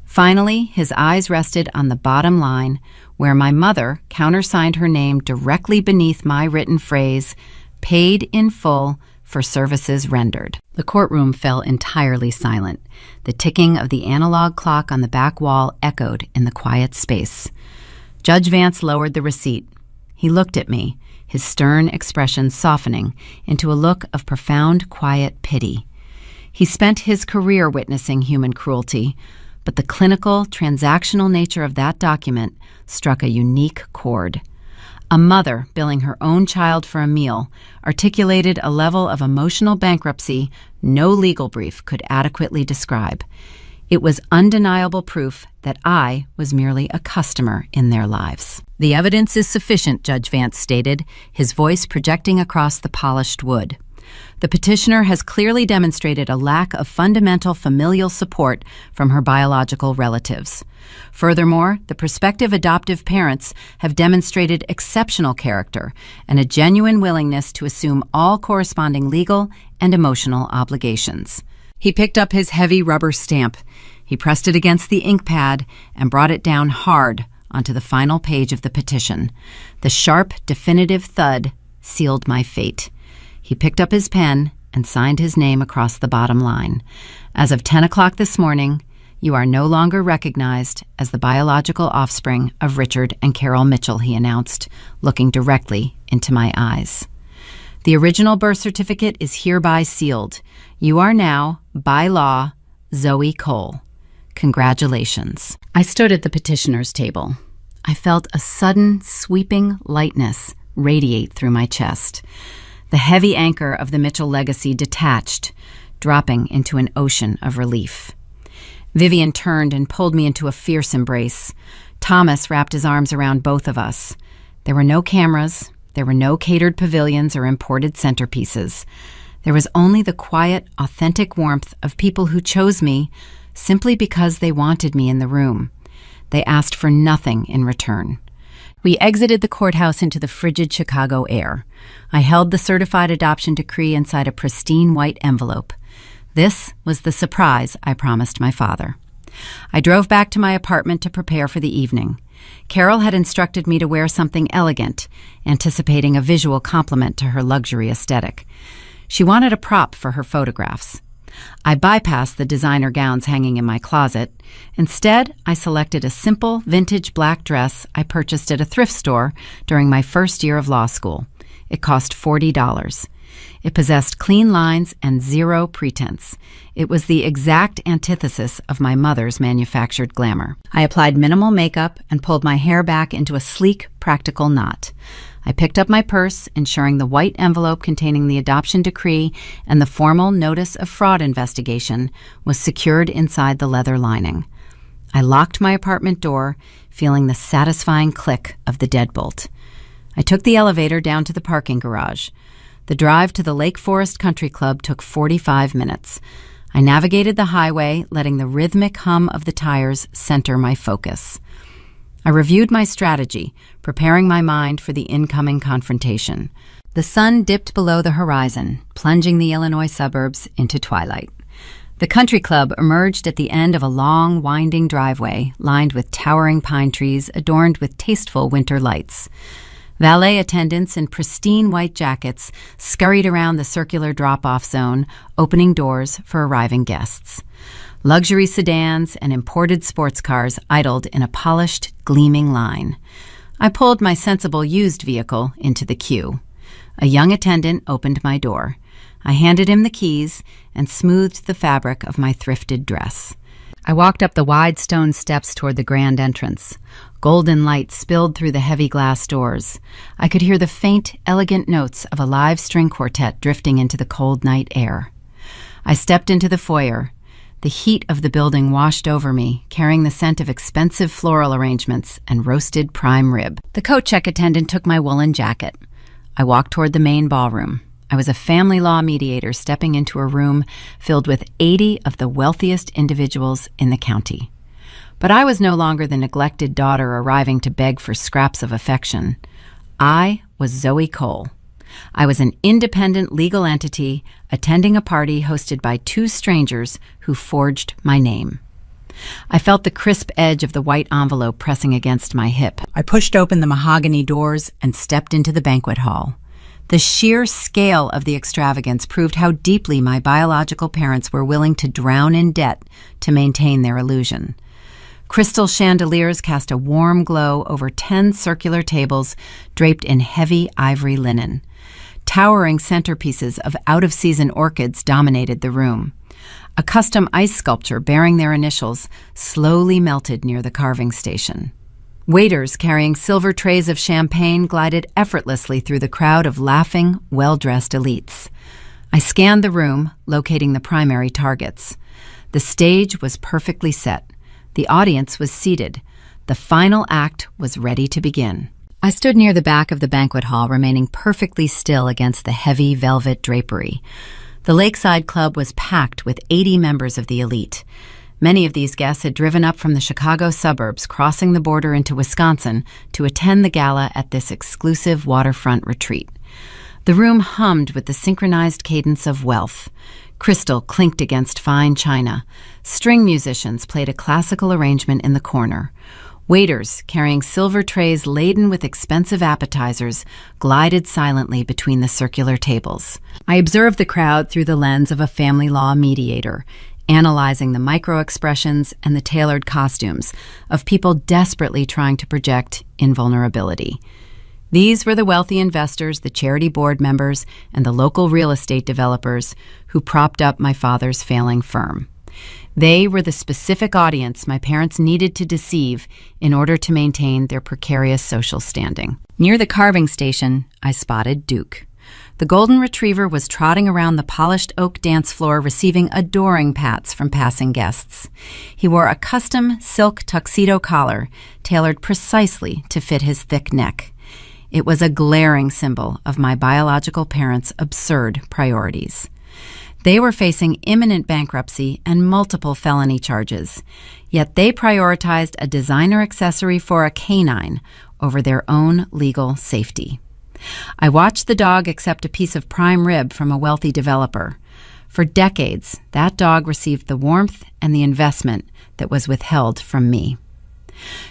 Finally, his eyes rested on the bottom line, where my mother countersigned her name directly beneath my written phrase, "Paid in full for services rendered." The courtroom fell entirely silent. The ticking of the analog clock on the back wall echoed in the quiet space. Judge Vance lowered the receipt. He looked at me, his stern expression softening into a look of profound, quiet pity. He spent his career witnessing human cruelty, but the clinical, transactional nature of that document struck a unique chord. A mother billing her own child for a meal articulated a level of emotional bankruptcy no legal brief could adequately describe. It was undeniable proof that I was merely a customer in their lives. "The evidence is sufficient," Judge Vance stated, his voice projecting across the polished wood. "The petitioner has clearly demonstrated a lack of fundamental familial support from her biological relatives. Furthermore, the prospective adoptive parents have demonstrated exceptional character and a genuine willingness to assume all corresponding legal and emotional obligations." He picked up his heavy rubber stamp. He pressed it against the ink pad and brought it down hard onto the final page of the petition. The sharp, definitive thud sealed my fate. He picked up his pen and signed his name across the bottom line. "As of 10 o'clock this morning, you are no longer recognized as the biological offspring of Richard and Carol Mitchell," he announced, looking directly into my eyes. "The original birth certificate is hereby sealed. You are now, by law, Zoe Cole. Congratulations." I stood at the petitioner's table. I felt a sudden, sweeping lightness radiate through my chest. The heavy anchor of the Mitchell legacy detached, dropping into an ocean of relief. Vivian turned and pulled me into a fierce embrace. Thomas wrapped his arms around both of us. There were no cameras. There were no catered pavilions or imported centerpieces. There was only the quiet, authentic warmth of people who chose me simply because they wanted me in the room. They asked for nothing in return. We exited the courthouse into the frigid Chicago air. I held the certified adoption decree inside a pristine white envelope. This was the surprise I promised my father. I drove back to my apartment to prepare for the evening. Carol had instructed me to wear something elegant, anticipating a visual complement to her luxury aesthetic. She wanted a prop for her photographs. I bypassed the designer gowns hanging in my closet. Instead, I selected a simple, vintage black dress I purchased at a thrift store during my first year of law school. It cost $40. It possessed clean lines and zero pretense. It was the exact antithesis of my mother's manufactured glamour. I applied minimal makeup and pulled my hair back into a sleek, practical knot. I picked up my purse, ensuring the white envelope containing the adoption decree and the formal notice of fraud investigation was secured inside the leather lining. I locked my apartment door, feeling the satisfying click of the deadbolt. I took the elevator down to the parking garage. The drive to the Lake Forest Country Club took 45 minutes. I navigated the highway, letting the rhythmic hum of the tires center my focus. I reviewed my strategy, preparing my mind for the incoming confrontation. The sun dipped below the horizon, plunging the Illinois suburbs into twilight. The country club emerged at the end of a long, winding driveway lined with towering pine trees adorned with tasteful winter lights. Valet attendants in pristine white jackets scurried around the circular drop-off zone, opening doors for arriving guests. Luxury sedans and imported sports cars idled in a polished, gleaming line. I pulled my sensible used vehicle into the queue. A young attendant opened my door. I handed him the keys and smoothed the fabric of my thrifted dress. I walked up the wide stone steps toward the grand entrance. Golden light spilled through the heavy glass doors. I could hear the faint, elegant notes of a live string quartet drifting into the cold night air. I stepped into the foyer. The heat of the building washed over me, carrying the scent of expensive floral arrangements and roasted prime rib. The coat check attendant took my woolen jacket. I walked toward the main ballroom. I was a family law mediator stepping into a room filled with 80 of the wealthiest individuals in the county. But I was no longer the neglected daughter arriving to beg for scraps of affection. I was Zoe Cole. I was an independent legal entity attending a party hosted by two strangers who forged my name. I felt the crisp edge of the white envelope pressing against my hip. I pushed open the mahogany doors and stepped into the banquet hall. The sheer scale of the extravagance proved how deeply my biological parents were willing to drown in debt to maintain their illusion. Crystal chandeliers cast a warm glow over 10 circular tables draped in heavy ivory linen. Towering centerpieces of out-of-season orchids dominated the room. A custom ice sculpture bearing their initials slowly melted near the carving station. Waiters carrying silver trays of champagne glided effortlessly through the crowd of laughing, well-dressed elites. I scanned the room, locating the primary targets. The stage was perfectly set. The audience was seated. The final act was ready to begin. I stood near the back of the banquet hall, remaining perfectly still against the heavy velvet drapery. The Lakeside Club was packed with 80 members of the elite. Many of these guests had driven up from the Chicago suburbs, crossing the border into Wisconsin to attend the gala at this exclusive waterfront retreat. The room hummed with the synchronized cadence of wealth. Crystal clinked against fine china. String musicians played a classical arrangement in the corner. Waiters, carrying silver trays laden with expensive appetizers, glided silently between the circular tables. I observed the crowd through the lens of a family law mediator, analyzing the micro-expressions and the tailored costumes of people desperately trying to project invulnerability. These were the wealthy investors, the charity board members, and the local real estate developers who propped up my father's failing firm. They were the specific audience my parents needed to deceive in order to maintain their precarious social standing. Near the carving station, I spotted Duke. The golden retriever was trotting around the polished oak dance floor, receiving adoring pats from passing guests. He wore a custom silk tuxedo collar, tailored precisely to fit his thick neck. It was a glaring symbol of my biological parents' absurd priorities. They were facing imminent bankruptcy and multiple felony charges, yet they prioritized a designer accessory for a canine over their own legal safety. I watched the dog accept a piece of prime rib from a wealthy developer. For decades, that dog received the warmth and the investment that was withheld from me.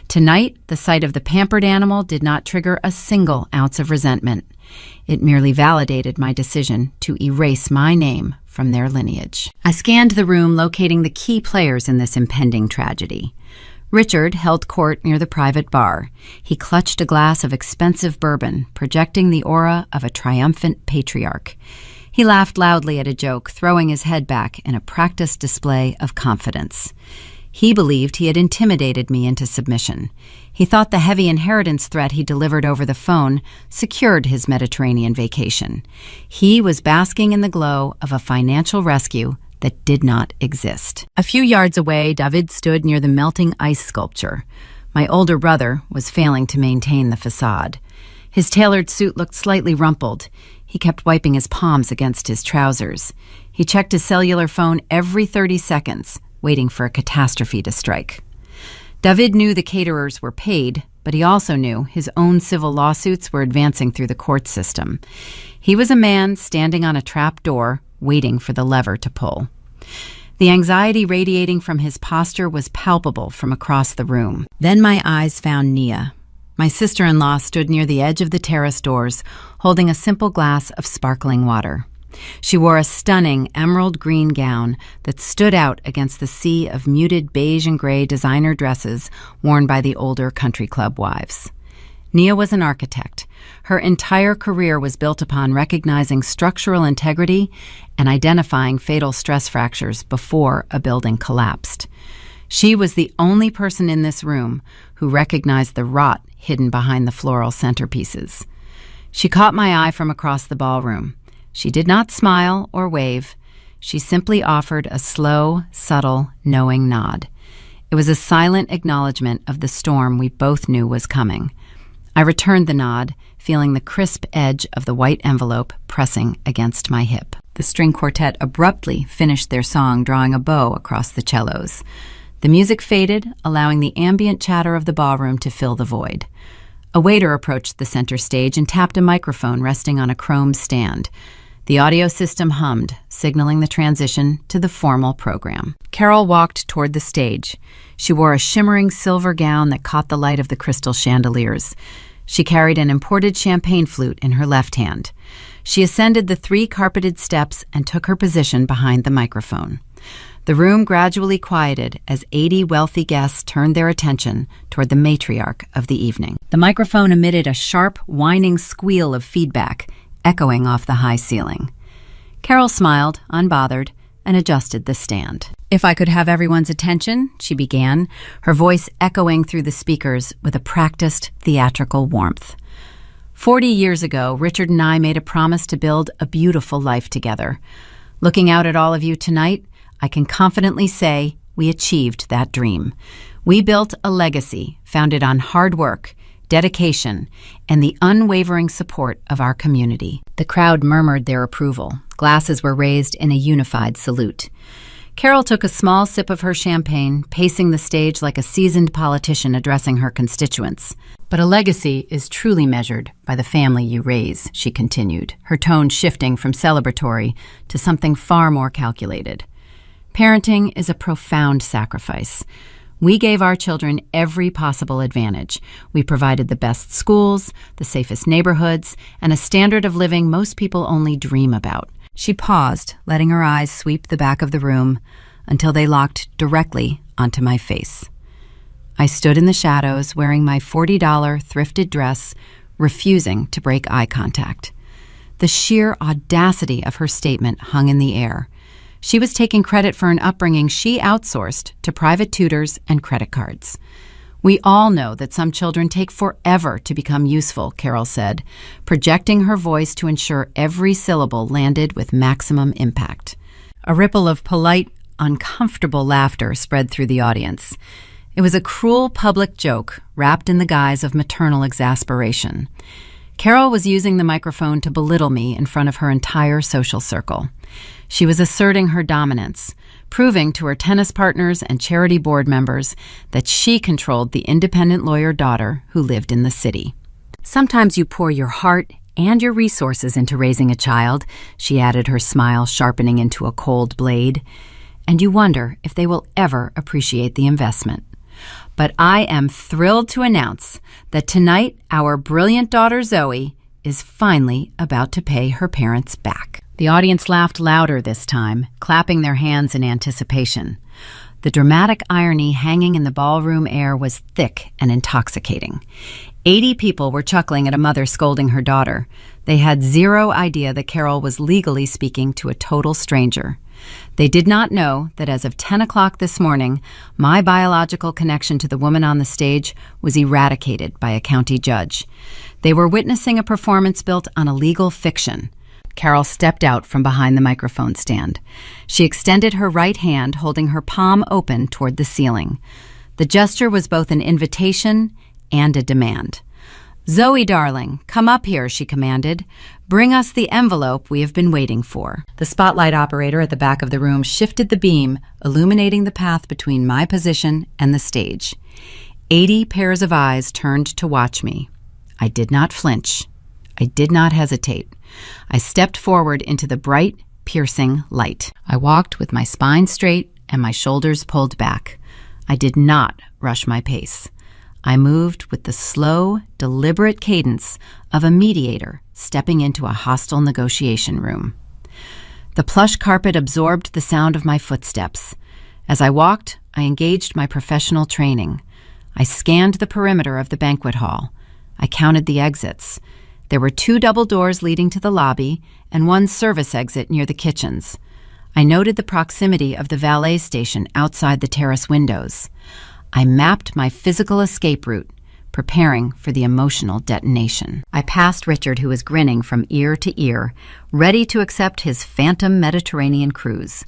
Tonight, the sight of the pampered animal did not trigger a single ounce of resentment. It merely validated my decision to erase my name from their lineage. I scanned the room, locating the key players in this impending tragedy. Richard held court near the private bar. He clutched a glass of expensive bourbon, projecting the aura of a triumphant patriarch. He laughed loudly at a joke, throwing his head back in a practiced display of confidence. He believed he had intimidated me into submission. He thought the heavy inheritance threat he delivered over the phone secured his Mediterranean vacation. He was basking in the glow of a financial rescue that did not exist. A few yards away, David stood near the melting ice sculpture. My older brother was failing to maintain the facade. His tailored suit looked slightly rumpled. He kept wiping his palms against his trousers. He checked his cellular phone every 30 seconds, waiting for a catastrophe to strike. David knew the caterers were paid, but he also knew his own civil lawsuits were advancing through the court system. He was a man standing on a trap door, waiting for the lever to pull. The anxiety radiating from his posture was palpable from across the room. Then my eyes found Nia. My sister-in-law stood near the edge of the terrace doors, holding a simple glass of sparkling water. She wore a stunning emerald green gown that stood out against the sea of muted beige and gray designer dresses worn by the older country club wives. Nia was an architect. Her entire career was built upon recognizing structural integrity and identifying fatal stress fractures before a building collapsed. She was the only person in this room who recognized the rot hidden behind the floral centerpieces. She caught my eye from across the ballroom. She did not smile or wave. She simply offered a slow, subtle, knowing nod. It was a silent acknowledgement of the storm we both knew was coming. I returned the nod, feeling the crisp edge of the white envelope pressing against my hip. The string quartet abruptly finished their song, drawing a bow across the cellos. The music faded, allowing the ambient chatter of the ballroom to fill the void. A waiter approached the center stage and tapped a microphone resting on a chrome stand. The audio system hummed, signaling the transition to the formal program. Carol walked toward the stage. She wore a shimmering silver gown that caught the light of the crystal chandeliers. She carried an imported champagne flute in her left hand. She ascended the 3 carpeted steps and took her position behind the microphone. The room gradually quieted as 80 wealthy guests turned their attention toward the matriarch of the evening. The microphone emitted a sharp, whining squeal of feedback, echoing off the high ceiling. Carol smiled, unbothered, and adjusted the stand. "If I could have everyone's attention," she began, her voice echoing through the speakers with a practiced theatrical warmth. 40 years ago, Richard and I made a promise to build a beautiful life together. Looking out at all of you tonight, I can confidently say we achieved that dream. We built a legacy founded on hard work, dedication, and the unwavering support of our community." The crowd murmured their approval. Glasses were raised in a unified salute. Carol took a small sip of her champagne, pacing the stage like a seasoned politician addressing her constituents. "But a legacy is truly measured by the family you raise," she continued, her tone shifting from celebratory to something far more calculated. "Parenting is a profound sacrifice. We gave our children every possible advantage. We provided the best schools, the safest neighborhoods, and a standard of living most people only dream about." She paused, letting her eyes sweep the back of the room until they locked directly onto my face. I stood in the shadows, wearing my $40 thrifted dress, refusing to break eye contact. The sheer audacity of her statement hung in the air. She was taking credit for an upbringing she outsourced to private tutors and credit cards. "We all know that some children take forever to become useful," Carol said, projecting her voice to ensure every syllable landed with maximum impact. A ripple of polite, uncomfortable laughter spread through the audience. It was a cruel public joke wrapped in the guise of maternal exasperation. Carol was using the microphone to belittle me in front of her entire social circle. She was asserting her dominance, proving to her tennis partners and charity board members that she controlled the independent lawyer daughter who lived in the city. "Sometimes you pour your heart and your resources into raising a child," she added, her smile sharpening into a cold blade, "and you wonder if they will ever appreciate the investment. But I am thrilled to announce that tonight our brilliant daughter Zoe is finally about to pay her parents back." The audience laughed louder this time, clapping their hands in anticipation. The dramatic irony hanging in the ballroom air was thick and intoxicating. 80 people were chuckling at a mother scolding her daughter. They had zero idea that Carol was legally speaking to a total stranger. They did not know that as of 10 o'clock this morning, my biological connection to the woman on the stage was eradicated by a county judge. They were witnessing a performance built on a legal fiction. Carol stepped out from behind the microphone stand. She extended her right hand, holding her palm open toward the ceiling. The gesture was both an invitation and a demand. "Zoe, darling, come up here," she commanded. "Bring us the envelope we have been waiting for." The spotlight operator at the back of the room shifted the beam, illuminating the path between my position and the stage. 80 pairs of eyes turned to watch me. I did not flinch. I did not hesitate. I stepped forward into the bright, piercing light. I walked with my spine straight and my shoulders pulled back. I did not rush my pace. I moved with the slow, deliberate cadence of a mediator stepping into a hostile negotiation room. The plush carpet absorbed the sound of my footsteps. As I walked, I engaged my professional training. I scanned the perimeter of the banquet hall. I counted the exits. There were 2 double doors leading to the lobby and 1 service exit near the kitchens. I noted the proximity of the valet station outside the terrace windows. I mapped my physical escape route, preparing for the emotional detonation. I passed Richard, who was grinning from ear to ear, ready to accept his phantom Mediterranean cruise.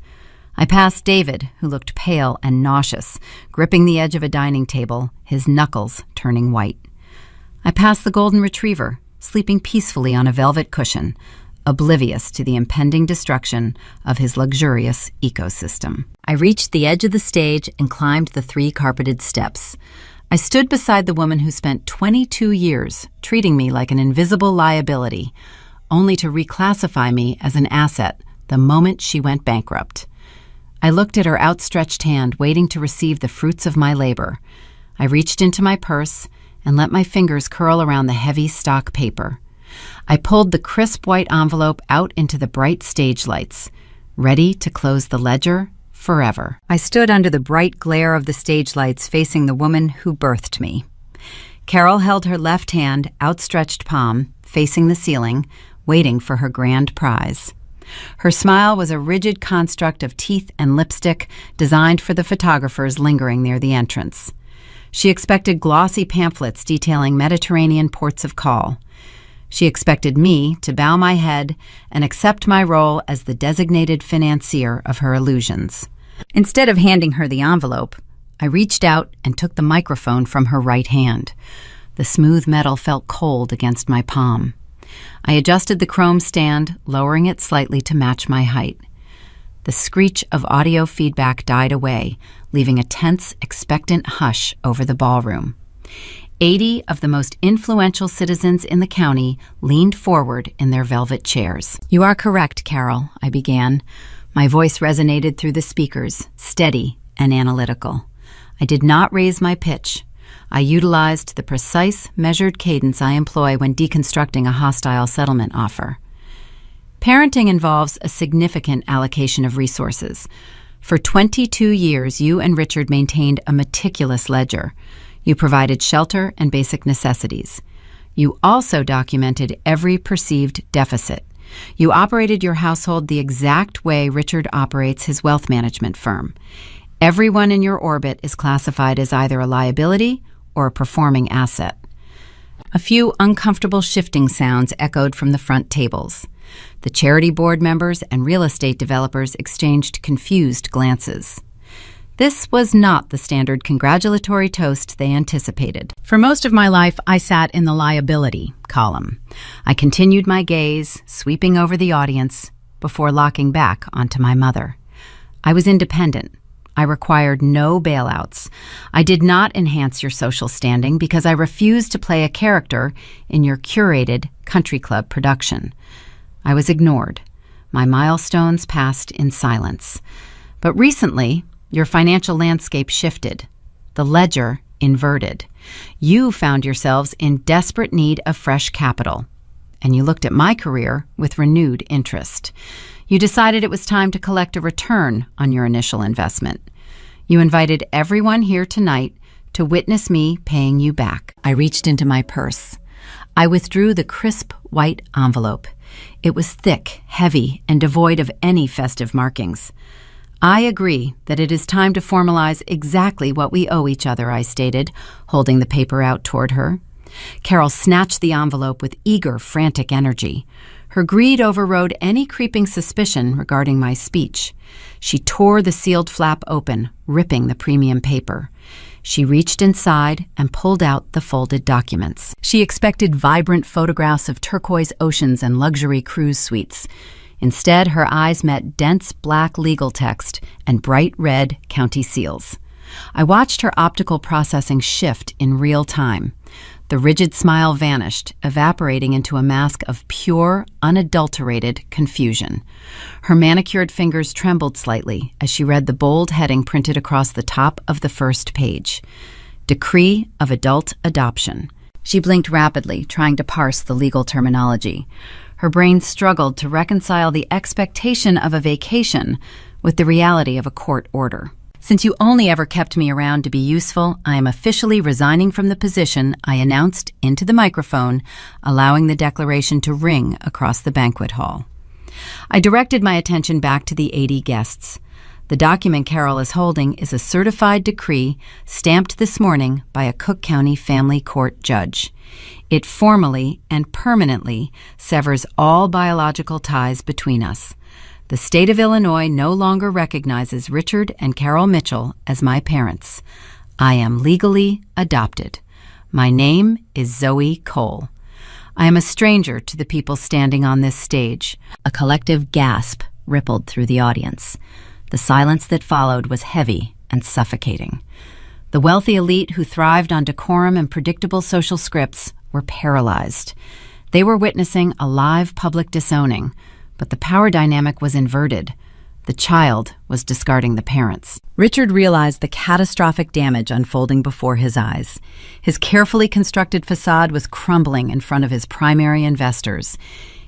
I passed David, who looked pale and nauseous, gripping the edge of a dining table, his knuckles turning white. I passed the golden retriever, sleeping peacefully on a velvet cushion, oblivious to the impending destruction of his luxurious ecosystem. I reached the edge of the stage and climbed the 3 carpeted steps. I stood beside the woman who spent 22 years treating me like an invisible liability, only to reclassify me as an asset the moment she went bankrupt. I looked at her outstretched hand, waiting to receive the fruits of my labor. I reached into my purse and let my fingers curl around the heavy stock paper. I pulled the crisp white envelope out into the bright stage lights, ready to close the ledger forever. I stood under the bright glare of the stage lights facing the woman who birthed me. Carol held her left hand, outstretched palm, facing the ceiling, waiting for her grand prize. Her smile was a rigid construct of teeth and lipstick designed for the photographers lingering near the entrance. She expected glossy pamphlets detailing Mediterranean ports of call. She expected me to bow my head and accept my role as the designated financier of her illusions. Instead of handing her the envelope, I reached out and took the microphone from her right hand. The smooth metal felt cold against my palm. I adjusted the chrome stand, lowering it slightly to match my height. The screech of audio feedback died away, leaving a tense, expectant hush over the ballroom. 80 of the most influential citizens in the county leaned forward in their velvet chairs. "You are correct, Carol," I began. My voice resonated through the speakers, steady and analytical. I did not raise my pitch. I utilized the precise, measured cadence I employ when deconstructing a hostile settlement offer. Parenting involves a significant allocation of resources. For 22 years, you and Richard maintained a meticulous ledger. You provided shelter and basic necessities. You also documented every perceived deficit. You operated your household the exact way Richard operates his wealth management firm. Everyone in your orbit is classified as either a liability or a performing asset. A few uncomfortable shifting sounds echoed from the front tables. The charity board members and real estate developers exchanged confused glances. This was not the standard congratulatory toast they anticipated. For most of my life, I sat in the liability column. I continued my gaze, sweeping over the audience, before locking back onto my mother. I was independent. I required no bailouts. I did not enhance your social standing because I refused to play a character in your curated country club production. I was ignored. My milestones passed in silence. But recently, your financial landscape shifted. The ledger inverted. You found yourselves in desperate need of fresh capital, and you looked at my career with renewed interest. You decided it was time to collect a return on your initial investment. You invited everyone here tonight to witness me paying you back. I reached into my purse. I withdrew the crisp white envelope. It was thick, heavy, and devoid of any festive markings. "I agree that it is time to formalize exactly what we owe each other," I stated, holding the paper out toward her. Carol snatched the envelope with eager, frantic energy. Her greed overrode any creeping suspicion regarding my speech. She tore the sealed flap open, ripping the premium paper. She reached inside and pulled out the folded documents. She expected vibrant photographs of turquoise oceans and luxury cruise suites. Instead, her eyes met dense black legal text and bright red county seals. I watched her optical processing shift in real time. The rigid smile vanished, evaporating into a mask of pure, unadulterated confusion. Her manicured fingers trembled slightly as she read the bold heading printed across the top of the first page: Decree of Adult Adoption. She blinked rapidly, trying to parse the legal terminology. Her brain struggled to reconcile the expectation of a vacation with the reality of a court order. "Since you only ever kept me around to be useful, I am officially resigning from the position," I announced into the microphone, allowing the declaration to ring across the banquet hall. I directed my attention back to the 80 guests. The document Carol is holding is a certified decree stamped this morning by a Cook County Family Court judge. It formally and permanently severs all biological ties between us. The state of Illinois no longer recognizes Richard and Carol Mitchell as my parents. I am legally adopted. My name is Zoe Cole. I am a stranger to the people standing on this stage. A collective gasp rippled through the audience. The silence that followed was heavy and suffocating. The wealthy elite who thrived on decorum and predictable social scripts were paralyzed. They were witnessing a live public disowning, but the power dynamic was inverted. The child was discarding the parents. Richard realized the catastrophic damage unfolding before his eyes. His carefully constructed facade was crumbling in front of his primary investors.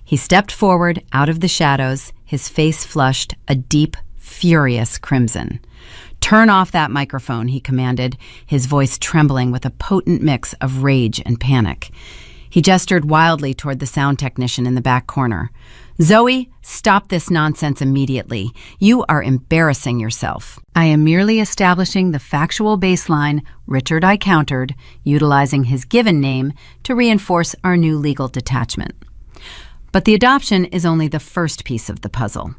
He stepped forward out of the shadows, his face flushed a deep, furious crimson. "Turn off that microphone," he commanded, his voice trembling with a potent mix of rage and panic. He gestured wildly toward the sound technician in the back corner. Zoe, stop this nonsense immediately. You are embarrassing yourself. I am merely establishing the factual baseline Richard I countered, utilizing his given name to reinforce our new legal detachment. But the adoption is only the first piece of the puzzle.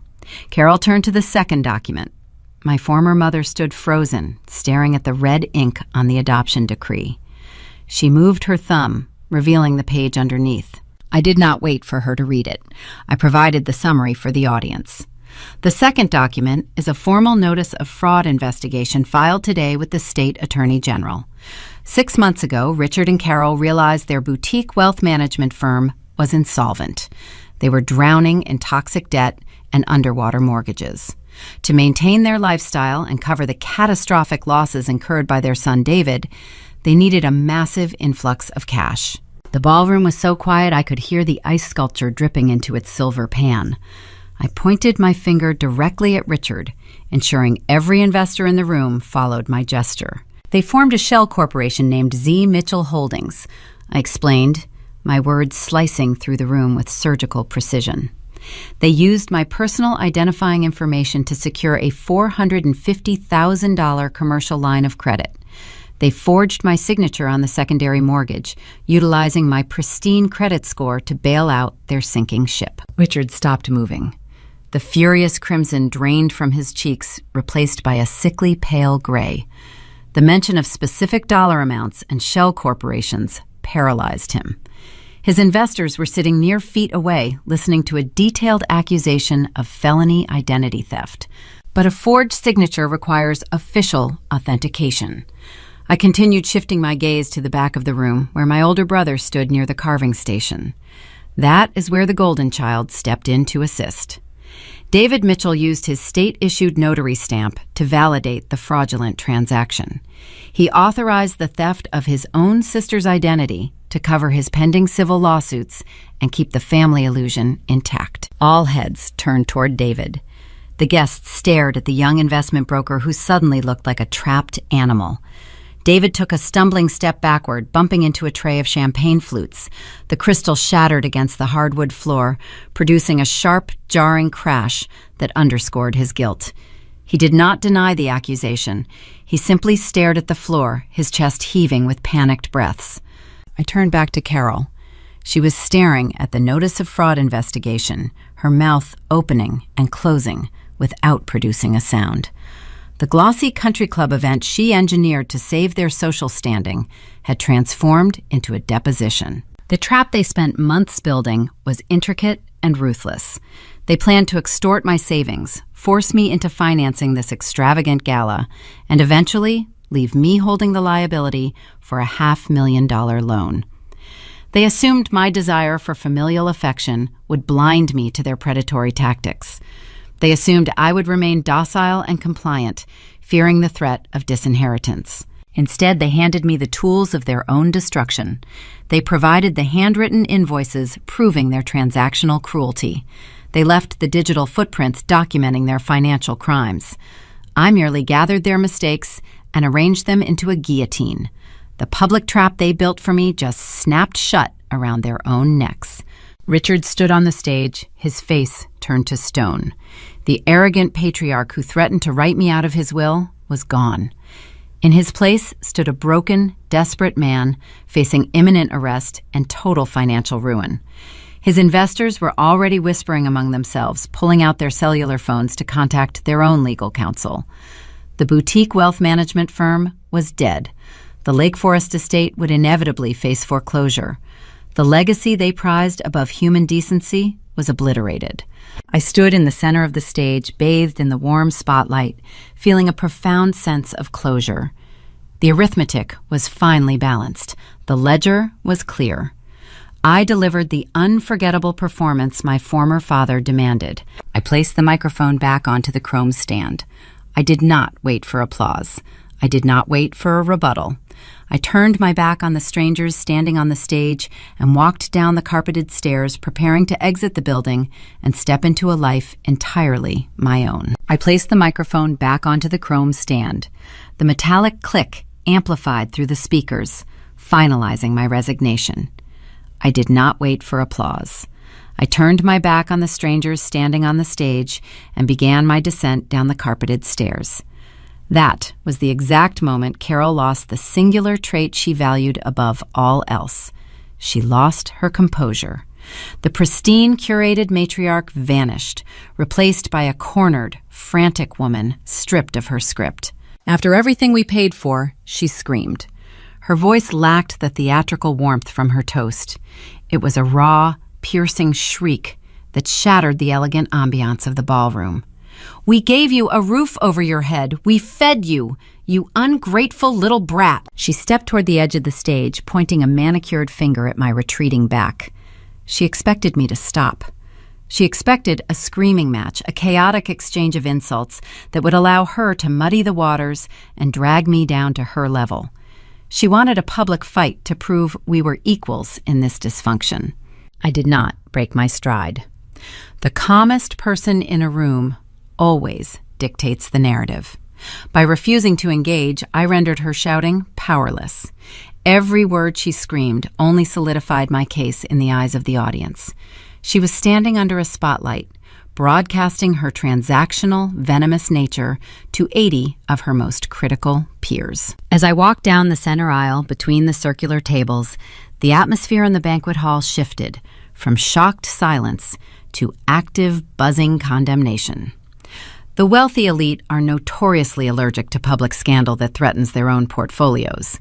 Carol turned to the second document. My former mother stood frozen, staring at the red ink on the adoption decree. She moved her thumb, revealing the page underneath. I did not wait for her to read it. I provided the summary for the audience. The second document is a formal notice of fraud investigation filed today with the state attorney general. 6 months ago, Richard and Carol realized their boutique wealth management firm was insolvent. They were drowning in toxic debt and underwater mortgages. To maintain their lifestyle and cover the catastrophic losses incurred by their son David, they needed a massive influx of cash. The ballroom was so quiet I could hear the ice sculpture dripping into its silver pan. I pointed my finger directly at Richard, ensuring every investor in the room followed my gesture. They formed a shell corporation named Z. Mitchell Holdings, I explained, my words slicing through the room with surgical precision. They used my personal identifying information to secure a $450,000 commercial line of credit. They forged my signature on the secondary mortgage, utilizing my pristine credit score to bail out their sinking ship. Richard stopped moving. The furious crimson drained from his cheeks, replaced by a sickly pale gray. The mention of specific dollar amounts and shell corporations paralyzed him. His investors were sitting mere feet away, listening to a detailed accusation of felony identity theft. But a forged signature requires official authentication. I continued shifting my gaze to the back of the room, where my older brother stood near the carving station. That is where the golden child stepped in to assist. David Mitchell used his state-issued notary stamp to validate the fraudulent transaction. He authorized the theft of his own sister's identity to cover his pending civil lawsuits and keep the family illusion intact. All heads turned toward David. The guests stared at the young investment broker who suddenly looked like a trapped animal. David took a stumbling step backward, bumping into a tray of champagne flutes. The crystal shattered against the hardwood floor, producing a sharp, jarring crash that underscored his guilt. He did not deny the accusation. He simply stared at the floor, his chest heaving with panicked breaths. I turned back to Carol. She was staring at the notice of fraud investigation, her mouth opening and closing without producing a sound. The glossy country club event she engineered to save their social standing had transformed into a deposition. The trap they spent months building was intricate and ruthless. They planned to extort my savings, force me into financing this extravagant gala, and eventually leave me holding the liability for a $500,000 loan. They assumed my desire for familial affection would blind me to their predatory tactics. They assumed I would remain docile and compliant, fearing the threat of disinheritance. Instead, they handed me the tools of their own destruction. They provided the handwritten invoices proving their transactional cruelty. They left the digital footprints documenting their financial crimes. I merely gathered their mistakes and arranged them into a guillotine. The public trap they built for me just snapped shut around their own necks. Richard stood on the stage, his face turned to stone. The arrogant patriarch who threatened to write me out of his will was gone. In his place stood a broken, desperate man facing imminent arrest and total financial ruin. His investors were already whispering among themselves, pulling out their cellular phones to contact their own legal counsel. The boutique wealth management firm was dead. The Lake Forest estate would inevitably face foreclosure. The legacy they prized above human decency was obliterated. I stood in the center of the stage, bathed in the warm spotlight, feeling a profound sense of closure. The arithmetic was finely balanced. The ledger was clear. I delivered the unforgettable performance my former father demanded. I placed the microphone back onto the chrome stand. I did not wait for applause. I did not wait for a rebuttal. I turned my back on the strangers standing on the stage and walked down the carpeted stairs, preparing to exit the building and step into a life entirely my own. I placed the microphone back onto the chrome stand. The metallic click amplified through the speakers, finalizing my resignation. I did not wait for applause. I turned my back on the strangers standing on the stage and began my descent down the carpeted stairs. That was the exact moment Carol lost the singular trait she valued above all else. She lost her composure. The pristine, curated matriarch vanished, replaced by a cornered, frantic woman stripped of her script. After everything we paid for, she screamed. Her voice lacked the theatrical warmth from her toast. It was a raw, piercing shriek that shattered the elegant ambiance of the ballroom. "We gave you a roof over your head. We fed you, you ungrateful little brat." She stepped toward the edge of the stage, pointing a manicured finger at my retreating back. She expected me to stop. She expected a screaming match, a chaotic exchange of insults that would allow her to muddy the waters and drag me down to her level. She wanted a public fight to prove we were equals in this dysfunction. I did not break my stride. The calmest person in a room always dictates the narrative. By refusing to engage, I rendered her shouting powerless. Every word she screamed only solidified my case in the eyes of the audience. She was standing under a spotlight, broadcasting her transactional, venomous nature to 80 of her most critical peers. As I walked down the center aisle between the circular tables, the atmosphere in the banquet hall shifted from shocked silence to active, buzzing condemnation. The wealthy elite are notoriously allergic to public scandal that threatens their own portfolios.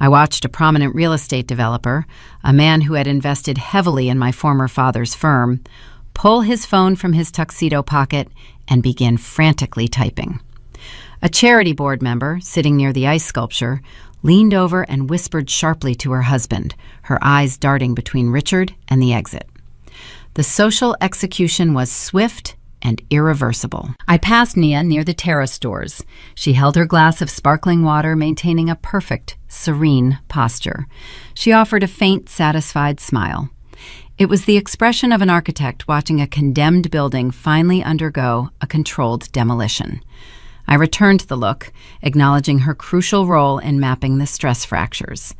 I watched a prominent real estate developer, a man who had invested heavily in my former father's firm, pull his phone from his tuxedo pocket and begin frantically typing. A charity board member, sitting near the ice sculpture, leaned over and whispered sharply to her husband, her eyes darting between Richard and the exit. The social execution was swift and irreversible. I passed Nia near the terrace doors. She held her glass of sparkling water, maintaining a perfect, serene posture. She offered a faint, satisfied smile. It was the expression of an architect watching a condemned building finally undergo a controlled demolition. I returned the look, acknowledging her crucial role in mapping the stress fractures.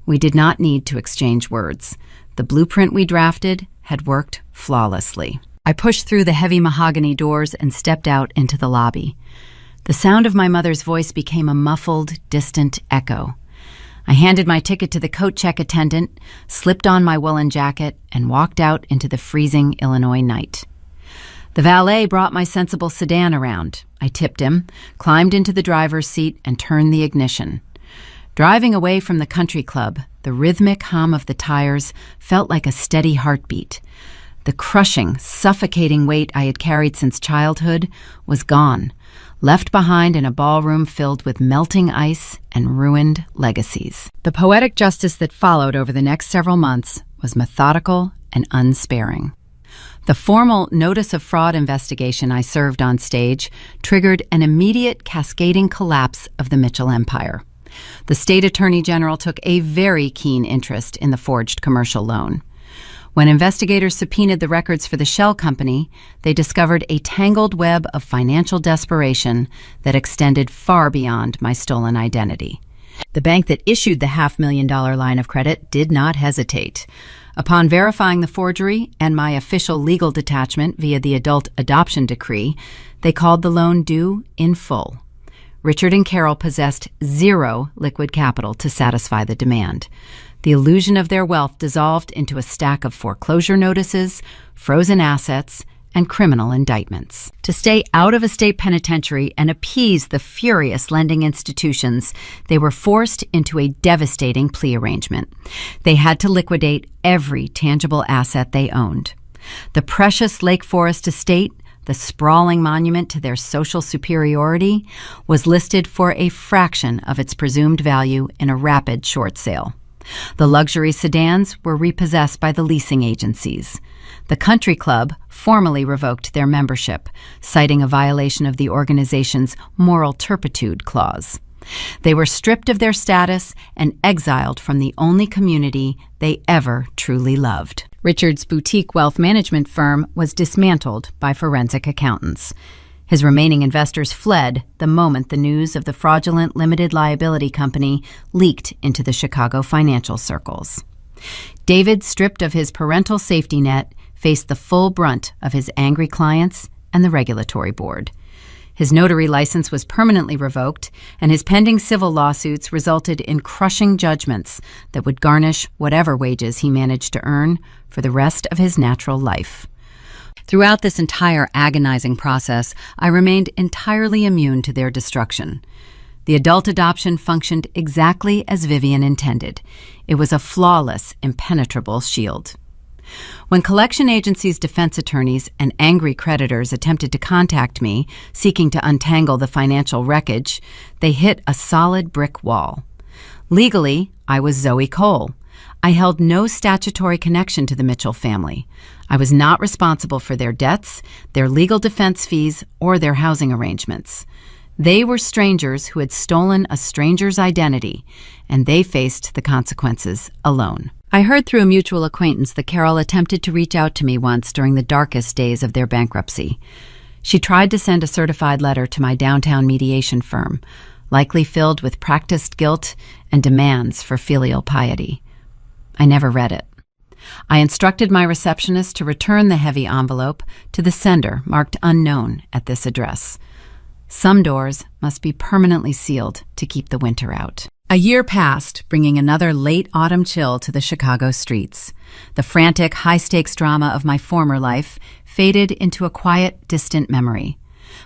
We did not need to exchange words. The blueprint we drafted had worked flawlessly. I pushed through the heavy mahogany doors and stepped out into the lobby. The sound of my mother's voice became a muffled, distant echo. I handed my ticket to the coat check attendant, slipped on my woolen jacket, and walked out into the freezing Illinois night. The valet brought my sensible sedan around. I tipped him, climbed into the driver's seat, and turned the ignition. Driving away from the country club, the rhythmic hum of the tires felt like a steady heartbeat. The crushing, suffocating weight I had carried since childhood was gone, left behind in a ballroom filled with melting ice and ruined legacies. The poetic justice that followed over the next several months was methodical and unsparing. The formal notice of fraud investigation I served on stage triggered an immediate cascading collapse of the Mitchell empire. The state attorney general took a very keen interest in the forged commercial loan. When investigators subpoenaed the records for the shell company, they discovered a tangled web of financial desperation that extended far beyond my stolen identity. The bank that issued the $500,000 line of credit did not hesitate. Upon verifying the forgery and my official legal detachment via the adult adoption decree, they called the loan due in full. Richard and Carol possessed zero liquid capital to satisfy the demand. The illusion of their wealth dissolved into a stack of foreclosure notices, frozen assets, and criminal indictments. To stay out of a state penitentiary and appease the furious lending institutions, they were forced into a devastating plea arrangement. They had to liquidate every tangible asset they owned. The precious Lake Forest estate, the sprawling monument to their social superiority, was listed for a fraction of its presumed value in a rapid short sale. The luxury sedans were repossessed by the leasing agencies. The country club formally revoked their membership, citing a violation of the organization's moral turpitude clause. They were stripped of their status and exiled from the only community they ever truly loved. Richard's boutique wealth management firm was dismantled by forensic accountants. His remaining investors fled the moment the news of the fraudulent limited liability company leaked into the Chicago financial circles. David, stripped of his parental safety net, faced the full brunt of his angry clients and the regulatory board. His notary license was permanently revoked, and his pending civil lawsuits resulted in crushing judgments that would garnish whatever wages he managed to earn for the rest of his natural life. Throughout this entire agonizing process, I remained entirely immune to their destruction. The adult adoption functioned exactly as Vivian intended. It was a flawless, impenetrable shield. When collection agencies' defense attorneys and angry creditors attempted to contact me, seeking to untangle the financial wreckage, they hit a solid brick wall. Legally, I was Zoe Cole. I held no statutory connection to the Mitchell family. I was not responsible for their debts, their legal defense fees, or their housing arrangements. They were strangers who had stolen a stranger's identity, and they faced the consequences alone. I heard through a mutual acquaintance that Carol attempted to reach out to me once during the darkest days of their bankruptcy. She tried to send a certified letter to my downtown mediation firm, likely filled with practiced guilt and demands for filial piety. I never read it. I instructed my receptionist to return the heavy envelope to the sender marked unknown at this address. Some doors must be permanently sealed to keep the winter out. A year passed, bringing another late autumn chill to the Chicago streets. The frantic, high-stakes drama of my former life faded into a quiet, distant memory.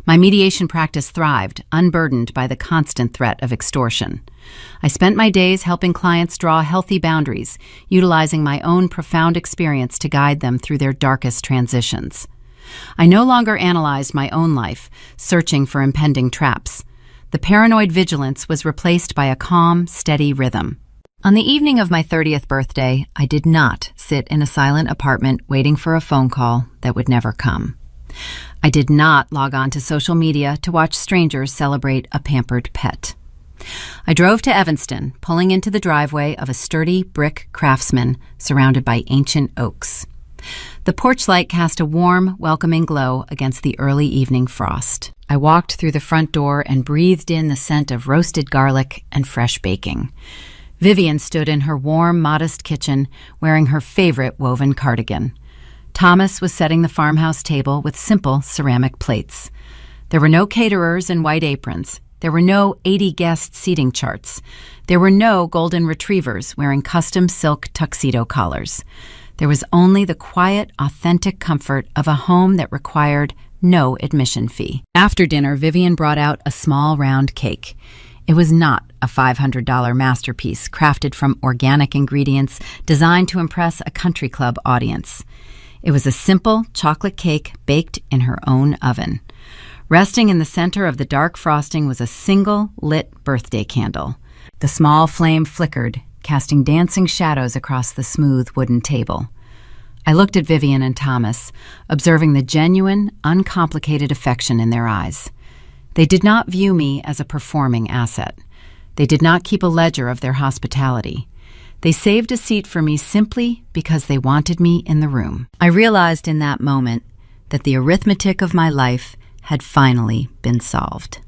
My mediation practice thrived, unburdened by the constant threat of extortion. I spent my days helping clients draw healthy boundaries, utilizing my own profound experience to guide them through their darkest transitions. I no longer analyzed my own life, searching for impending traps. The paranoid vigilance was replaced by a calm, steady rhythm. On the evening of my 30th birthday, I did not sit in a silent apartment waiting for a phone call that would never come. I did not log on to social media to watch strangers celebrate a pampered pet. I drove to Evanston, pulling into the driveway of a sturdy brick craftsman surrounded by ancient oaks. The porch light cast a warm, welcoming glow against the early evening frost. I walked through the front door and breathed in the scent of roasted garlic and fresh baking. Vivian stood in her warm, modest kitchen, wearing her favorite woven cardigan. Thomas was setting the farmhouse table with simple ceramic plates. There were no caterers in white aprons. There were no 80-guest seating charts. There were no golden retrievers wearing custom silk tuxedo collars. There was only the quiet, authentic comfort of a home that required no admission fee. After dinner, Vivian brought out a small round cake. It was not a $500 masterpiece crafted from organic ingredients designed to impress a country club audience. It was a simple chocolate cake baked in her own oven. Resting in the center of the dark frosting was a single lit birthday candle. The small flame flickered, casting dancing shadows across the smooth wooden table. I looked at Vivian and Thomas, observing the genuine, uncomplicated affection in their eyes. They did not view me as a performing asset. They did not keep a ledger of their hospitality. They saved a seat for me simply because they wanted me in the room. I realized in that moment that the arithmetic of my life had finally been solved.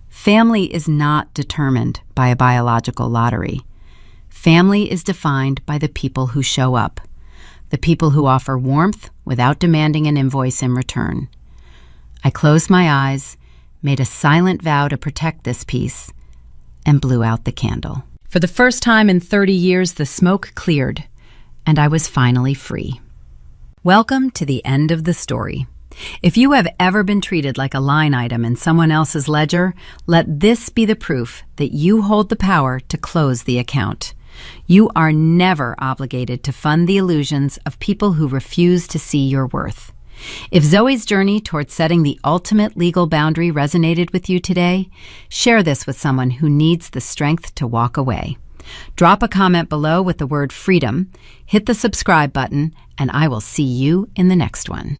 Family is not determined by a biological lottery. Family is defined by the people who show up, the people who offer warmth without demanding an invoice in return. I closed my eyes, made a silent vow to protect this peace, and blew out the candle. For the first time in 30 years, the smoke cleared, and I was finally free. Welcome to the end of the story. If you have ever been treated like a line item in someone else's ledger, let this be the proof that you hold the power to close the account. You are never obligated to fund the illusions of people who refuse to see your worth. If Zoe's journey towards setting the ultimate legal boundary resonated with you today, share this with someone who needs the strength to walk away. Drop a comment below with the word freedom, hit the subscribe button, and I will see you in the next one.